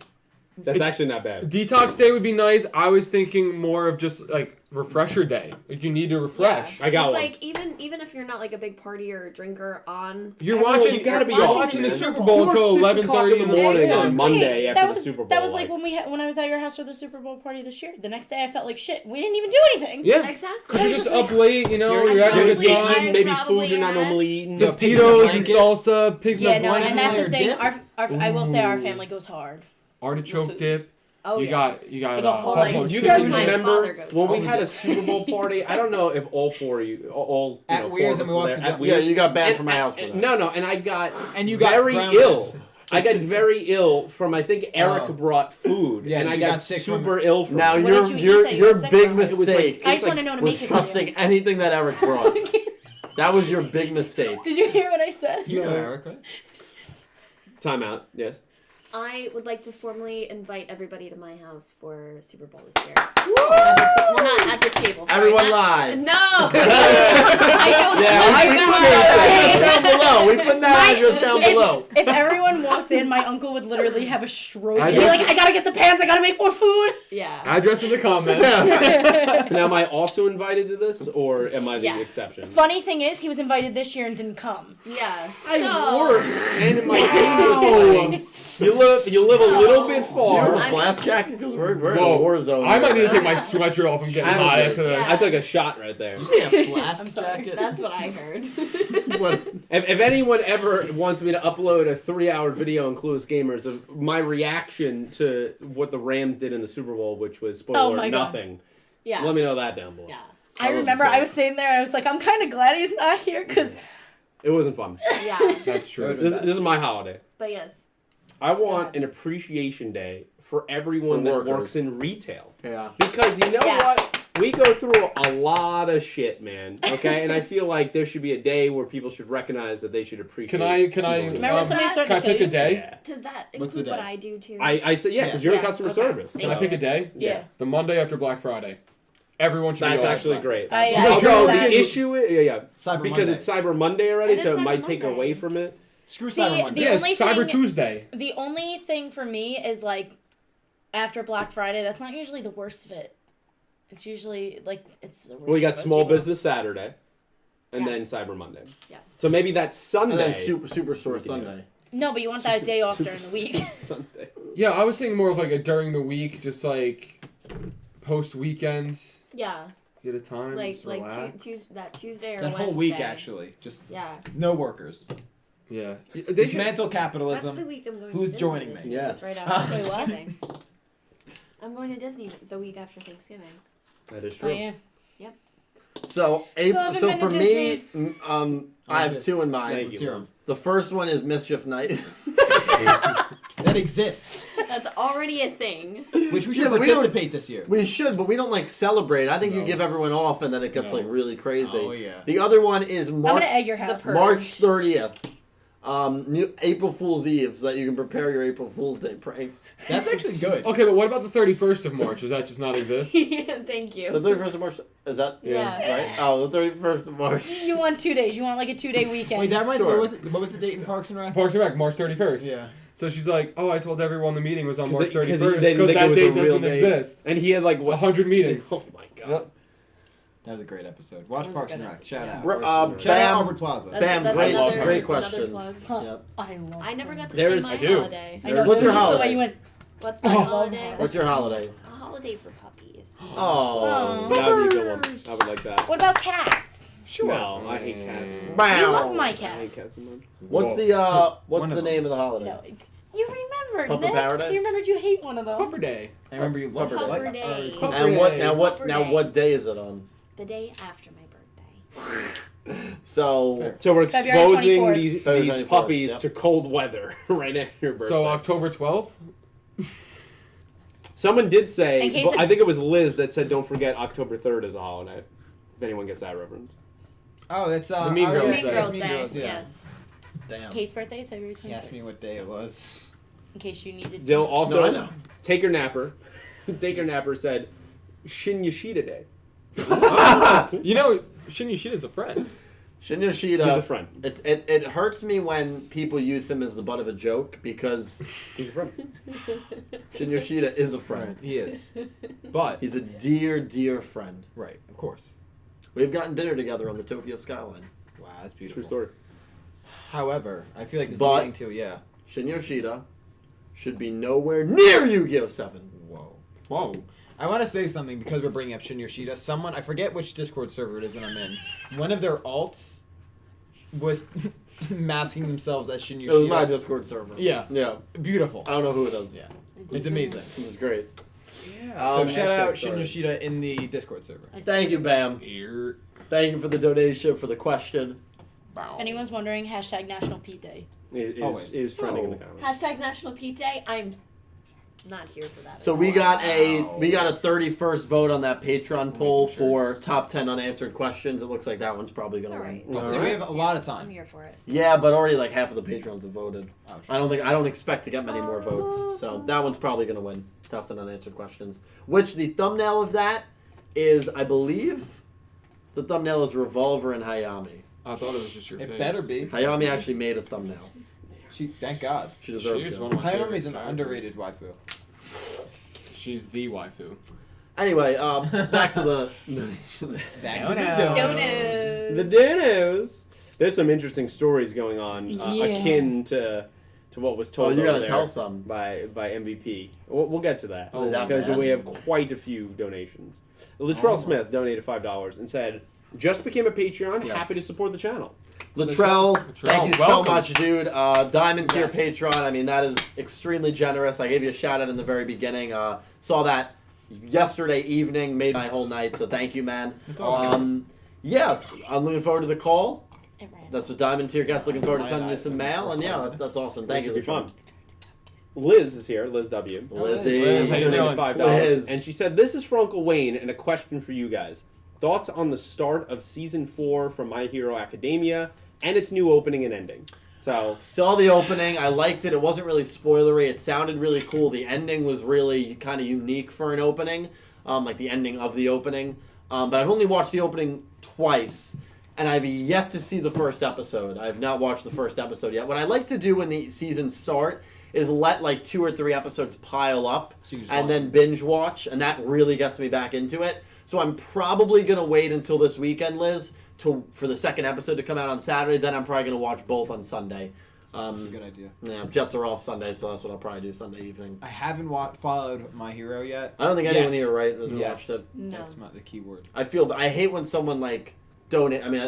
That's actually not bad. Detox Day would be nice. I was thinking more of just like refresher day. Like you need to refresh. I got It's one. like even if you're not like a big partier or drinker on, You're Everyone, watching. you gotta be you're off, watching the man. Super Bowl until 11:30 in the morning Yeah, on okay, Monday that after was, the Super Bowl. That was like like, when I was at your house for the Super Bowl party this year. The next day I felt like shit. We didn't even do anything. Yeah. exactly. I You're was just just up late, you know. You're You're having a just good you I time. eat maybe probably food you're not had- normally eating. Just Tostitos and blanket. salsa, pigs Yeah, in a no, blanket. and that's the thing. dip? I will say our family goes hard. Artichoke Food. dip. Oh you yeah. got Like a whole buffalo thing. You chicken. guys My remember father goes when we all had the a Super Bowl party? I don't know if all four of you, all At four Weir's of us and we were walked there. to At the- Yeah, Weir's. you got banned And- from my house for that. No, and I got And you got very brown ill. ribs. I got very ill from I think Eric Oh. brought food, Yeah, and I you got got sick from super ill from Now it. What your did you eat your that you your got sick big from? It was like- mistake I just want to know to was make it trusting anything that Eric brought. That was your big mistake. Did you hear what I said? You know Eric, right? Timeout. Yes. I would like to formally invite everybody to my house for Super Bowl this year. Well, not at this table. Sorry, Everyone not- live. No. I don't. Yeah, we put that address down below. We put that My- address down below. If everyone walked in, my uncle would literally have a stroke. I He'd be guess- like, I gotta get the pants. I gotta make more food. Yeah. Address in the comments. Now, am I also invited to this, or am I the Yes. exception? Funny thing is, he was invited this year and didn't come. Yeah. I work, and in my game you live a little bit Do you have far. a flash jacket? Because we're in a Whoa. war zone. I might need to take my Yeah. sweatshirt off. I'm getting I hot was- after this. I took a shot right there. You say a flask I'm sorry. jacket? That's what I heard. What? If anyone ever wants me to upload a 3-hour video on Clueless Gamers of my reaction to what the Rams did in the Super Bowl, which was spoiler Oh my God. nothing, Yeah. let me know that down below. Yeah. I was remember insane. I was sitting there and I was like, I'm kind of glad he's not here because It wasn't fun. Yeah. That's true. This is my holiday. But yes. I want Yeah. an appreciation day for everyone For that workers. works in retail. Yeah. Because you know Yes. what? We go through a lot of shit, man. Okay? And I feel like there should be a day where people should recognize that they should appreciate Can I? people. remember when somebody Can started Can I to kill pick a you? day? Yeah. Does that What's the include what day? I do too? I said, yeah, because Yes. you're in Yeah, customer okay. service. Can I pick a day? Yeah. The Monday after Black Friday. Everyone should That's be off. actually great. I Because agree Although with that. the issue is, yeah, Cyber because Monday. it's Cyber Monday already, It is so it Cyber might take Monday. away from it. Screw See, Cyber Monday. the Yeah, it's only Cyber thing- Tuesday. The only thing for me is like after Black Friday, that's not usually the worst of it. It's usually like it's the worst. Well, you got for most Small people. Business Saturday, and Yeah. then Cyber Monday. Yeah. So maybe that's Sunday. And then Superstore We can do Sunday. No, but you want that day off during the week. Sunday. Yeah, I was thinking more of like a during the week, just like post weekend, Yeah. get a time, Like just like relax. that Tuesday or That Wednesday. whole week, actually. Just Yeah. no workers. Yeah, they Dismantle That's the capitalism. week I'm going. Who's to joining Disney me? this Yes. year. It's right after Wait, what? Thanksgiving. I'm going to Disney the week after Thanksgiving. That is Oh true. yeah. So, haven't so been for to me, I have good. two in mind. Thank Let's you. hear 'em. The first one is Mischief Night. That exists. That's already a thing. Which we should Yeah, but we don't- participate this year. We should, but we don't like celebrate. I think you No. give everyone off, and then it gets No. like really crazy. Oh, yeah. The other one is I'm March gonna egg your house. purge. March 30th. New April Fool's Eve, so that you can prepare your April Fool's Day pranks. That's actually good. Okay, but what about the 31st of March? Does that just not exist? Thank The you. 31st of March, is that Yeah. right? Oh, the 31st of March. You want 2 days. You want like a 2-day weekend. Wait, that reminds me. Sure. What was the date in Parks and Rec? Parks and Rec, March 31st. Yeah. So she's like, oh, I told everyone the meeting was on 'Cause March they- 'cause 31st they didn't because think it that was a date real doesn't date. exist. And he had like what 100 meetings. Oh my god. Yep. That was a great episode. Watch That was a Parks good and Rec. episode, Shout yeah. out. Shout out Albert Plaza. Bam, great another question. plug. Yep. I love I never got to There's- say my I do. holiday. I know. What's so your just the holiday? way you went. What's my Oh. holiday? What's your holiday? A holiday for puppies. Oh. That would be a good one. I would like that. What about cats? No, I hate cats. You Bow. love my I cat. hate cats so much. What's One of the them. name of the holiday? No, you remembered, Pupper Nick. Paradise? You remembered you hate one of them. Pupper Day. I remember you loved Pupper it. Day. Like, And what? Now what? Pupper Now Day. what day is it on? The day after my birthday. So Fair. So we're February exposing 24th. these February 24th, puppies yep. to cold weather right after your birthday. So October 12th. Someone did say, In case but I it's- think it was Liz that said, "Don't forget October 3rd is a holiday." If anyone gets that reference. oh, that's The Mean oh, Girls yeah, Mean Day. Girls Mean Day. Girls, yeah. Yes. damn. Kate's birthday is February 23rd. He asked me what day it was. In case you needed They'll to. also No, I know. Take Your Napper. Take Your Napper said, "Shin Yoshida Day." You know, Shin Yoshida's a friend. Shin Yoshida. He's a friend. It hurts me when people use him as the butt of a joke because He's a friend. Shin Yoshida is a friend. He is. But, He's a dear, dear friend. right, of course. We've gotten dinner together on the Tokyo skyline. Wow, that's True beautiful. story. However, I feel like this is But- leading to, yeah. Shin Yoshida should be nowhere near Yu-Gi-Oh! 7. Whoa. Whoa. I want to say something because we're bringing up Shin Yoshida. Someone, I forget which Discord server it is that I'm in, one of their alts was masking themselves as Shin It was my Yoshida. Discord server. Yeah, Yeah. beautiful. I don't know who it is. Yeah. It's amazing. It's great. Yeah. So shout out Shin sorry. Yoshida in the Discord server. Thank you, Bam. Here. Thank you for the donation, for the question. Bow. Anyone's wondering, hashtag National Pete Day. Always. Is trending in the Oh. comments. Hashtag National Pete Day. I'm not here for that. So at we all. got a 31st vote on that Patreon poll making for shirts. top 10 unanswered questions. It looks like that one's probably gonna All win. right. Let's see, Alright. we have a lot of I'm time. here for it. Yeah, but already like half of the patrons have voted. Oh, I don't expect to get many more votes. So that one's probably gonna win. Top 10 unanswered questions. Which the thumbnail of that is, I believe, the thumbnail is Revolver and Hayami. I thought it was just your It face. better be. Hayami actually made a thumbnail. Thank God. She deserves She's it. one of my Hayami's favorite an characters. underrated waifu. She's the waifu. Anyway, back to the Back to the Donuts. The dinos. There's some interesting stories going on Yeah. akin to what was Oh, told you over gotta there tell some. by MVP. We'll get to that Oh, that because bad? we have quite a few donations. Latrell Smith donated $5 and said, "Just became a Patreon. Yes. Happy to support the channel." Latrell, thank you so welcome. much, dude. Diamond tier Congrats. Patreon. I mean, that is extremely generous. I gave you a shout out in the very beginning. Saw that yesterday evening, made my whole night. So thank you, man. That's awesome. Yeah, I'm looking forward to the call. It ran. That's what Diamond tier gets. Looking forward to sending you some mail, and yeah, that's awesome. Thank you, Should be fun. Latrell. Liz is here. Liz W. Lizzie. Liz, how you Donated doing? $5, Liz. and she said, "This is for Uncle Wayne, and a question for you guys. Thoughts on the start of season 4 from My Hero Academia and its new opening and ending?" So Saw the opening. I liked it. It wasn't really spoilery. It sounded really cool. The ending was really kind of unique for an opening, like the ending of the opening. But I've only watched the opening twice, and I've yet to see the first episode. I've not watched the first episode yet. What I like to do when the seasons start is let like 2 or 3 episodes pile up So you just and watch then them. binge watch, and that really gets me back into it. So I'm probably gonna wait until this weekend, Liz, for the second episode to come out on Saturday. Then I'm probably gonna watch both on Sunday. That's a good idea. Yeah, Jets are off Sunday, so that's what I'll probably do Sunday evening. I haven't followed My Hero yet. I don't think anyone Yet. here, right, has Yes. watched it. No. That's the key word. I hate when someone like donate. I mean,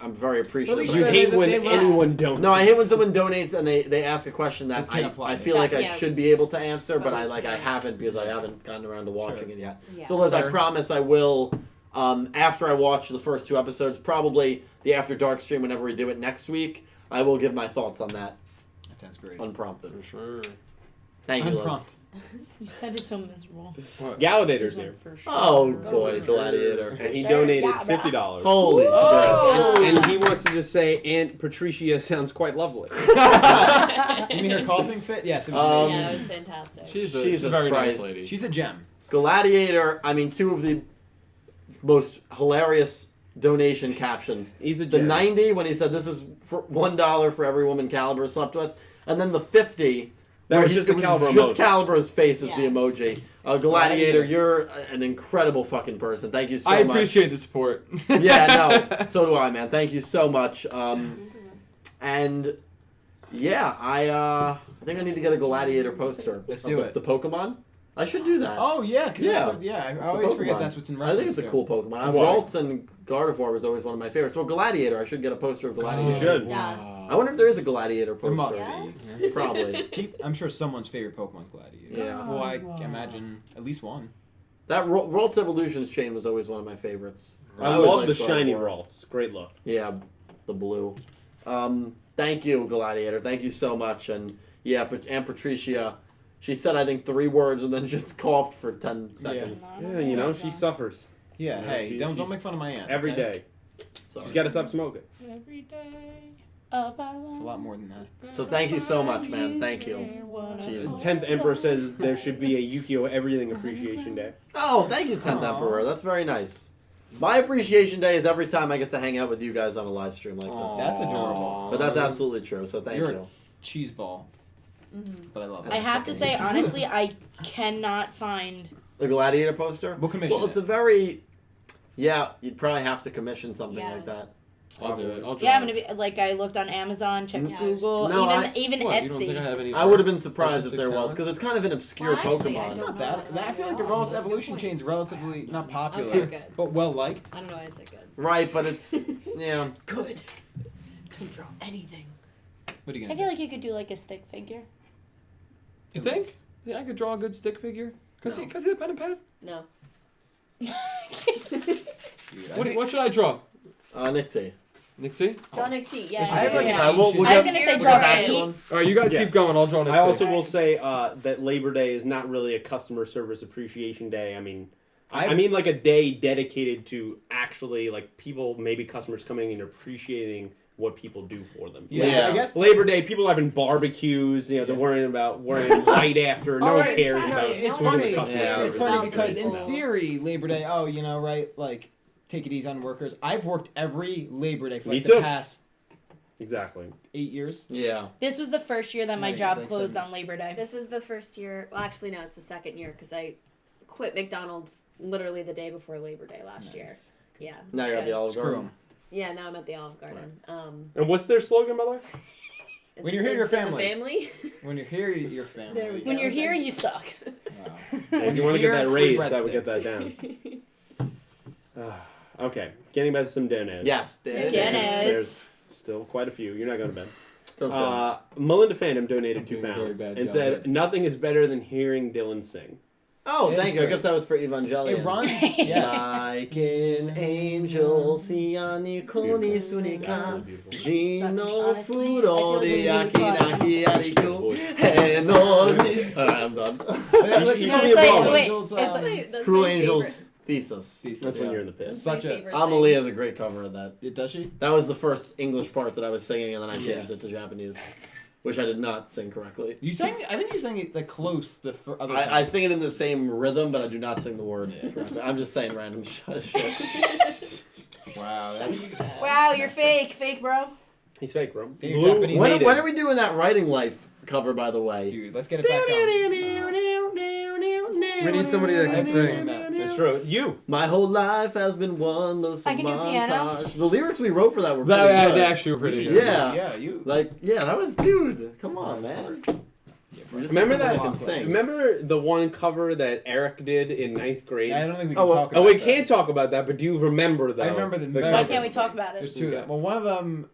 I'm very appreciative. least you they- hate they- when they laugh. anyone don't. No, I hate when someone donates and they ask a question that It can apply. I feel like I Yeah. should be able to answer, but But I we can't. haven't because I haven't gotten around to watching Sure. it yet. Yeah. So Liz, I Fair. promise I will. After I watch the first 2 episodes, probably the After Dark stream whenever we do it next week, I will give my thoughts on that That sounds great. unprompted. For sure. Thank you, Liz. Unprompted. You said it so miserable. What? Galladator's here, For sure. Oh boy, Gladiator. and he Sure, donated yeah, bro. $50. Holy shit. Oh! And he wants to just say, Aunt Patricia sounds quite lovely. You mean her coughing fit? Yes, it was amazing. Yeah, it was fantastic. She's a Jesus very Christ. nice lady. She's a gem. Gladiator, I mean, 2 of the most hilarious donation captions. He's a The gem. 90 when he said this is for $1 for every woman Caliber slept with, and then the 50 That was just the Caliber Just emoji. Caliber's face is the Yeah. emoji. Gladiator, you're an incredible fucking person. Thank you so I much. appreciate the support. Yeah, no, so do I, man. Thank you so much. And yeah, I think I need to get a Gladiator poster. Let's do it. The Pokemon. I should do that. Oh yeah, Yeah. I always forget Pokemon. that's what's in I reference. think it's a to. cool Pokemon. Why? Ralts and Gardevoir was always one of my favorites. Well, Gladiator, I should get a poster of Gladiator. You should. Yeah. I wonder if there is a Gladiator There must poster. Yeah. Probably. I'm sure someone's favorite Pokemon's Gladiator. Yeah. Well, I imagine at least one. That Ralts Evolutions chain was always one of my favorites. I always love the liked shiny Gardevoir. Ralts. Great look. Yeah, the blue. Thank you, Gladiator. Thank you so much. And yeah, and Patricia, she said I think 3 words and then just coughed for 10 seconds. Yeah, you know, she suffers Yeah. Yeah, Hey, she's- don't make fun of my aunt. every okay? day. Sorry. She's got to stop smoking. Every day of our It's a lot more than that. So thank you so much, man. Thank you. The Jesus. 10th Emperor says there should be a Yugioh Everything Appreciation Day. Oh, thank you, 10th Aw. Emperor. That's very nice. My appreciation day is every time I get to hang out with you guys on a live stream like Aw. this. That's adorable. But that's absolutely true, so thank You're- you. Cheese ball. But I love it. I have to say, honestly, I cannot find. The Gladiator poster? We'll commission Well, it's it. a very... Yeah, you'd probably have to commission something Yeah. like that. I'll do it. I'll draw Yeah, I'm it. gonna be like I looked on Amazon, checked Yeah. Google, No, even What, you don't think I Etsy. have any I would have been surprised if artistic there was, talents? because it's kind of an obscure Well, actually, I Pokemon. It's don't not that. I feel like the Ralts Evolution chain's relatively not popular, Okay, good. but well liked. I don't know why I said good. Right, but it's... Yeah. Good. Don't draw anything. What are you I gonna feel do? like you could do like a stick figure. You think? Yeah, I could draw a good stick figure. Cause No. he the pen and pad. No. Dude, What should I draw? Nick T. Nick T? Draw Nick T. Yeah. I have like an yeah. we'll ancient- I was get- gonna say we'll draw get back to Kait. him. Alright, you guys Yeah. keep going. I'll draw Nick I T. also will say that Labor Day is not really a customer service appreciation day. I mean, I mean like a day dedicated to actually like people, maybe customers coming and appreciating what people do for them. Yeah, Yeah. I guess. Labor Day, people having barbecues. You know, they're worrying about wearing white after. No All one right, cares no, about it's who's funny. customer Yeah. service. It's funny Sounds because in pretty cool. theory, Labor Day, oh, you know, right, like, take it easy on workers. I've worked every Labor Day for Me like the too. past Exactly. 8 years. Yeah. This was the first year that my Yeah, job like closed 7 on Labor Day. This is the first year. Well, actually, no, it's the second year because I quit McDonald's literally the day before Labor Day last year. Nice. Yeah. Now you're at the Olive Screw Garden. 'em. Yeah, now I'm at the Olive Garden. And what's their slogan, by the way? When you're here, your it's in the family. family. When you're here, your family. There we When go. you're here, you suck. Wow. If you want to get that Here, raise, free that would get that breadsticks. down. Okay, getting back to some donos. Yes. Dennis. There's still quite a few. You're not going to bed. Don't say that. Melinda Phantom donated I'm doing £2 a very bad and job said, there. "Nothing is better than hearing Dylan sing." Oh, It thank is you. I great. guess that was for Evangelion. It runs. Yes. Like an angel, siani koni sunika, Absolutely beautiful. Gino Honestly, furo I feel de like this is aki naki ariku, Voice. henoni. Alright, I'm done. Let's You go should be with a Cruel baller. Angels, That's Cruel my Angels thesis. That's when you're in the pit. Such a. favorite Amalie has a great cover of that. Does she? That was the first English part that I was singing, and then I Yeah. changed it to Japanese, which I did not sing correctly. You sang. I think you sang it like close the other. I time. sing it in the same rhythm, but I do not sing the words correctly. I'm just saying random shit. Wow, that's. Wow, you're fake, bro. He's fake, bro. You're Blue Japanese. Maiden. When are we doing that Writing Life cover, by the way? Dude, let's get it back on. We need somebody that can I've sing. seen that. That's true. You. My whole life has been one low I can do piano. montage. The lyrics we wrote for that were pretty That good. actually were pretty good. Yeah. Yeah, you. Like, yeah, that was, dude, come on, man. Just Remember need someone that? who can sing. Remember the one cover that Eric did in 9th grade? I don't think we can Oh, talk about Oh, we that. can't talk about that, but do you remember though? I remember the very- Why cover? can't we talk about There's it? two of Okay. them. Well, one of them.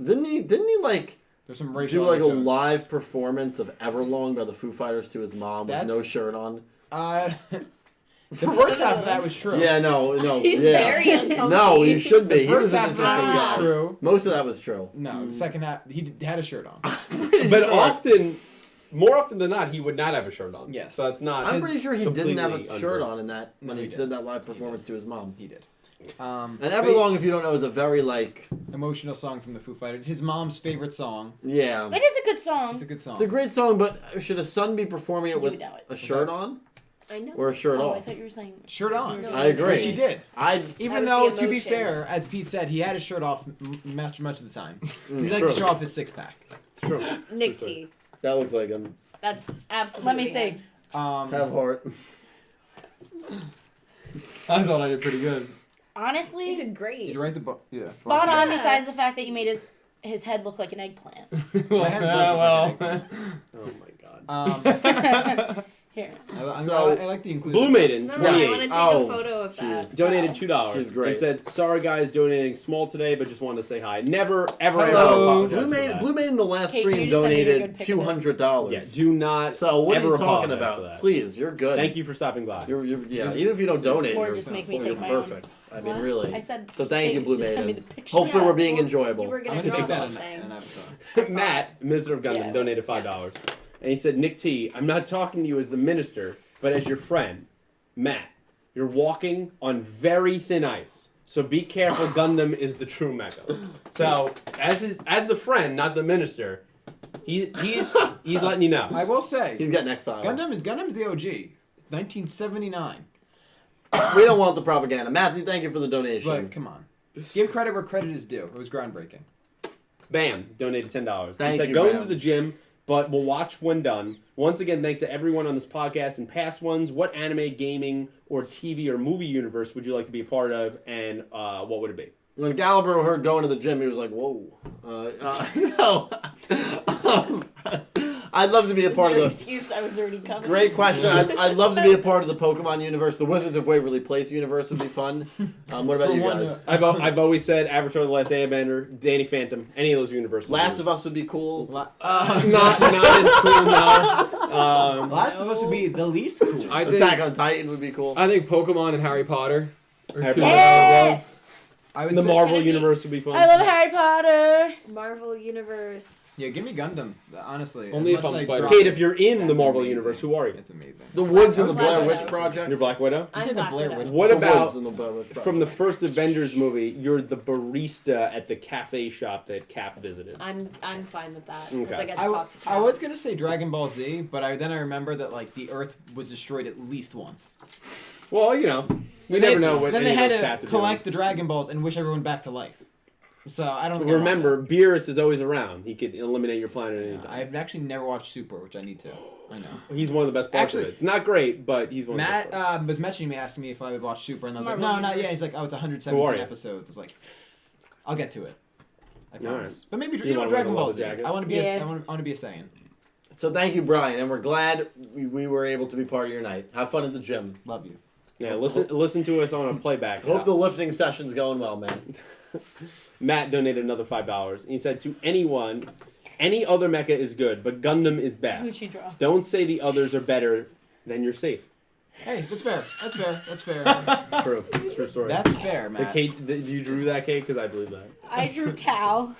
Didn't he like There's some racial. do like a undertones. live performance of Everlong by the Foo Fighters to his mom with That's- no shirt on? The first half of that was true. Yeah, no, He's yeah. very uncomfortable. No, he should be. The He first was an half of that interesting was guy. true. Most of that was true. No, the second half had a shirt on. But more often than not, he would not have a shirt on. Yes. So it's not. I'm pretty sure he didn't have a completely shirt untrue. on in that when No, he he did that live performance to his mom. He did. And but Everlong, if you don't know, is a very like emotional song from the Foo Fighters. His mom's favorite song. yeah. It is a good song. It's a good song. It's a great song, but should a son be performing it Do with we know it? a shirt on I know. or a shirt Oh, I off? thought you were saying. Shirt on. No, I agree. Which he did. Even That though, was the to be emotion. fair, as Pete said, he had his shirt off much of the time. He liked true. to show off his six pack. True. Nick T. That looks like him. That's absolutely. Let me see. him. Have heart. I thought I did pretty good. You Honestly, did great. Did you write the book? Yeah. spot on. Yeah. Besides the fact that you made his head look like an eggplant. Well, had well. Oh my god. Here. I like the inclusion. Blue Maiden, No, I want 28. to take Oh, a photo of that. jeez. Donated $2. She's great. It said, "Sorry guys, donating small today, but just wanted to say hi. Never, ever, ever Hello. apologize for that." Blue Maiden in the last Kate, can stream you just send me a donated good pic of it? $200. Yeah, do not. So what are ever you talking apologize for about? that. Please, you're good. Thank you for stopping by. You're yeah. Even if you don't donate, Or you're, just make me you're take my own. perfect. I mean, What? really. I said. So just thank you, Blue just send me Maiden. the picture. Hopefully, Yeah, we're being well, enjoyable. You were I'm gonna gonna draw take that in something. an avatar. Matt, Minister of Gundam, Yeah. donated $5. And he said, "Nick T, I'm not talking to you as the minister, but as your friend. Matt, you're walking on very thin ice. So be careful, Gundam is the true mecha." So, as the friend, not the minister, he's letting you know. I will say, He's getting exiled. Gundam's the OG. 1979. We don't want the propaganda. Matthew, thank you for the donation. But come on, give credit where credit is due. It was groundbreaking. Bam, donated $10. Thank he said, you, "Going Bam. to the gym, but we'll watch when done. Once again, thanks to everyone on this podcast and past ones. What anime, gaming, or TV or movie universe would you like to be a part of, and what would it be?" When Gallagher heard going to the gym, he was like, "Whoa." I'd love to be a part of the... excuse. I was already coming. Great question. I'd love to be a part of the Pokemon universe. The Wizards of Waverly Place universe would be fun. What about For you one, guys? I've always said Avatar: The Last Airbender, Danny Phantom, any of those universes. Last of Us would be cool. not as cool now. Last of Us would be the least cool. I Attack think on Titan would be cool. I think Pokemon and Harry Potter are Harry two Potter. that I love. I would The say, Marvel Kennedy. universe would be fun. I love Harry Potter. Marvel Universe. Yeah, give me Gundam. Honestly, Only as if much I'm as I Spider-Man. drop Kate, it, if you're in the that's Marvel amazing. universe, who are you? It's amazing. The Woods and the Black Blair Widow. Witch Project. You're Black Widow. You I'm said the Black Blair Widow. Witch. What The about Woods and the Blair Witch Project. from the first Avengers movie? You're the barista at the cafe shop that Cap visited. I'm fine with that because Okay. I get to I talk to. I was gonna say Dragon Ball Z, but I remember that like the Earth was destroyed at least once. Well, you know, we Then never they- know what Then any they had of those to cats are collect the Dragon Balls and wish everyone back to life. So I don't. think I want Remember, Beerus is always around. He could eliminate your planet at any that. time. I've actually never watched Super, which I need to. I know. He's one of the best parts Actually- of it. It's not great, but he's one of the Matt best parts. was messaging me asking me if I would watch Super, and I was like, Marvel no, not Universe. yet. He's like, oh, it's Who are 117 you? episodes. I was like, I'll get to it. I All promise. right. But maybe You you know wanna wear Dragon the Ball leather Z. jacket? I want to be Yeah. I want to be a Saiyan. So thank you, Brian, and we're glad we were able to be part of your night. Have fun at the gym. Love you. Yeah, listen to us on a playback. Hope the lifting session's going well, man. Matt donated another $5. And he said, "To anyone, any other mecha is good, but Gundam is best. Gucci draw. Don't say the others are better, then you're safe." Hey, that's fair. That's fair. That's fair. True. It's a true story. That's fair, The Matt. Kate, you drew that, Kate? Because I believe that. I drew Cal.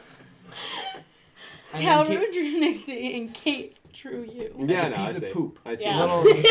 And Cal then drew Nick T, and Kate drew you. Yeah, a no, piece I of see. poop. I see. Yeah. Little,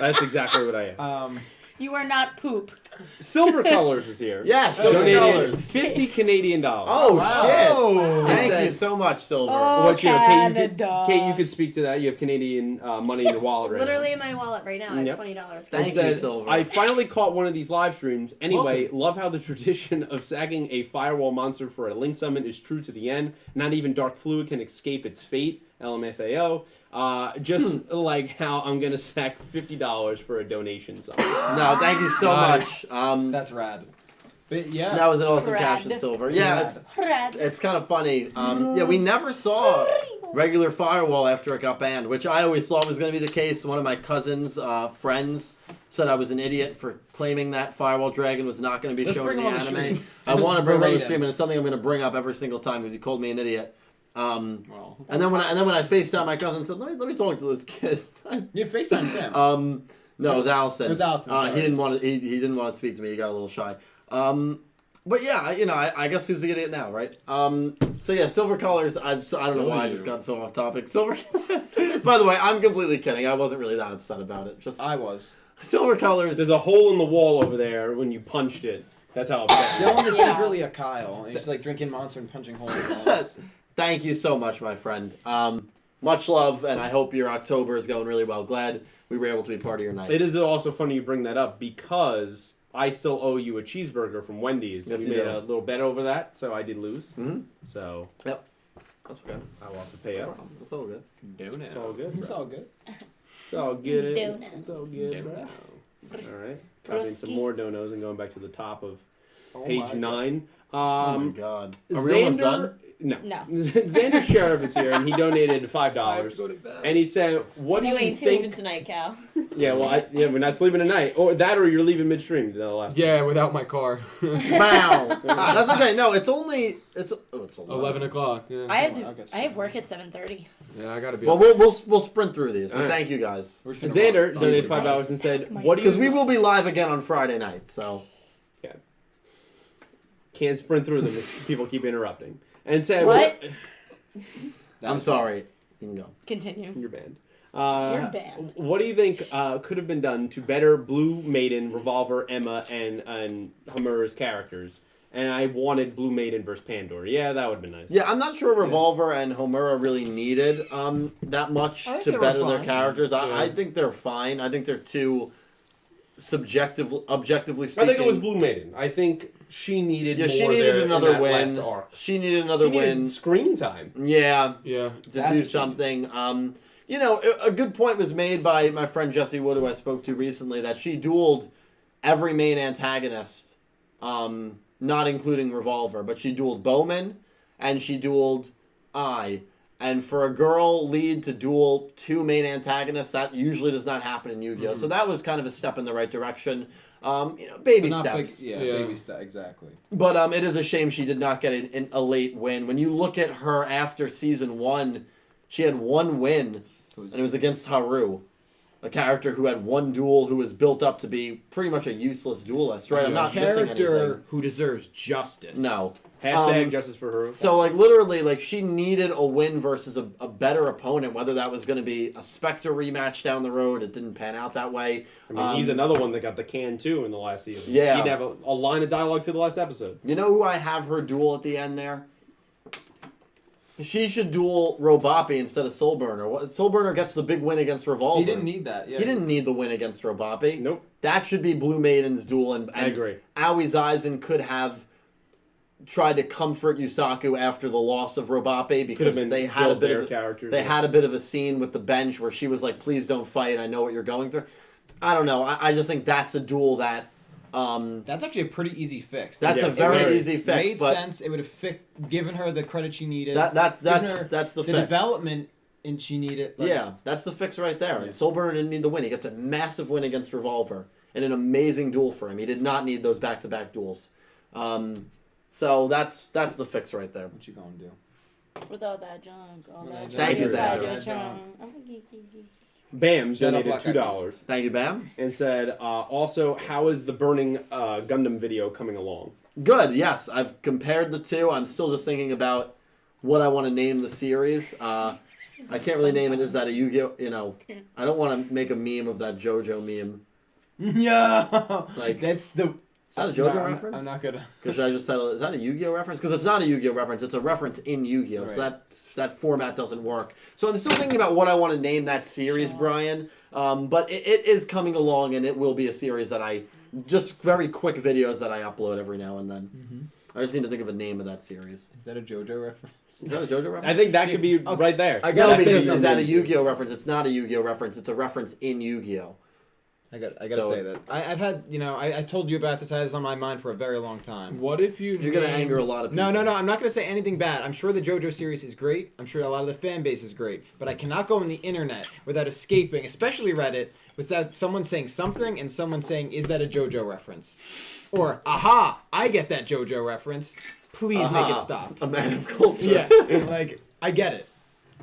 That's exactly what I am. You are not poop. Silver Colors is here. Yes, Silver Donated Colors. $50 Canadian. Oh, wow. shit. Thank It you says- so much, Silver. Oh, What, you know, Canada. Kate, you could speak to that. You have Canadian money in your wallet right Literally now. in my wallet right now. I have Yep. $20. Thank It you, says, Silver. I finally caught one of these live streams. Anyway, Welcome. love how the tradition of sagging a firewall monster for a Link summon is true to the end. Not even Dark Fluid can escape its fate. LMFAO. Just like how I'm going to sack $50 for a donation summon. No, thank you so Nice. much. that's rad. But yeah. That was an awesome Rad. cash in Silver. Yeah, Rad. it's kind of funny. Yeah, we never saw regular Firewall after it got banned, which I always thought was going to be the case. One of my cousin's friends said I was an idiot for claiming that Firewall Dragon was not going to be Let's shown in bring the him on the anime. stream. I Just want to bring him on the berate him. stream, and it's something I'm going to bring up every single time because he called me an idiot. Well, And then when I FaceTimed my cousin and said, let me talk to this kid. You have FaceTime Sam. No, it was Allison. It was Allison, sorry. He didn't want to. He didn't want to speak to me. He got a little shy. But yeah, I guess who's the idiot now, right? So yeah, Silver Colors. I don't know why I just got so off topic. Silver. By the way, I'm completely kidding. I wasn't really that upset about it. Just I was. Silver Colors. There's a hole in the wall over there when you punched it. That's how upset Dylan is Yeah. secretly a Kyle, and he's like drinking Monster and punching holes in walls. Thank you so much, my friend. Much love, and I hope your October is going really well. Glad we were able to be part of your night. It is also funny you bring that up because I still owe you a cheeseburger from Wendy's. Yes, we you made do. a little bet over that, so I did lose. Mhm. So Yep. That's okay. I will have to pay No up. problem. That's all good. It's all good. It's all good. It's all good. Dono. It's all good. Dono. All right. Copying some Broski. more donos and going back to the top of Oh page my 9. Oh my god. Are we almost done? No. No. Xander Sheriff is here, and he donated $5. go to bed. And he said, "What do You you ain't sleeping think?" tonight, Cal. Yeah, well, we're not sleeping tonight, or that, or you're leaving midstream. The last. Yeah, without my car. Wow. That's okay. No, it's 11 o'clock. Yeah. I have I'll get I have work at 7:30. Yeah, I gotta be. Well, we'll sprint through these, but All right. thank you guys. We're just gonna Xander run. donated $5 and said, My "What do you?" Because we will be live again on Friday night, so. Can't sprint through them if people keep interrupting. And said, What? I'm sorry. You can go. Continue. You're banned. You're banned. What do you think could have been done to better Blue Maiden, Revolver, Emma, and Homura's characters? And I wanted Blue Maiden versus Pandora. Yeah, that would have been nice. Yeah, I'm not sure Revolver and Homura really needed that much I think to they were better their fine. characters. Yeah. I think they're fine. I think they're too objectively I speaking. think it was Blue Maiden. I think she needed Yeah, more she needed there in another that win. last arc. She needed another She needed win. screen time. Yeah, Yeah. to That's what do she something. You know, a good point was made by my friend Jesse Wood, who I spoke to recently, that she dueled every main antagonist, not including Revolver, but she dueled Bowman, and she dueled I. And for a girl lead to duel 2 main antagonists, that usually does not happen in Yu-Gi-Oh! So that was kind of a step in the right direction. Baby But not steps. big, yeah, Yeah. baby step, exactly. But it is a shame she did not get a late win. When you look at her after season 1, she had 1 win, and it was against Haru, a character who had 1 duel, who was built up to be pretty much a useless duelist. Right? I'm not missing character anything. who deserves justice. No. Hashtag justice for her. So, like, literally, like, she needed a win versus a better opponent, whether that was going to be a Spectre rematch down the road. It didn't pan out that way. I mean, he's another one that got the can too in the last season. Yeah. He didn't have a line of dialogue to the last episode. You know who I have her duel at the end there? She should duel Robapi instead of Soulburner. Soulburner gets the big win against Revolver. He didn't need that. Yeah. He didn't need the win against Robapi. Nope. That should be Blue Maiden's duel, and I agree. Aoi Aizen could have tried to comfort Yusaku after the loss of Robapi Could have because been they had a bit their of characters. they had a bit of a scene with the bench where she was like, "Please don't fight. I know what you're going through." I don't know. I just think that's a duel that That's actually a pretty easy fix. that's Yeah, a very very- easy fix. Made but sense. It would have given her the credit she needed. that's given her that's the the fix. development and she needed. Like, Yeah, that's the fix right there. Yeah. And Soulburner didn't need the win. He gets a massive win against Revolver and an amazing duel for him. He did not need those back-to-back duels. So that's the fix right there. What you gonna do? Without that junk, all that junk. Thank you, without Zach. that junk. Bam Shut up, donated Black $2 Thank you, Bam. and said, also, how is the burning Gundam video coming along? Good, yes. I've compared the two. I'm still just thinking about what I want to name the series. I can't really name it. Is that a Yu-Gi-Oh? You know, I don't want to make a meme of that JoJo meme. Yeah, Like- that's the. Is that a JoJo No, reference? I'm not gonna. Because I just title, is that a Yu-Gi-Oh reference? Because it's not a Yu-Gi-Oh reference. It's a reference in Yu-Gi-Oh. So Right. that format doesn't work. So I'm still thinking about what I want to name that series, Brian. But it is coming along, and it will be a series that I just very quick videos that I upload every now and then. Mm-hmm. I just need to think of a name of that series. Is that a JoJo reference? Is that a JoJo reference? I think that could be Okay. right there. I No, gotta say because something. is that a Yu-Gi-Oh reference? It's not a Yu-Gi-Oh reference. It's a reference in Yu-Gi-Oh. I gotta So- say that. I've had, I told you about this. I had this on my mind for a very long time. What if you? You're gonna named- anger a lot of people. No. I'm not gonna say anything bad. I'm sure the JoJo series is great. I'm sure a lot of the fan base is great. But I cannot go on the internet without escaping, especially Reddit, without someone saying something and someone saying, "Is that a JoJo reference?" Or, "Aha! I get that JoJo reference. Please make Aha, it stop." A man of culture. Yeah, like I get it.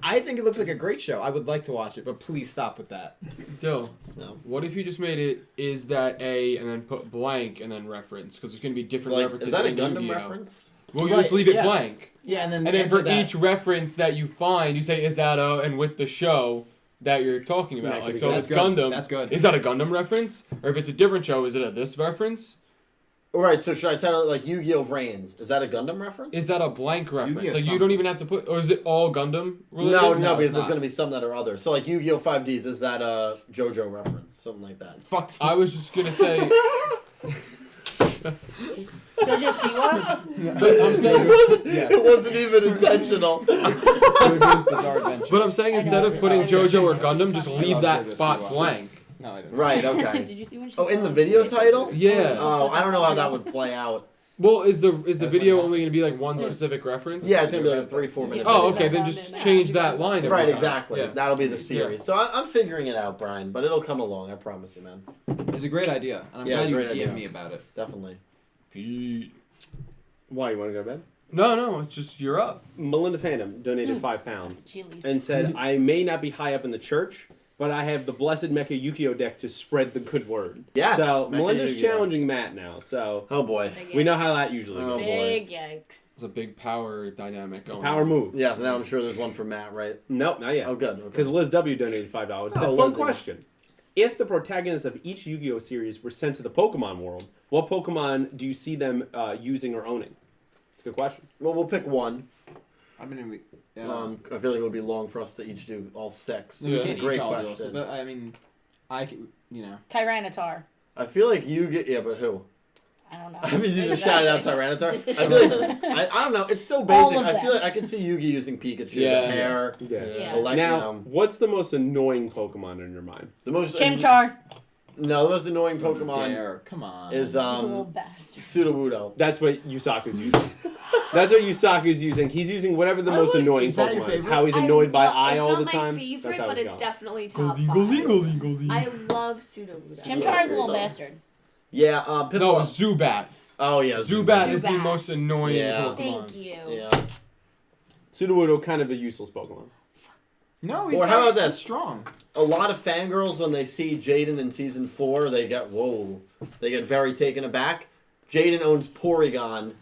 I think it looks like a great show. I would like to watch it, but please stop with that. Dill, No. what if you just made it? Is that a and then put blank and then reference because there's gonna be It's different like, references. is that a in Gundam Yu-Gi-Oh. reference? Well, you Right, just leave it yeah. blank, Yeah, and then and then answer for that. each reference that you find, you say, "Is that a?" and with the show that you're talking about. Yeah, Like, could so be if it's good. Gundam. That's good. Is that a Gundam reference? Or if it's a different show, is it a this reference? All right, so should I title it like Yu-Gi-Oh! VRAINS? Is that a Gundam reference? Is that a blank reference? Yu-Gi-Oh! So you don't even have to put, or is it all Gundam related? No, No, because it's there's not. going to be some that are other. So like Yu-Gi-Oh! 5Ds, is that a JoJo reference? Something like that. Fuck. I was just gonna say. Jojo Siwa? But I'm saying, It wasn't even intentional. JoJo's Bizarre Adventure. but I'm saying instead of putting JoJo or Gundam, just leave love that JoJo spot Siwa. blank. No, I don't. Right, okay. Did you see when she Oh, in the fell? video title? Yeah. Oh, I don't know how that would play out. Well, is the That's video what only going to be like one specific reference? Yeah, it's gonna be like a 3-4 minute Oh, video. okay. Then just change that line. every Right, time. exactly. Yeah. That'll be the series. So I'm figuring it out, Brian, but it'll come along. I promise you, man. It's a great idea, and I'm Yeah, glad you great gave idea. me about it. Definitely. Why, you want to go to bed? No, it's just you're up. Melinda Phantom donated £5 Chili's. and said, I may not be high up in the church, but I have the blessed Mecha Yugioh deck to spread the good word. Yes, So Mecha Melinda's Yugioh. challenging Matt now. So Oh boy. Big we know yikes. how that usually Oh, goes. boy. Big yikes. It's a big power dynamic going. Power on. move. Yeah, so now I'm sure there's one for Matt, right? Nope, not yet. Oh, good. Because Okay. Liz W donated $5. It's a Oh, fun Liz. question. If the protagonists of each Yu-Gi-Oh series were sent to the Pokemon world, what Pokemon do you see them using or owning? It's a good question. Well, we'll pick one. I'm gonna be. Yeah. I feel like it would be long for us to each do all 6. we Yeah. It's a can't great each all do question. also, but I mean, you know. Tyranitar. I feel like you get but who? I don't know. I mean, you just Exactly. shouted out Tyranitar. I feel like I don't know. It's so basic. of I feel them. like I can see Yugi using Pikachu, Yeah. the hair, Yeah. Now, what's the most annoying Pokemon in your mind? the most Chimchar. No, the most annoying Pokemon There, come on. is He's a little bastard. Sudowoodo. That's what Yusaku's using. That's what Yusaku's using. He's using whatever the most annoying is that your Pokemon is. favorite? How he's annoyed by It's Eye all the not time. my favorite, That's how but he's it's going. definitely top 5. Goldie. I love Sudowoodo. Chimchar is a little bastard. Yeah, Piplup. No, Zubat. Oh yeah, Zubat is the Zubat. most annoying Yeah. Pokemon. Thank you. Yeah. Sudowoodo, kind of a useless Pokemon. No, he's Or how not- about he's this? strong. A lot of fangirls when they see Jaden in season 4, they get very taken aback. Jaden owns Porygon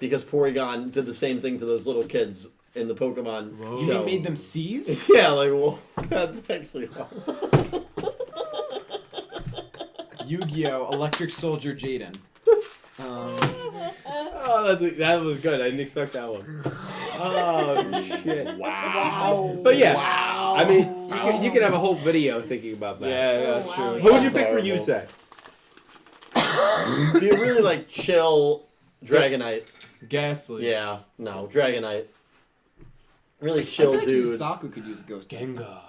because Porygon did the same thing to those little kids in the Pokemon You show. mean made them seize? Yeah, like well, that's actually Yu-Gi-Oh! Electric Soldier Jaden. Oh, that was good. I didn't expect that one. Oh, shit. Wow. But yeah, Wow. I mean, you could have a whole video thinking about that. Yeah, that's wow. true. Who would you That's pick for you, horrible. say? Do you really like chill Dragonite? Ghastly. Yeah, no, Dragonite. Really I feel chill like dude. Yusaku could use a ghost. Gengar.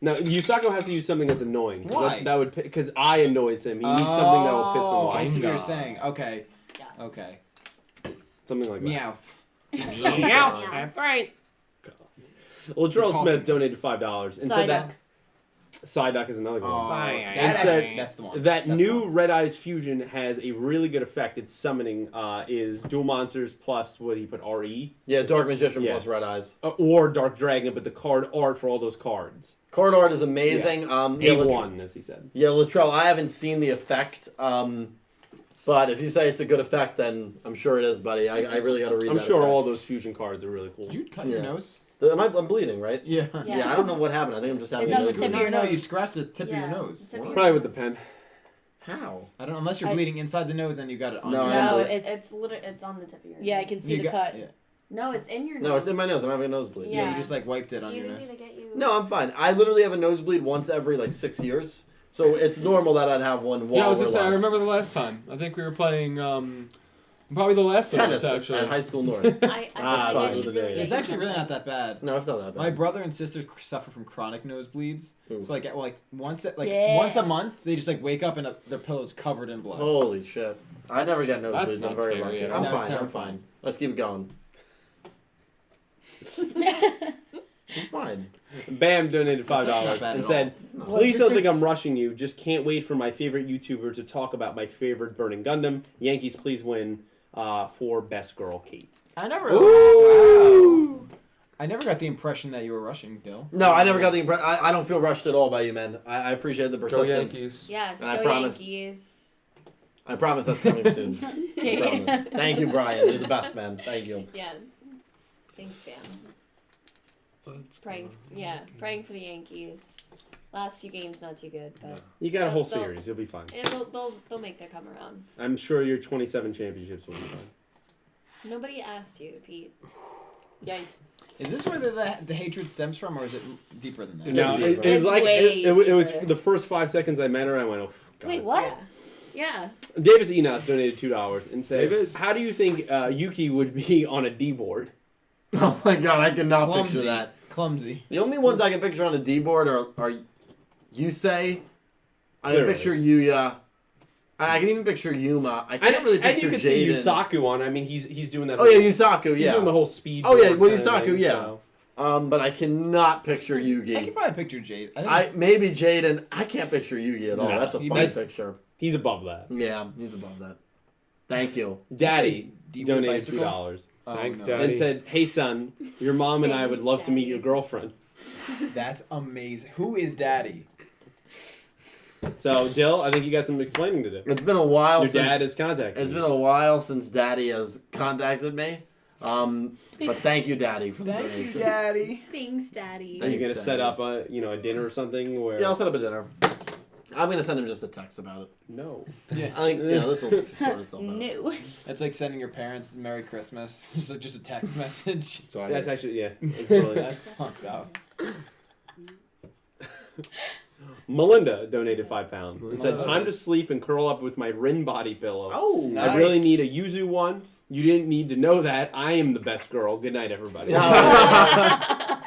Now, Yusaku has to use something that's annoying. 'cause Why? That would because I annoys him. He needs something that will piss him Oh, off. I see what you're Gengar. saying. Okay. Yeah. Okay. Something like that. Meowth. Yeah. That's right. Latrell Talking. Smith donated $5 and said that Psyduck is another good Oh, one. that And said actually, that's the one. That That's new the one. Red Eyes fusion has a really good effect. Its summoning is dual monsters plus what he put RE Yeah, Dark Magician Yeah. plus Red Eyes. Or Dark Dragon, but the card art for all those cards. Card art is amazing. Yeah, A1, as he said. Yeah, Latrell, I haven't seen the effect. But if you say it's a good effect, then I'm sure it is, buddy. I really got to read I'm that sure effect. all those fusion cards are really cool. Did you cut your Yeah. nose? I'm bleeding, right? Yeah. Yeah, I don't know what happened. I think I'm just having It's on a the nose tip of bleed. your No, nose. you scratched the tip of Yeah, your the nose. tip of your Probably with the nose. pen. How? I don't unless you're I- bleeding inside the nose and you got it on No, your I don't No, bleed. it's It's on the tip of your nose. yeah, I can see You the got- cut. Yeah. No, it's in your nose. No, it's in my nose. I'm having a nosebleed. Yeah, Yeah. you just like wiped it Do on you your need me nose. to get you? No, I'm fine. I literally have a nosebleed once every like 6 years. So it's normal that I'd have one while Yeah, I was we're just saying, I live. remember the last time. I think we were playing, probably the last of Tennis us, actually. at High School North. I Ah, feel like fine. you should really It's get actually you really not something. that bad. No, it's not that My bad. brother and sister suffer from chronic nosebleeds. Ooh. So like once Yeah. once a month they just like wake up and their pillow's covered in blood. Holy shit. I never get That's nosebleeds. I'm not very scary, lucky. yeah. I'm No, it's fine. I'm terrifying. fine. Let's keep it going. I'm fine. Bam donated That's $5 actually not bad and at said, all. please don't think Just- I'm rushing you. Just can't wait for my favorite YouTuber to talk about my favorite Burning Gundam. Yankees, please win for Best Girl Kait. I never. Ooh. Wow. I never got the impression that you were rushing, Bill. No, I never got the impression. I don't feel rushed at all by you, man. I appreciate the Go persistence. Yankees. Yes, And I go promise- Yankees. I promise that's coming soon. I promise. Thank you, Brian. You're the best, man. Thank you. Yeah. Thanks, Bam. Praying for the Yankees. Last few games not too good, but You got a whole They'll- series. You'll be fine. they'll make their come around. I'm sure your 27 championships will be fine. Nobody asked you, Pete. Yikes. Is this where the hatred stems from, or is it deeper than that? No, It's it was It's like way it was deeper. the first 5 seconds I met her. I went, oh God. Wait, what? Yeah. Yeah. Davis Enos donated $2 and said, Davis. "How do you think Yuki would be on a D board?" Oh my god, I cannot picture Clumsy. that. Clumsy. The only ones I can picture on a D board are Yusei. I can Clearly. picture Yuya. And I can even picture Yuma. I can't really And picture you could see Jaden. Yusaku on. I mean, he's doing that. Oh yeah, Yusaku. He's Yeah. doing the whole speed. Oh, yeah, board well, kinda Yusaku, thing, yeah. so. But I cannot picture I Yugi. could probably picture Jade. I think Maybe Jaden. I can't picture Yugi at all. No, That's a he funny makes- picture. He's above that. Yeah, he's above that. Thank you. Daddy D-board donated bicycle? $2 Oh, Thanks, no. Daddy. and said, "Hey son, your mom and I would Thanks, love to meet Daddy. your girlfriend." That's amazing. Who is Daddy? So Dill, I think you got some explaining to do. It's been a while Your since dad has contacted it's you. been a while since Daddy has contacted me. But thank you, Daddy, for the Thank you, donation. Daddy. Thanks, Daddy. Are you gonna Thanks, set Daddy. up a dinner or something where? Yeah, I'll set up a dinner. I'm gonna send him just a text about it. No. Yeah. I think this will sort itself out. No. That's like sending your parents Merry Christmas. Just a text message. So I That's actually It's brilliant. That's fucked up. Melinda donated £5 and said, Melinda. "Time to sleep and curl up with my Rin body pillow. Oh, Nice. I really need a Yuzu one. You didn't need to know that. I am the best girl. Good night, everybody."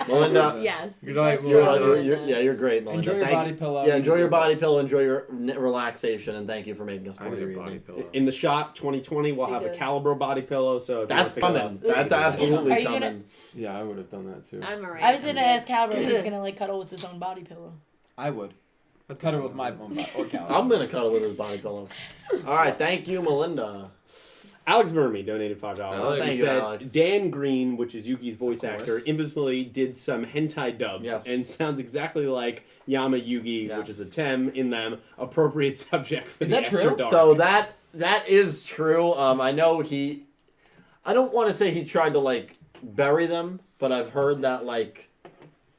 Melinda. Yes. Good night, Best You're, girl. you're great, Melinda. Enjoy your Thank body you. pillow. Yeah, You enjoy your deserve body it. pillow, enjoy your relaxation, and thank you for making us I part of need your a body evening. pillow. In the shop 2020, we'll have a did. Calibro body pillow. So if you That's wanna pick it coming. up- That's absolutely Are you coming. gonna- Yeah, I would have done that too. I'm alright. I was gonna ask Calvert if he's gonna like cuddle with his own body pillow. I would. I'd cuddle with my own body. Or Cal. I'm gonna cuddle with his body pillow. All right, thank you, Melinda. Alex Verme donated $5. Alex. He Thank you, said Alex. Dan Green, which is Yuki's voice Of course. actor, infamously did some hentai dubs Yes. and sounds exactly like Yama Yugi, Yes. which is a tem in them. Appropriate subject for Is the that After true? Dark. So that is true. I know he. I don't want to say he tried to like bury them, but I've heard that like,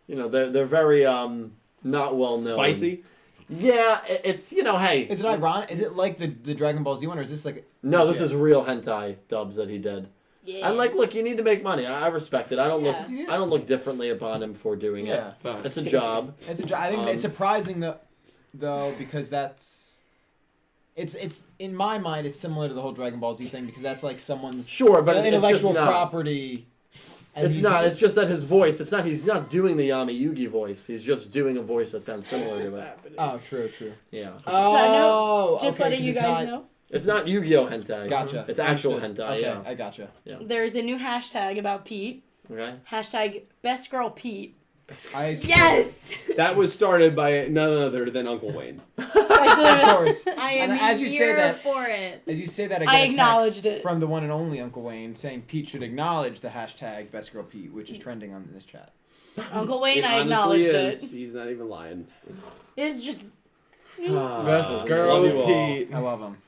they're very not well known. Spicy. Yeah, it's hey. Is it ironic? Is it like the Dragon Ball Z one, or is this like? No, this legit? is real hentai dubs that he did. Yeah. I'm like, look, you need to make money. I respect it. I don't Yeah. I don't look differently upon him for doing Yeah. it. Facts. It's a job. It's a. I think Um, it's surprising though because that's. It's in my mind it's similar to the whole Dragon Ball Z thing because that's like someone's Sure, but it's intellectual just not. property. and It's he's- not. It's just that his voice. It's not. He's not doing the Yama Yugi voice. He's just doing a voice that sounds similar to it. Oh, true. Yeah. Oh, Just okay, letting 'cause you it's guys not- know. It's not Yu-Gi-Oh hentai. Gotcha. It's actual Understood. hentai. Okay, Yeah. I gotcha. There's a new hashtag about Pete. Okay. Hashtag best girl Pete. Yes. That was started by none other than Uncle Wayne. Of course. I am And as you say here that- for it. As you say that, I I get a acknowledged text it. from the one and only Uncle Wayne saying Pete should acknowledge the hashtag Best Girl Pete, which is trending on this chat. Uncle Wayne, It I honestly acknowledged is. it. He's not even lying. It's just Best Love girl, you all. Pete. I love him.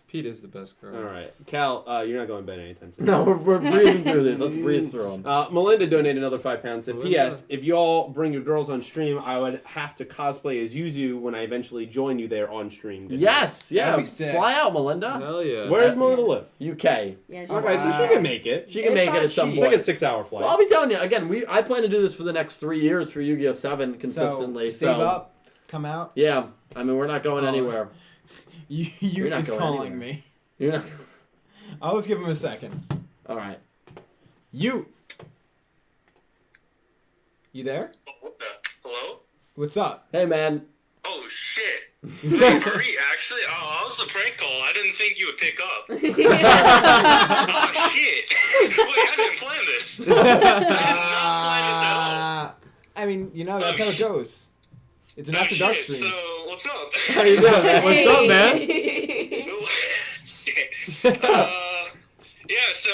Pete is the best girl. All right, Cal, you're not going to bed anytime soon. No, we're breezing through this. Let's breeze through them. Melinda donated another £5. Said, Melinda. "P.S. If you all bring your girls on stream, I would have to cosplay as Yuzu when I eventually join you there on stream." Yes. Yeah. That'd be sick. Fly out, Melinda. Hell yeah. Where does Melinda live? UK. Yeah, she's Okay, so she can make it. She can It's make not it at some cheap. It's like point. a 6-hour flight. Well, I'll be telling you again. I plan to do this for the next 3 years for Yu-Gi-Oh 7 consistently. So, save up, come out. Yeah. I mean, we're not going Oh. anywhere. You You're not is going calling anywhere. me. You're not. Oh, let's give him a second. All right. You there? What the? Hello? What's up? Hey, man. Oh shit! Wait, Marie, actually, that was a prank call. I didn't think you would pick up. Oh shit! Wait, I didn't plan this. I did not plan this at all. I mean, that's how it goes. It's an Oh, after dark shit, stream. So what's up? How you doing, man? What's up, man? Shit. Yeah. So,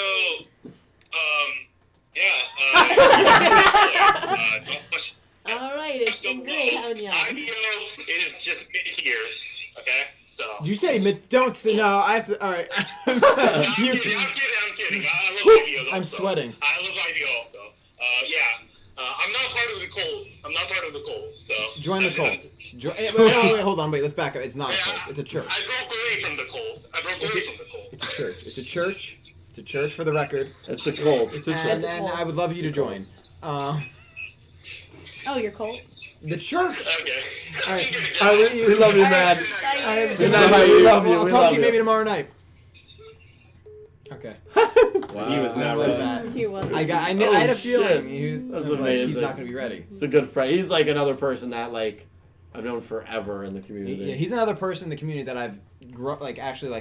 All right, it's been great having you on. Audio is just mid here. Okay. So. Did you say don't say no? I have to. All right. I'm kidding. I love IBO also. I'm sweating. I love IBO also. Yeah. I'm not part of the cult. So. Join the cult. Wait, hold on. Wait, let's back up. It's not a cult. It's a church. I broke away from the cult. It's a church. It's a church. It's a church for the record. It's a cult. It's a And church. I would love you to join. oh, you're cold. The church. Okay. All right. We love you, man. Good night, buddy. We love you. I'll We talk love to you you. maybe tomorrow night. Okay. Wow. He was not I like ready. that. He was. I had Oh, a shit. feeling That's he's amazing. not gonna be ready. It's a good friend. He's like another person that like I've known forever in the community. Yeah, he's another person in the community that I've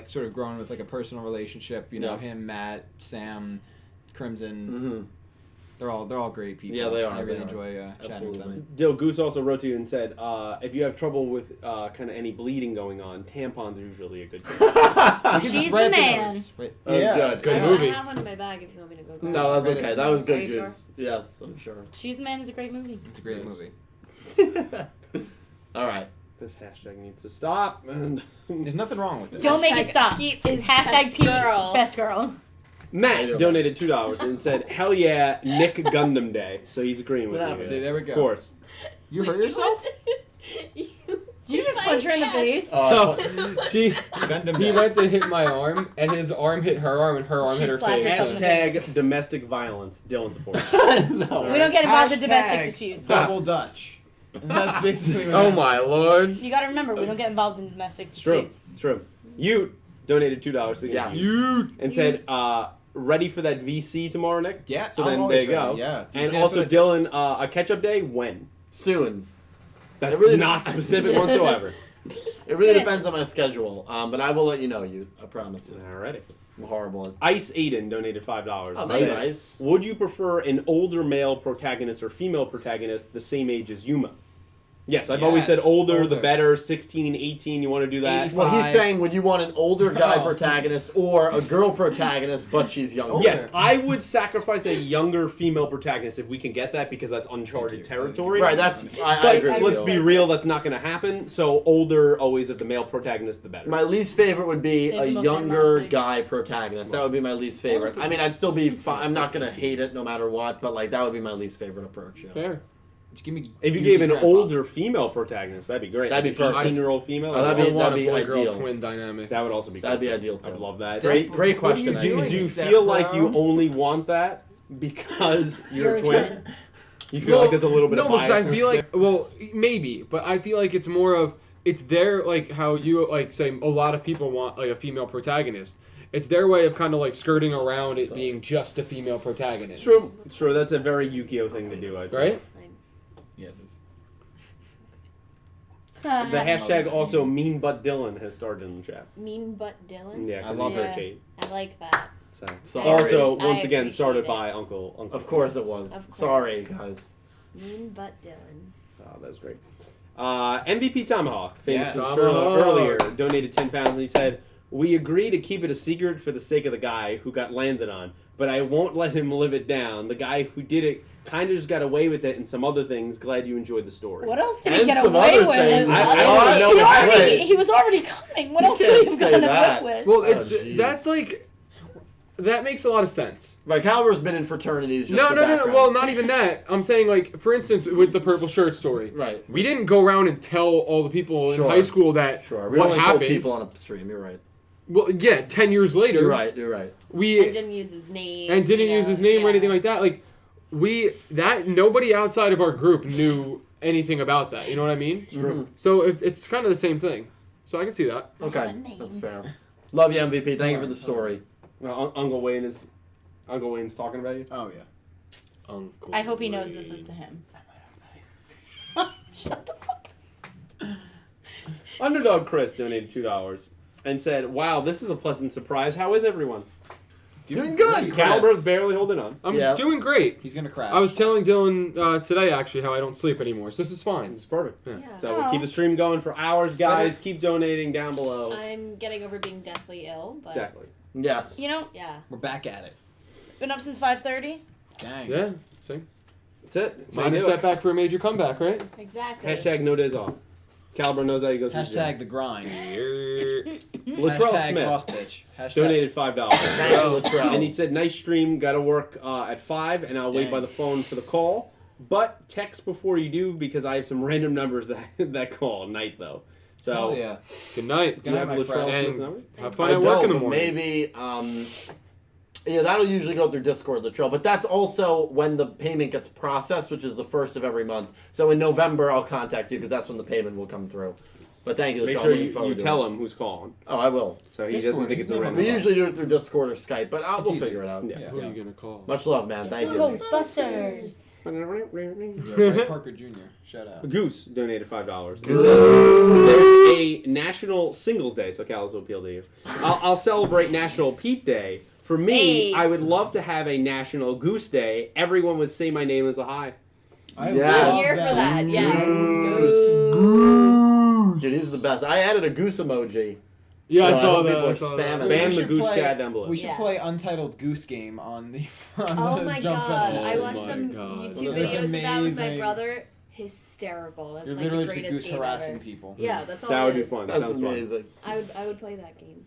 sort of grown with like a personal relationship. You know, Yeah. him, Matt, Sam, Crimson. Mm-hmm. They're all great people. Yeah, they are, I really they are. enjoy chatting with Absolutely. them. Dill Goose also wrote to you and said, if you have trouble with kind of any bleeding going on, tampons are usually a good thing. We can She's just the write up man. notes. Right. That was good. Good I movie. have one in my bag if you want me to go grab it. No, that's Right okay. in That there. was Are good, you Goose. Yes, I'm sure. She's the Man is a great movie. It's a great Yes. movie. All right. This hashtag needs to stop. And There's nothing wrong with it. Don't make it stop. Pete is Hashtag best Pete, girl. best girl. Matt donated $2 and said, "Hell yeah, Nick Gundam Day." So he's agreeing with What you. happened? See, there we go. Of course. You hurt yourself? Did you just punch her in the face? No, she. Gundam He Day. went to hit my arm, and his arm hit her arm, and her arm She hit her slapped face. herself in the face. Hashtag domestic violence. Dylan supports. No. We don't get involved in domestic Hashtag disputes. Double Dutch. And that's basically what Oh happened. my lord! You gotta remember, we don't get involved in domestic It's true. disputes. It's true. You donated $2 because Yes. You. and said, "Ready for that VC tomorrow, Nick?" Yeah, So I'm then always there you go. ready, yeah. And See, that's also, what I said. Dylan, a catch-up day when? Soon. That's It really- not specific whatsoever. It really depends on my schedule, but I will let you know. I promise you. Alrighty. I'm horrible at Ice Aiden donated $5. Oh, Said, nice. Would you prefer an older male protagonist or female protagonist the same age as Yuma? Yes, I've always said Yes, older the older. better. 16, 18, you want to do that? 85. Well, he's saying, would you want an older guy Oh. protagonist or a girl protagonist, but she's younger? Yes, I would sacrifice a younger female protagonist if we can get that because that's uncharted territory. Right, that's. I But agree with let's you. be real, that's not going to happen. So older, always of the male protagonist, the better. My least favorite would be They have a the most younger animalistic. guy protagonist. That would be my least favorite. I mean, I'd still be fine. I'm not going to hate it no matter what, but like that would be my least favorite approach. Yeah. Fair. Just give me. If you Yuki's gave an grandpa. older female protagonist, that'd be great. That'd be Like perfect. 18-year-old female. Oh, that'd I be- still want a that'd be boy-girl ideal. twin dynamic. That would also be That'd be cool. ideal, too. I'd love that. Great What are you question. doing? Do you Step feel like bro. you only want that because you're a twin? You feel Well, like there's a little bit no, of because bias? I feel like, well, maybe, but I feel like it's more of, it's their, like, how you, like, say, a lot of people want, like, a female protagonist. It's their way of kind of, like, skirting around it being just a female protagonist. True. It's true. That's a very Yugioh thing to do, I think. Right? Yeah, it is. The hashtag also mean but Dylan has started in the chat. Mean but Dylan. Yeah, I because love he's it. Kate. I like that. So. Sorry. Also, I once again, appreciate started it. by Uncle. Of course it was. Of course. Sorry, guys. Mean but Dylan. Oh, that was great. MVP Tomahawk, famous Yes. to Tomahawk. Sterling earlier, donated £10 and he said, "We agree to keep it a secret for the sake of the guy who got landed on, but I won't let him live it down. The guy who did it kind of just got away with it and some other things. Glad you enjoyed the story." What else did he And get some away other with? things. I don't even know what He was already coming. What else You could he can't have say gotten that. away with? Well, Oh, it's, jeez. that's, like, that makes a lot of sense. Right, Caliber's been in fraternities. Just No, for no, no, no. background. Well, not even that. I'm saying, like, for instance, with the purple shirt story. Right. We didn't go around and tell all the people Sure. in high school that Sure. We what only happened. told people on a stream. You're right. Well, yeah, 10 years later. You're right. You're right. We And didn't use his name. and didn't you use know, his name or yeah. anything like that. Like, nobody outside of our group knew anything about that. You know what I mean? True. So it's kind of the same thing. So I can see that. Okay, a name. that's fair. Love you, MVP. Thank you for the story. Well, Uncle Wayne's talking about you. Oh yeah. Uncle I hope he knows this is to him. Shut the fuck up. Underdog Chris donated $2 and said, "Wow, this is a pleasant surprise. How is everyone?" Doing good, Caliber's Chris. barely holding on. I'm Yeah. doing great. He's gonna crash. I was telling Dylan today actually how I don't sleep anymore. So this is fine. It's perfect. Yeah. So we'll keep the stream going for hours, guys. Keep donating down below. I'm getting over being deathly ill, but Exactly. Yes. You know, yeah. We're back at it. been up since 5:30. Dang. Yeah. See, That's it. That's how you minor do it. setback for a major comeback, right? Exactly. Hashtag no days off. Caliber knows how he goes. to the gym. Hashtag the grind. Latrell Hashtag Smith boss bitch. Hashtag. donated $5. Thank you, Latrell. And he said, "Nice stream. Got to work at 5, and I'll wait Dang. by the phone for the call. But text before you do because I have some random numbers that call night though. So Oh yeah. Good night. Good night, my Latrell friend. Smith's And numbers? have I fun at work in the don't, but morning. maybe Yeah, that'll usually go through Discord, Latrell. But that's also when the payment gets processed, which is the 1st of every month. So in November, I'll contact you because that's when the payment will come through. But thank you, Latrell. Make sure you tell him who's calling, Oh, I will. so he Discord, doesn't think he's it's a not random. We usually do it through Discord or Skype, but It's we'll easy. figure it out. Yeah. Who are you gonna call? Much love, man. Thank you. Ghostbusters. Ray Parker Jr. Shout out. Goose donated $5. There's a National Singles Day, so Callis will appeal to you. I'll celebrate National Pete Day. For me, Hey. I would love to have a National Goose Day. Everyone would say my name as a hi. Yes. I'm here for that. Yes. Dude, he's the best. I added a goose emoji. Yeah, I So saw hope that. people I are saw spamming. that. So Spam we the should Goose play- chat down below. We should Yeah. play Untitled Goose Game on the Oh my Jump god! Festival. I watched Oh some my God. YouTube That's videos of that with my amazing. brother. Hysterical. That's You're like literally the just a greatest goose game harassing ever. people. Yeah, that's all. That it would be is. fun. That That's sounds fun. amazing. I would play that game.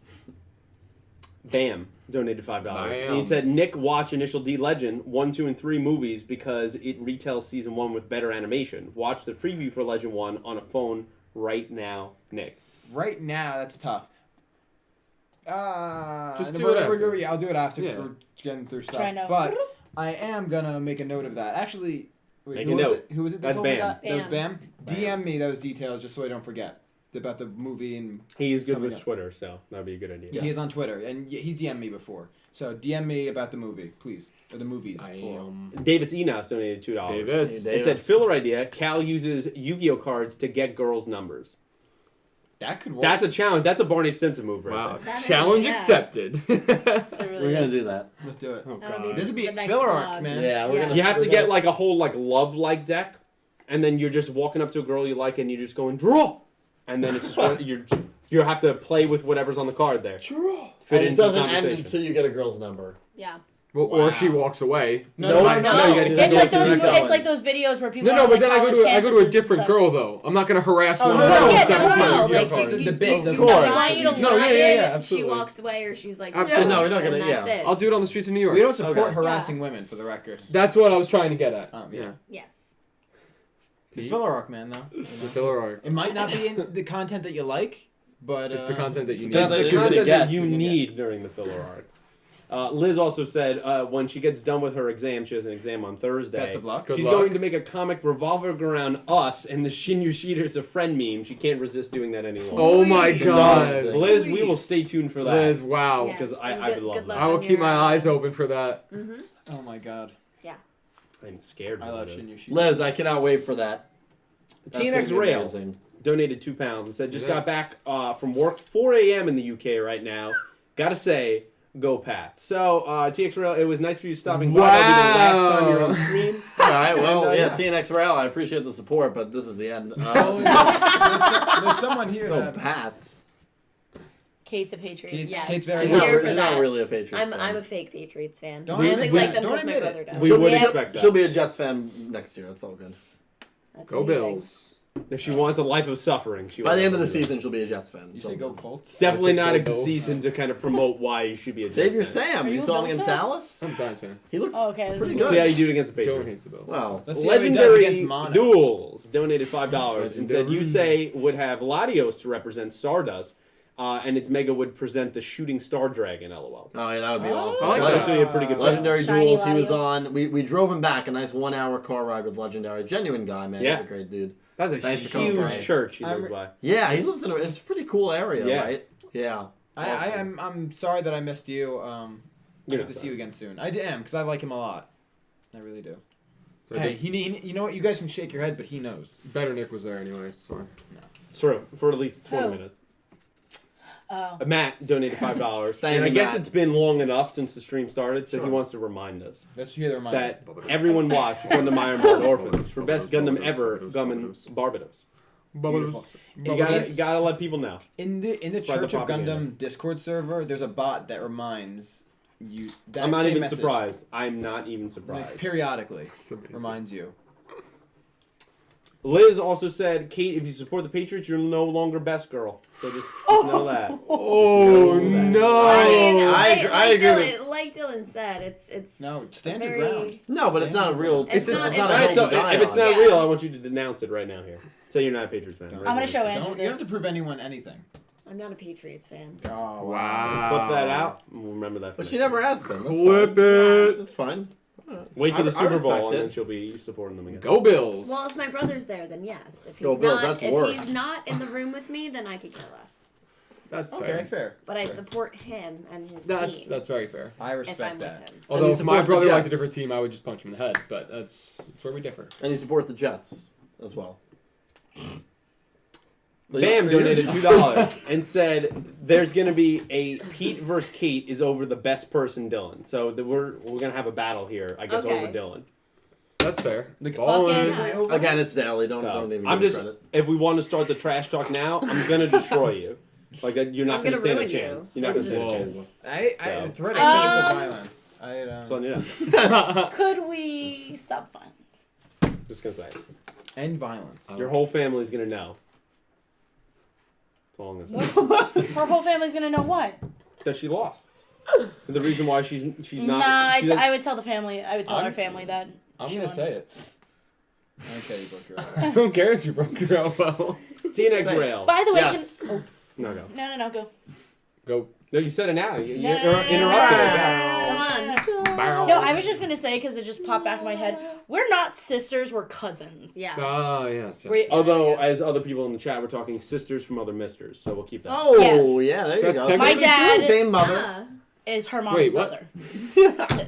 Bam donated $5. Bam. And he said, Nick, watch Initial D Legend 1, 2, and 3 movies because it retells season 1 with better animation. Watch the preview for Legend 1 on a phone right now, Nick. Right now, that's tough. Just do it after. Yeah, I'll do it after because Yeah. we're getting through stuff. Try now. But I am gonna make a note of that. Actually, wait, Make who a was note. it? Who was it that That's told me Bam. that? That was Bam. Bam. DM me those details just so I don't forget about the movie and He's good Something with else. Twitter, so that would be a good idea. yeah, he's on Twitter and he's DM'd me before. So DM me about the movie, please, or the movies. I plural. Davis Enos donated $2. Davis. Hey, It said, filler idea, Cal uses Yu-Gi-Oh cards to get girls' numbers. That could work. That's a challenge. That's a Barney Stinson move right Wow. That is- Challenge yeah. accepted. It really We're gonna is. do that. Let's do it. Oh, That'll God. be This would be the a next filler vlog. arc, man. Yeah, we're Yeah. gonna. You have to we're get gonna- like a whole like love-like deck, and then you're just walking up to a girl you like and you're just going, draw! And then it's just what you have to play with whatever's on the card there. Draw. Fit And it into the doesn't end conversation. until you get a girl's number. Yeah. Well, Wow. or she walks away. No, No, no, no, no. you gotta It's go like to the those. next It's one. like those videos where people. No, are no, on, but like, then I go college to a campuses and different stuff. girl though. I'm not gonna harass Oh, one. no, girl no, with yeah, 17 no, Yu-Gi-Oh like, cards. you- The you- debate you doesn't can matter. invite No, her yeah, yeah, in, yeah, She absolutely. walks away, or she's like, Absolutely. No, we're not gonna- and that's yeah. it. I'll do it on the streets of New York. We don't support Okay. harassing women, for the record. That's what I was trying to get at. Yeah. Yes. The filler arc, man, though. The filler arc. It might not be in the content that you like, but It's the content that you it's need. the It's the you're gonna content get. that you You're gonna need during the filler arc. Liz also said when she gets done with her exam, she has an exam on Thursday. Best of luck. Good She's luck. going to make a comic revolving around us and the Shin Yoshida's a friend meme. She can't resist doing that any longer. Oh my Please. God. Please. Liz, we will stay tuned for that. Liz, wow. Yes, because I and would good- love good that. luck I will on keep your, my eyes open for that. Mm-hmm. Oh my god. I'm scared. I love about it. Shin Yoshi. Liz, I cannot wait for that. That's TNX gonna be Rail amazing. donated £2 and said, just Yeah. got back from work, 4 a.m. in the UK right now. Gotta say, go Pats. So, TX Rail, it was nice for you stopping by. That'll be the last time you're on stream. All right, well, And, yeah, yeah. TNX Rail, I appreciate the support, but this is the end. There's someone here Go that. Pats. Kate's a Patriots. Kate's- Yes. Kate's very I'm She's not, here for she's not that. really a Patriots fan. I'm a fake Patriots fan. Don't I admit only it. like them Don't because my admit brother it. does. We She'll would be- expect that. She'll be a Jets fan next year. That's all good. That's Go amazing. Bills. If she wants a life of suffering, she By will the end of the do that. season, she'll be a Jets fan. You so say go good. Colts? It's definitely I said not a go good Bills. season to kind of promote why you should be a Save your Jets fan. Sam. Are You you a saw him Bills against fan? Dallas? Sometimes, man. He looked Oh, okay. pretty See good. how you do it against the Joe Patriots. hates the Bills. Well, Let's see how he does Legendary against Mono. Duels donated $5 and said, Legendary. you say would have Latios to represent Stardust, and its Mega would present the Shooting Star Dragon, lol. oh yeah, that would be Oh. awesome. I like That's that. actually a pretty good Legendary Shiny Duels, he was Latios. on. We drove him back, a nice 1 hour car ride with Legendary. Genuine guy, man. Yeah. He's a great dude. That's a Thanks for coming huge by. church he I'm- lives by. Yeah, he lives in it's a pretty cool area, Yeah. right? Yeah. I'm sorry that I missed you. I You're hope not to see you again soon. I am, because I like him a lot. I really do. So I Hey, think you know what? You guys can shake your head, but he knows. Better Nick was there anyway, so. It's true, for at least 20 Who? minutes. Oh. Matt donated $5. Thank and I you, guess Matt. it's been long enough since the stream started, so he Sure. wants to remind us Let's hear the reminder. that everyone watch Gundam Ironborn Orphans for best Gundam ever, Gundam Barbados. Beautiful. You gotta let people know. In the Spread the Church of propaganda. Gundam Discord server, there's a bot that reminds you. That I'm not same even message, surprised. I'm not even like, surprised. periodically It's amazing. reminds you. Liz also said, Kate, if you support the Patriots, you're no longer best girl. So just know that. Oh, no. I mean, I agree with- like Dylan said, it's No, stand your very- ground. No, but it's not a real. It's not- it's it's not not- a hill So to die if it's on. not Yeah. real, I want you to denounce it right now here. Say you're not a Patriots fan. I'm gonna show Andrew You don't have this. to prove anyone anything. I'm not a Patriots fan. Oh Wow. Clip that out. We'll remember that. For But next she never week. has been. That's Clip fine. it. It's fine. Wait till the I Super Bowl, respect and it. then she'll be supporting them again. Go Bills. Well, if my brother's there, then yes. If he's Go Bills, not, that's if worse. he's not in the room with me, then I could care less. That's Okay, fair. fair. But That's I fair. support him and his That's team. very fair. I if I'm respect with that. him. Although you if my support the brother liked a Jets. different team, I would just punch him in the head. But that's where we differ. And you support the Jets as well. Bam donated $2 and said there's gonna be a Pete versus Kait is over the best person Dylan. So we're gonna have a battle here, I guess, Okay. over Dylan. That's fair. The- Ballin'. Again, it's daily. Don't So, even I'm give me just credit. if we want to start the trash talk now, I'm gonna destroy you. Like that, you're not I'm gonna gonna stand a ruin you. chance. You're not I'm gonna stand a just- chance. I So- threat of physical Um, violence. I Just letting you know. Could we stop violence? Just gonna say it. End violence. Your whole family's gonna know. That's all I'm gonna say. What? Her whole family's gonna know what? That she lost. And the reason why she's not. Nah, she doesn't- I would tell the family. I would tell our I'm- family that. I'm she gonna won. say it. Okay, you broke your I don't care if you broke your elbow. TNX Say- rail. By the way, Yes. can, oh, No, go. no, go. Go. No, you said it now. You No, no, no, no, interrupted no, it. no, Back. Come on. Bow. No, I was just gonna say because it just popped back in my head. We're not sisters. We're cousins. Yeah. Ah, yes. yes. We- Although, as other people in the chat were talking, sisters from other misters, so we'll keep that. Oh, yeah, there you That's go. technically My dad- Same mother. Yeah. Is her mom's Wait, what? brother.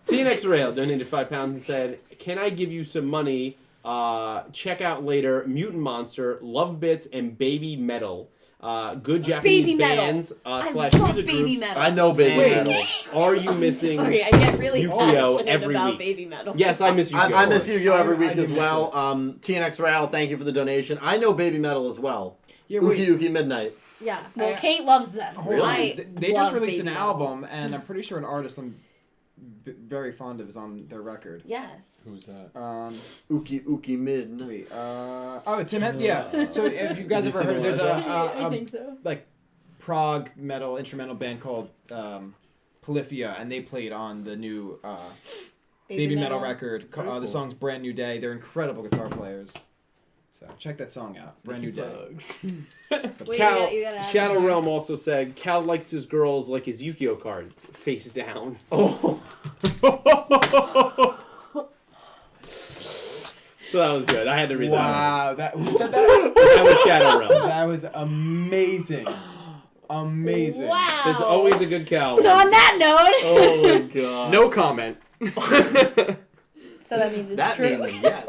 TNX Rail donated £5 and said, "Can I give you some money? Check out later. Mutant Monster, Love Bits, and Baby Metal. Good Japanese Baby Metal. bands I slash love music Baby groups. Metal. I know Baby And Metal. Are you missing? Sorry, I get really Yugioh passionate every about week. baby metal. Yes, I miss Yugioh. I miss Yu-Gi-Oh! every I week do as miss well. it. TNX Rail, thank you for the donation. I know Baby Metal as well. Yeah, Uki wait. Uki Midnight. Yeah. Well, Kate loves them. Hold on. I They just love released an Baby Metal. album, and I'm pretty sure an artist I'm very fond of is on their record. Yes. Who's that? Uki Uki Midnight. Wait, oh, Tim Hen- yeah. So if you guys ever heard, there's a so. like prog metal instrumental band called Polyphia, and they played on the new Baby Metal record. Very The cool. song's Brand New Day. They're incredible guitar players. So check that song out. Brand New Day. Wait, Cal, you gotta Shadow advertise. Realm also said Cal likes his girls like his Yukio cards, face down. Oh, So that was good. I had to read that. Wow, who said that? That was Shadow Realm. That was amazing. Amazing. Wow. There's always a good Cal. So on that note, oh my god. No comment. so that means it's That true. means yes.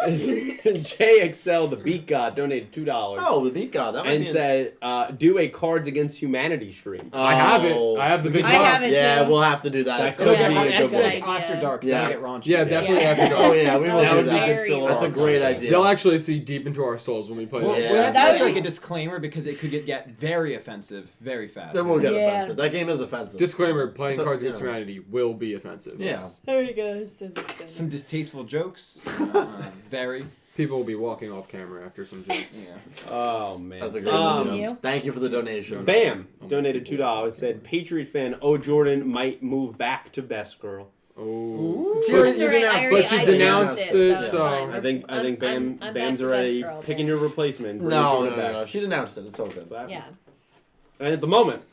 JXL, the beat god, donated $2 Oh, the beat god. That might and be said, do a Cards Against Humanity stream. I have it. Oh. I have the big I box. have it. Yeah, too. we'll have to do that. That It's could gonna It'll be get, a it's good like one. after dark, so Yeah. that'll get raunchy. Yeah, definitely after dark. Oh yeah, we will That do would be that. good Very filler. That's a great idea. They'll actually see deep into our souls when we play Well, that. we have to That make would like be- a disclaimer because it could get very offensive very fast. Then we'll get Yeah. offensive. That game is offensive. Disclaimer: playing So, Cards Against yeah. Humanity will be offensive. yeah. There you go. Some distasteful jokes. Very. People will be walking off camera after some jokes. Yeah. Oh, man. That's a great Um, idea. you. Thank you for the donation. Bam! Donated $2. Said, Patriot fan, Jordan might move back to best girl. Oh. She already- It's you alright, I denounced- already- But you I denounced it, it, it's so- fine. I think I'm Bam back Bam's to already best girl, picking your replacement. Bring No, Jordan no, back. no. She denounced it. It's all good. So that- Yeah. And at the moment,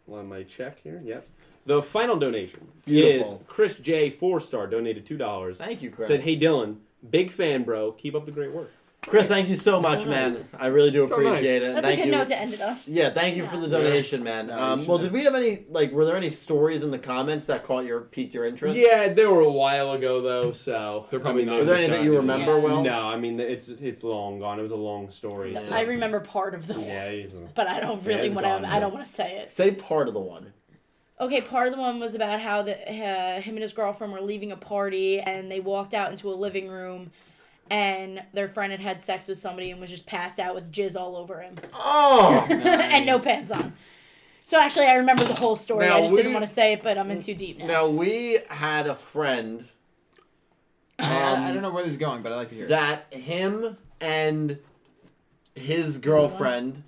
let me check here. Yes. The final donation Beautiful. is Chris J. 4-star donated $2. Thank you, Chris. Said, hey Dylan, big fan, bro. Keep up the great work. Chris, thank you so much, So man. nice. I really do So appreciate nice. it. That's thank a good you. note to end it on. Yeah, thank you for the donation, man. No, you Well, shouldn't. did we have any were there any stories in the comments that piqued your interest? Yeah, they were a while ago though, so They're probably not Were there in any the that you chat remember anymore. well? No, I mean it's long gone. It was a long story. so- I remember part of them, Yeah, but I don't really it's want to. gone, I don't want to say it. Say part of the one. Okay, part of the one was about how him and his girlfriend were leaving a party, and they walked out into a living room, and their friend had sex with somebody and was just passed out with jizz all over him, Oh! and no pants on. So actually, I remember the whole story. Now I just didn't we- want to say it, but I'm in too deep now. Now we had a friend I don't know where this is going, but I like to hear it. that him and his girlfriend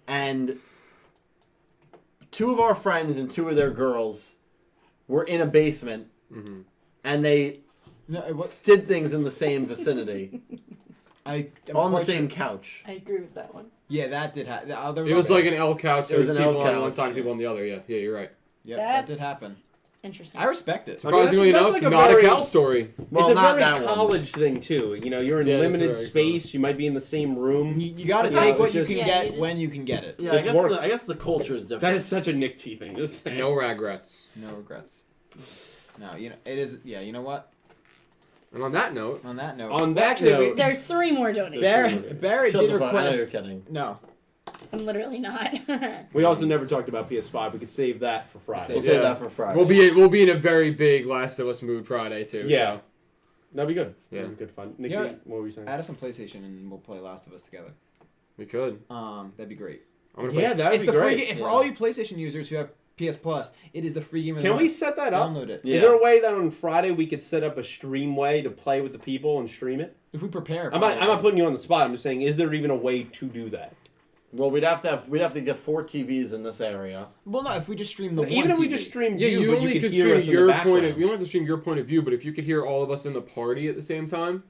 and two of our friends and two of their girls were in a basement and they No, what? did things in the same vicinity I'm on the quite same sure- couch. I agree with that one. Yeah, that did happen. It was like an L couch. There It was was an people L on one couch, side and yeah. people on the other. Yeah, you're right. Yeah, that did That's- happen. Interesting. I respect it. Surprisingly that's enough, like a not very- a Cal story. Well, it's a not very that one. college thing too. You know, you're in Yeah, it is limited very space. You might be in the same room. You got to Yeah, take it's what you just- can Yeah, get you just- when you can get it. Yeah, Just works. I guess the culture is different. That is such a Nick T thing. Just saying. No regrets. No regrets. No, it is. Yeah, you know what? And on that note, On that note, On that actually, note- There's 3 more donations. Barrett Shut did the fuck- I know you're request. kidding. No, I'm literally not. We also never talked about PS5. We could save that for Friday. We'll Yeah. save that for Friday. we'll be in a very big Last of Us mood Friday too. Yeah. So. That'd be good. Yeah. That'd be good fun. Nick, Yeah. T, what were you saying? add us on PlayStation and we'll play Last of Us together. We could. That'd be great. I'm gonna play. Yeah, that'd It's be the free great. game for Yeah. all you PlayStation users who have PS Plus. It is the free game of the Can we month. set that up? Download it. Yeah. Is there a way that on Friday we could set up a stream way to play with the people and stream it? If we prepare. I'm not putting you on the spot. I'm just saying, is there even a way to do that? Well, we'd have to get 4 TVs in this area. Well, no. If we just stream the Even one if we TV. just streamed Yeah, you, you but only you could could hear stream us in the your background. point of. You don't have to stream your point of view, but if you could hear all of us in the party at the same time,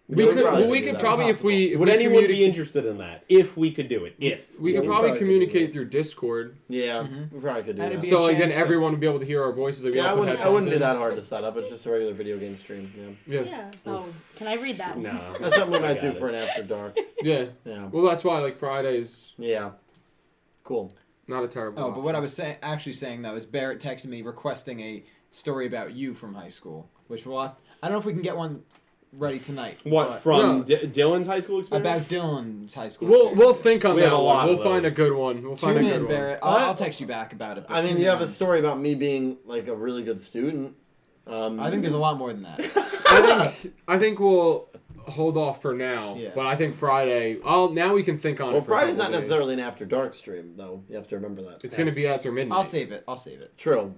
we Yeah, could. probably Well, we do could that. probably if we. If Would we anyone be communicate- interested in that? If we could do it. If. We Yeah, could we probably probably could do communicate that. through Discord. Yeah, Mhm. we probably could do And it'd that. be So a like then chance to- everyone would be able to hear our voices. Like, we Yeah, all I put wouldn't headphones be in. that hard to set up. It's just a regular video game stream. Yeah. Yeah. Yeah. Oh, can I read that? No. That's something we I might do got for it. an after dark. Yeah. Yeah. Well, that's why like Fridays Yeah. Cool. not a terrible. Oh, but what I option. was actually saying though is Barrett texted me requesting a story about you from high school, which I don't know if we can get one ready tonight. What, but from No. Dylan's high school experience? about Dylan's high school? We'll experience. think on We that have a lot one. We'll of find a those. good one. We'll find Tune a good in, one. Barrett. I'll text you back about it. but I mean, tune you have a in. story about me being like a really good student. I think there's a lot more than that. I think we'll hold off for now. Yeah. But I think Friday. Now we can think on it. Well, for a Friday's couple not days. necessarily an after dark stream, though. You have to remember that. It's gonna be after midnight. I'll save it. True.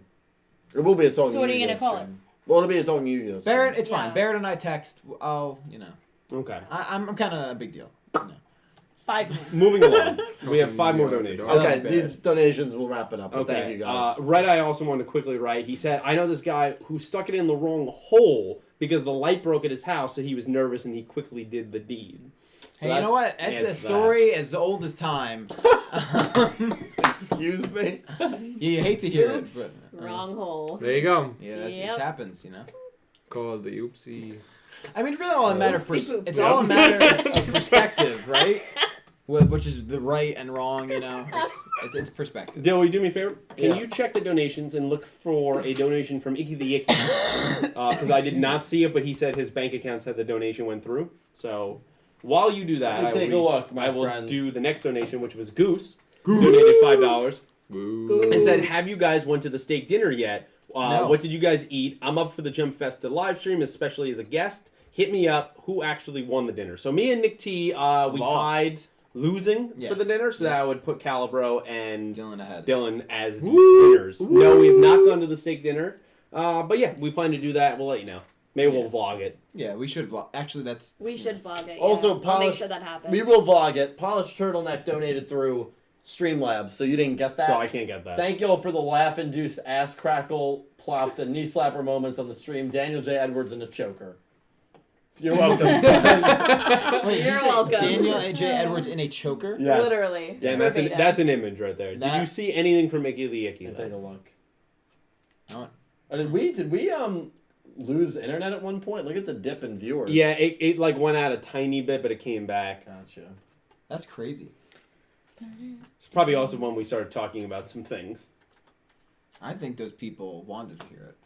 It will be its own. So what are you Yu-Gi-Oh gonna call stream. Well, it'll be its own Yu-Gi-Oh stream. Barrett, it's fine. Yeah. Barrett and I text. Okay. I'm kind of a big deal. No. 5 more. Moving along. We have 5 more Yeah, donations. after dark. Okay, Barrett. these donations will wrap it up. But Okay. thank you guys. Red Eye also wanted to quickly write. He said, I know this guy who stuck it in the wrong hole because the light broke at his house, so he was nervous and he quickly did the deed. So Hey, you that's- know what? It's a that's story as old as time. Excuse me. You hate to hear Oops. it, but Wrong hole. There you go. yeah, that Yep. just happens, Called the oopsie. I mean, it's really all a matter of Oopsie poopsie. it's all a matter of perspective, right? Which is the right and wrong, It's perspective. Dylan, will you do me a favor? Can Yeah. you check the donations and look for a donation from Icky the Icky? Because I did not see it, but he said his bank account said the donation went through. So while you do that, Let me take a look, my I will friends. do the next donation, which was Goose. Donated $5 Woo. and said, "Have you guys went to the steak dinner yet? No. What did you guys eat? I'm up for the Jump Festa live stream, especially as a guest. Hit me up. Who actually won the dinner? So me and Nick T, we Lost. tied losing for Yes. the dinner, so that I would put Calibro and Dylan ahead. Dylan as the Woo! winners. No, we have not gone to the steak dinner. But yeah, we plan to do that. We'll let you know. Maybe we'll vlog it. Yeah, we should vlog. Actually, that's We should vlog it. Also, We'll make polish- sure that happens. We will vlog it. Polished Turtleneck donated through Streamlabs, so you didn't get that. So I can't get that. Thank y'all for the laugh-induced ass crackle, plops, and knee slapper moments on the stream. Daniel J. Edwards and a choker. You're welcome. Wait, You're you said welcome. Daniel A.J. Edwards in a choker. Yes. Literally. Yeah, Verbatim. that's an image right there. Did That- you see anything from Icky the Icky? Let's take a look. Oh. Did we lose internet at one point? Look at the dip in viewers. Yeah, it like went out a tiny bit, but it came back. Gotcha. That's crazy. It's probably also when we started talking about some things. I think those people wanted to hear it.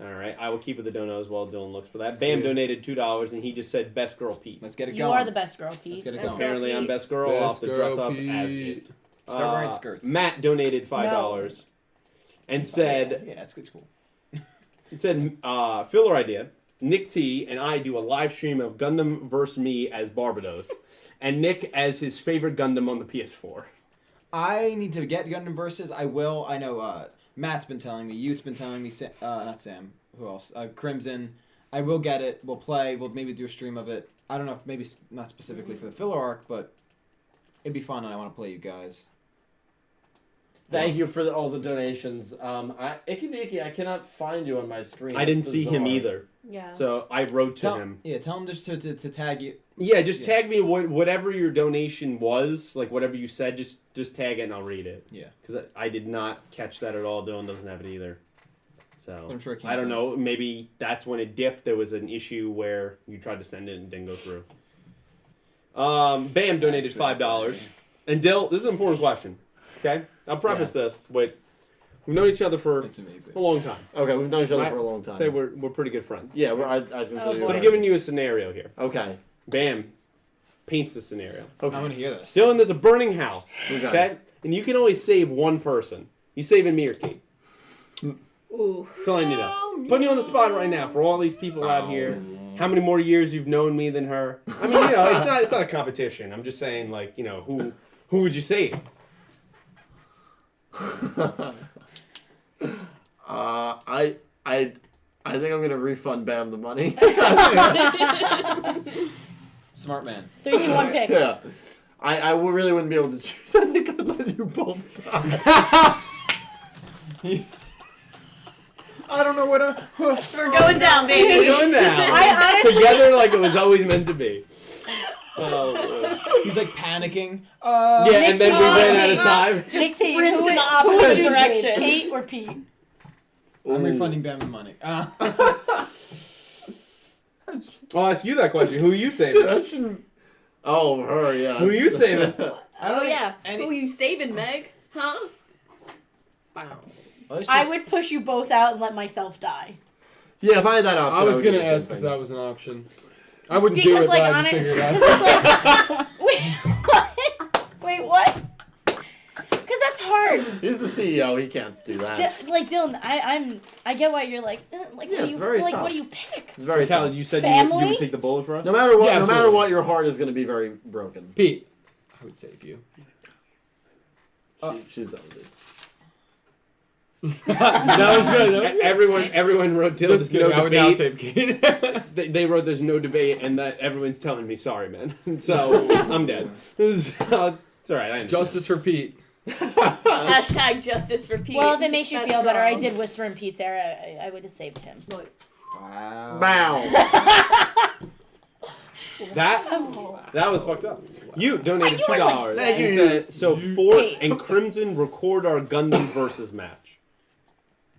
All right, I will keep with the dono as well. Dylan looks for that. Bam donated $2, and he just said "Best Girl Pete." Let's get it You going. are the best girl, Pete. Let's get it Best going. girl. Apparently, I'm Pete. best girl. I'll have to Best dress girl up as Pete. it. Start wearing skirts. Matt donated $5 and said, Yeah, it's good school. it said filler idea. Nick T and I do a live stream of Gundam vs. me as Barbados, and Nick as his favorite Gundam on the PS4. I need to get Gundam Versus. I will. I know Matt's been telling me. Youth's been telling me. Not Sam. Who else? Crimson. I will get it. We'll play. We'll maybe do a stream of it. I don't know. Maybe not specifically for the filler arc, but it'd be fun, and I want to play you guys. Thank you for all the donations. Icky the Icky, I cannot find you on my screen. I didn't It's see him bizarre. either, Yeah. so I wrote to him. Yeah, tell him just to tag you. Yeah, just tag me whatever your donation was, like whatever you said. Just tag it and I'll read it. Yeah. Because I did not catch that at all. Dylan doesn't have it either. So I'm sure it came I don't through. know. Maybe that's when it dipped. There was an issue where you tried to send it and didn't go through. Bam donated $5. And Dill, this is an important question. Okay, I'll preface this with we've known each other for It's amazing. a long time. Okay, we've known each other I for a long time. Say we're pretty good friends. Yeah, I consider Oh, you. So boy. I'm giving you a scenario here. Okay. Bam paints the scenario. Okay. I want to hear this. Dylan, there's a burning house. Okay. Okay, and you can only save one person. You saving me or Kait? Ooh. That's all I need to know. Putting you on the spot right now for all these people out here. How many more years you've known me than her? I mean, it's not a competition. I'm just saying, like, who would you save? I think I'm gonna refund Bam the money. Smart man. 3, 2, 1, pick. Yeah. I really wouldn't be able to choose. I think I'd let you both die. I don't know what a. We're going down, We're baby. going now. I honestly- Together like it was always meant to be. Oh, He's like panicking. yeah, and then we ran out of time. Nick Just T, sprint who in the would opposite you save, direction. Kait or Pete? I'm refunding Bam the money. I'll ask you that question. Who are you saving? That shouldn't. Oh, her, yeah. Who are you saving? I don't Oh think yeah. any- Who you saving, Meg? Huh? Wow. Well, it's I just- would push you both out and let myself die. Yeah, if I had that option, I was would gonna do the same ask if thing. that was an option. I wouldn't do Because, it, like, but I on just it- figured out. Wait, what? Because that's hard. He's the CEO. He can't do that. Dylan, I get why you're like, Yeah, what it's do you, very like, tough. what do you pick? It's very Callie, tough. you said you Family? would take the bullet for us? No matter what, Yeah, no matter absolutely. what, your heart is going to be very broken. Pete, I would save you. She's dude. That was good. Everyone wrote Dylan. Just There's no kidding. I would now debate. save Kate. They wrote there's no debate, and that everyone's telling me sorry, man. So I'm dead. It's all right. I understand. Justice for Pete. Hashtag justice for Pete. Well, if it makes you That's feel better, I strong. did whisper in Pete's ear. I would have saved him. Look, Wow. Bow. That was fucked up. You donated You were like, $2. Thank and you. said, so Fort Hey. and Crimson record our Gundam versus match.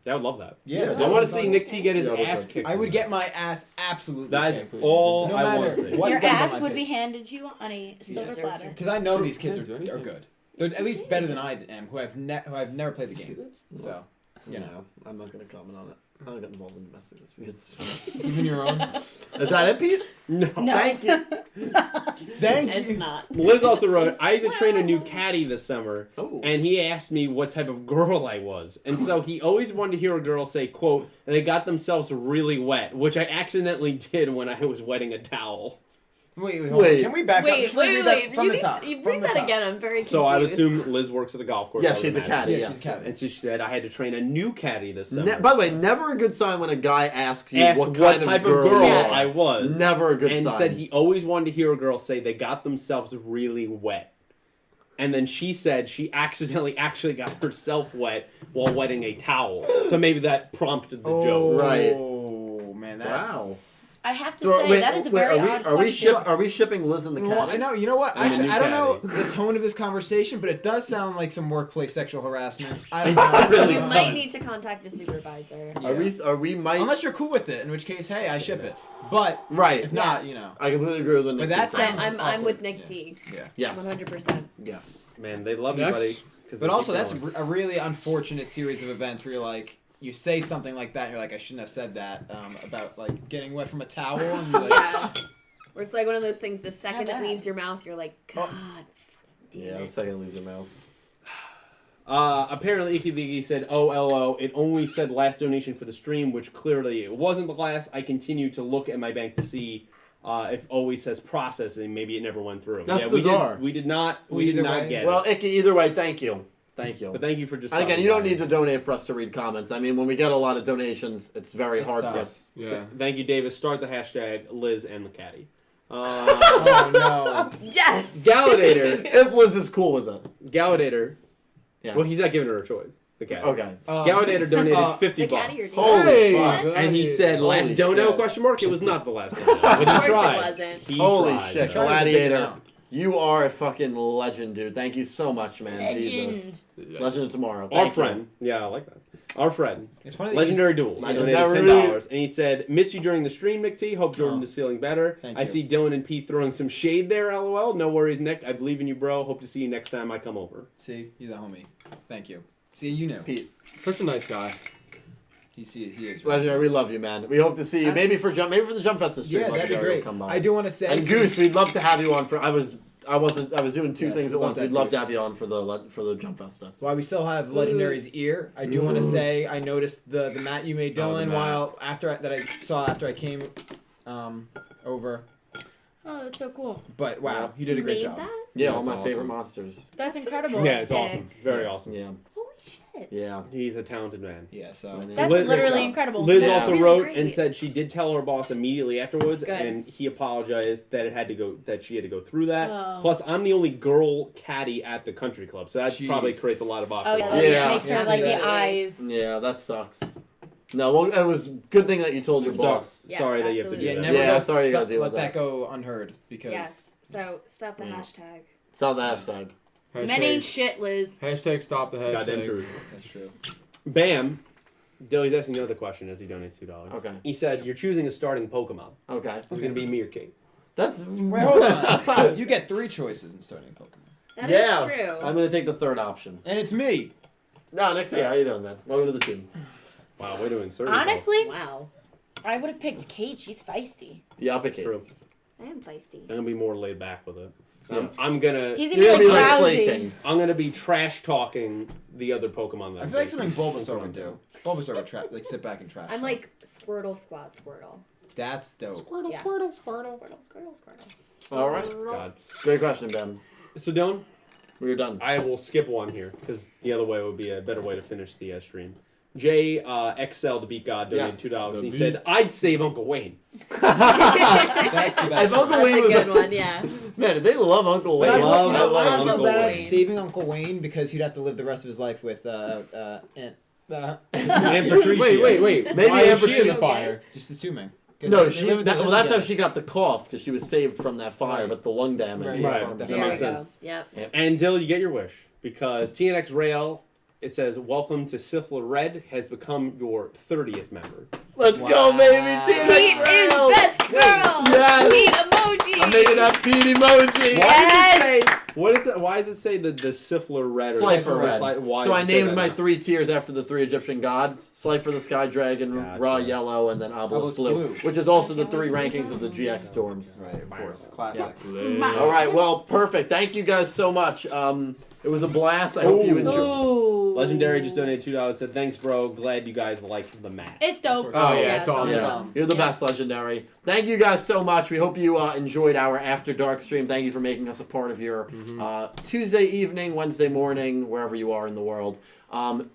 I would love that. Yeah, I want to see Nick T get his Yeah, ass okay. kicked. I would get my ass absolutely That's kicked. all No I want matter to see. what Your Gundam ass I would pick. be handed you on a silver deserved platter. it. Because I know these kids Can't do are anything. good. They're at least better than I am, who have never played the game. So, You know, I'm not going to comment on it. I don't get involved in domestic disputes. Even your own. Is that it, Pete? No. No. Thank you. thank it's you. not. Liz also wrote, I had to train a new caddy this summer, Oh. and he asked me what type of girl I was. And so he always wanted to hear a girl say, quote, they got themselves really wet, which I accidentally did when I was wetting a towel. Wait, hold Wait. on. Can we back up? Wait, Just read that from You the top. read From the that top. again. I'm very confused. So I would assume Liz works at the golf course. Yeah, I would she's a imagine. caddy. Yeah, yes. she's caddy. And so she said, I had to train a new caddy this summer. By the way, never a good sign when a guy asks you Asked what what kind type of girl, girl you Yes. are. I was. Never a good and sign. said he always wanted to hear a girl say they got themselves really wet. And then she said she accidentally actually got herself wet while wetting a towel. So maybe that prompted the joke. Right. Oh, man. That, Wow. I have to So, say, wait, that is a wait, very are we, odd are we question. Are we shipping Liz and the Well, cat? I know. You know what? I mean, Actually, new I don't know caddy. the tone of this conversation, but it does sound like some workplace sexual harassment. I don't know. really You does. might need to contact a supervisor. Are we might Unless you're cool with it, in which case, hey, I ship it. But right? if not, Yes. you know. I completely agree with the. But that sounds I'm awkward. with Nick Yeah. T. Yeah. Yes. 100%. Yes. Man, they love you, Next. buddy. 'cause But they also, keep that's going. a really unfortunate series of events where you're like, you say something like that, and you're like, I shouldn't have said that about like getting wet from a towel, and you're like, Yeah. Where it's like one of those things, the second How it bad? leaves your mouth, you're like, God damn Yeah. The it. second leaves your mouth. Apparently, Icky Leaky said, "OLO." It only said last donation for the stream, which clearly it wasn't the last. I continue to look at my bank to see if always says processing. Maybe it never went through. That's yeah, bizarre. We did not Either way. get Well, it. Icky, either way, thank you. Thank you. But thank you for just. And again, stopping you don't by. need to donate for us to read comments. I mean, when we get a lot of donations, it's very It's hard tough. for us. Yeah. Thank you, Davis. Start the hashtag Liz and the caddy. oh no. Yes! Galladator. If Liz is cool with it. Galladator. Yes. Well, he's not giving her a choice. The cat. Okay. Gallinator donated uh, $50. The cat ear. Holy Hey, fuck. good. And he said, Holy last dono, shit. question mark? It was not the last dono. But Of he course tried. it wasn't. He Holy tried. shit, Try to get Gladiator. now. You are a fucking legend, dude. Thank you so much, man. Legend. Jesus. Legend of Tomorrow. Our Thank you. friend. Yeah, I like that. Our friend. It's funny. That Legendary Duels. He donated Legendary. $10. And he said, miss you during the stream, McT. Hope Jordan Oh. is feeling better. Thank I you. see Dylan and Pete throwing some shade there, LOL. No worries, Nick. I believe in you, bro. Hope to see you next time I come over. See, he's a homie. Thank you. See, you knew. Pete. Such a nice guy. He is. Legendary, we love you, man. We hope to see you. Maybe for the Jump Festa stream. Yeah, that'd be Legendary will great. come by. I do want to say. And Goose, we'd love to have you on for. I was doing two Yes, things we'd at love once. to We'd have love to Goose. have you on for the Jump Festa. While we still have Legendary's ear, I do want to say I noticed the mat you made, Oh, the Dylan, mat. while after I came over. Oh, that's so cool. But wow, Yeah. you did a great Made job. that? Yeah, all That's my awesome. favorite monsters. That's That's incredible. Yeah, it's Fantastic. awesome. Very awesome. Yeah, Holy shit. yeah. He's a talented man. Yeah, so That's Liz- literally incredible. Liz Yeah. also Really wrote great. and said she did tell her boss immediately afterwards, Good. and he apologized that she had to go through that. Oh. Plus, I'm the only girl caddy at the country club, so that Jeez. probably creates a lot of Oh awkward. yeah, moments. that Yeah. just makes her Yeah. like the Yeah. eyes. Yeah, that sucks. No, well, it was good thing that you told your boss. Yes, Sorry that you have to absolutely. do yeah, that. never Yeah, go, sorry you gotta deal let with that that. go unheard because Yes. So stop the hashtag. It's on the hashtag. Men ain't shit, Liz. Hashtag stop the hashtag. Goddamn truth. that's true. Bam. Dilly's asking another question as he donates $2. Okay. He said, "You're choosing a starting Pokemon. Okay. It's gonna be me or Kate." That's. Wait, hold on. You get 3 choices in starting Pokemon, That is Yeah. true. I'm gonna take the third option. and it's me. No, Nick, how you doing, man? Welcome to the team. Wow, we're doing surgery. Honestly, Wow. I would have picked Kate. She's feisty. Yeah, I'll pick it. True. I am feisty. I'm gonna be more laid back with it. Yeah. I'm gonna He's You're gonna be gonna like be like Slay drowsy. King. I'm gonna be trash talking the other Pokemon. That I I'm feel like taking. something Bulbasaur would do. Bulbasaur would like sit back and trash. I'm talk. like Squirtle Squad Squirtle. That's dope. Yeah. Squirtle. Squirtle Squirtle. All right. God. Great question, Ben. So Dylan, We're done. I will skip one here because the other way would be a better way to finish the stream. Jay XL to beat God donated Yes, $2. the He said, "I'd save Uncle Wayne." That's the best. If Uncle That's Wayne a was good one, yeah. Man, they love Uncle But Wayne. I, love- you know, I I love feel Uncle bad Wayne. saving Uncle Wayne because he'd have to live the rest of his life with And Wait, wait. Maybe Why is Amber she in the too. fire? just assuming. 'Cause No, they she. live- they That, live well, that's how together. she got the cough because she was saved from that fire, Right. but the lung damage. Right. Right. That That There makes we sense. go. Yep. And Dill, you get your wish because TNX Rail. It says, "Welcome to Sifla Red has become your 30th member." Let's Wow. go, baby! Tina Pete is Grail. best girl. Yes. Pete emoji. I'm making that Pete emoji. What is it? Why does it say the Sifla Red? Or Slifer Red. Why So does I it say named that my now? 3 tiers after the 3 Egyptian gods: Slifer the Sky Dragon, Gotcha. Ra Yellow, and then Obelisk Obelisk Blue, Blue. which is also the 3 rankings of the GX Storms. Right, of course. Classic. All right, well, perfect. Thank you guys so much. It was a blast. I hope you Ooh. enjoyed. Ooh. Legendary just donated $2. Said, "Thanks, bro. Glad you guys liked the match." It's dope. Oh, yeah, Yeah, it's it's awesome. Yeah, awesome. you're the best, Legendary. Thank you guys so much. We hope you enjoyed our After Dark stream. Thank you for making us a part of your Tuesday evening, Wednesday morning, wherever you are in the world.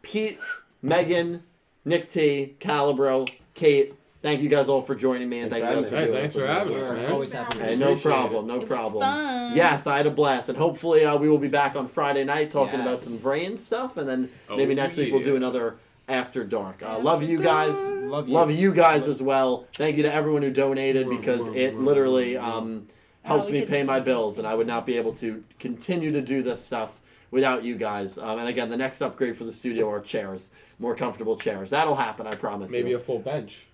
Pete, Megan, Nick T, Calibro, Kate, thank you guys all for joining me, and thank you guys for Hey, doing thanks this for with me. having us, Yeah. man. Always happy. Hey, no Appreciate problem, no It was problem. fun. Yes, I had a blast, and hopefully we will be back on Friday night talking about Yes. some VRAINS stuff, and then maybe next week yeah. we'll do another After Dark. Love you guys. Love you. Love you guys as well. Thank you to everyone who donated because it literally helps we me did pay this my one. bills, and I would not be able to continue to do this stuff without you guys. And again, the next upgrade for the studio are chairs, more comfortable chairs. That'll happen, I promise Maybe you. a full bench.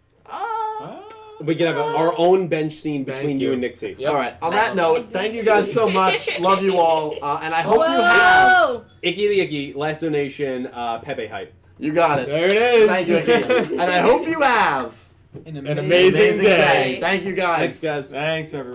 We can have our own bench scene between Thank you you. and Nick T. Yep. All right. On that note, thank you guys so much. Love you all, and I hope you have. Whoa! Icky the Icky, last donation, Pepe hype. You got it. There it is. Thank you, Ian. And I hope you have An An amazing day. Thank you guys. Thanks, guys. Thanks, everyone.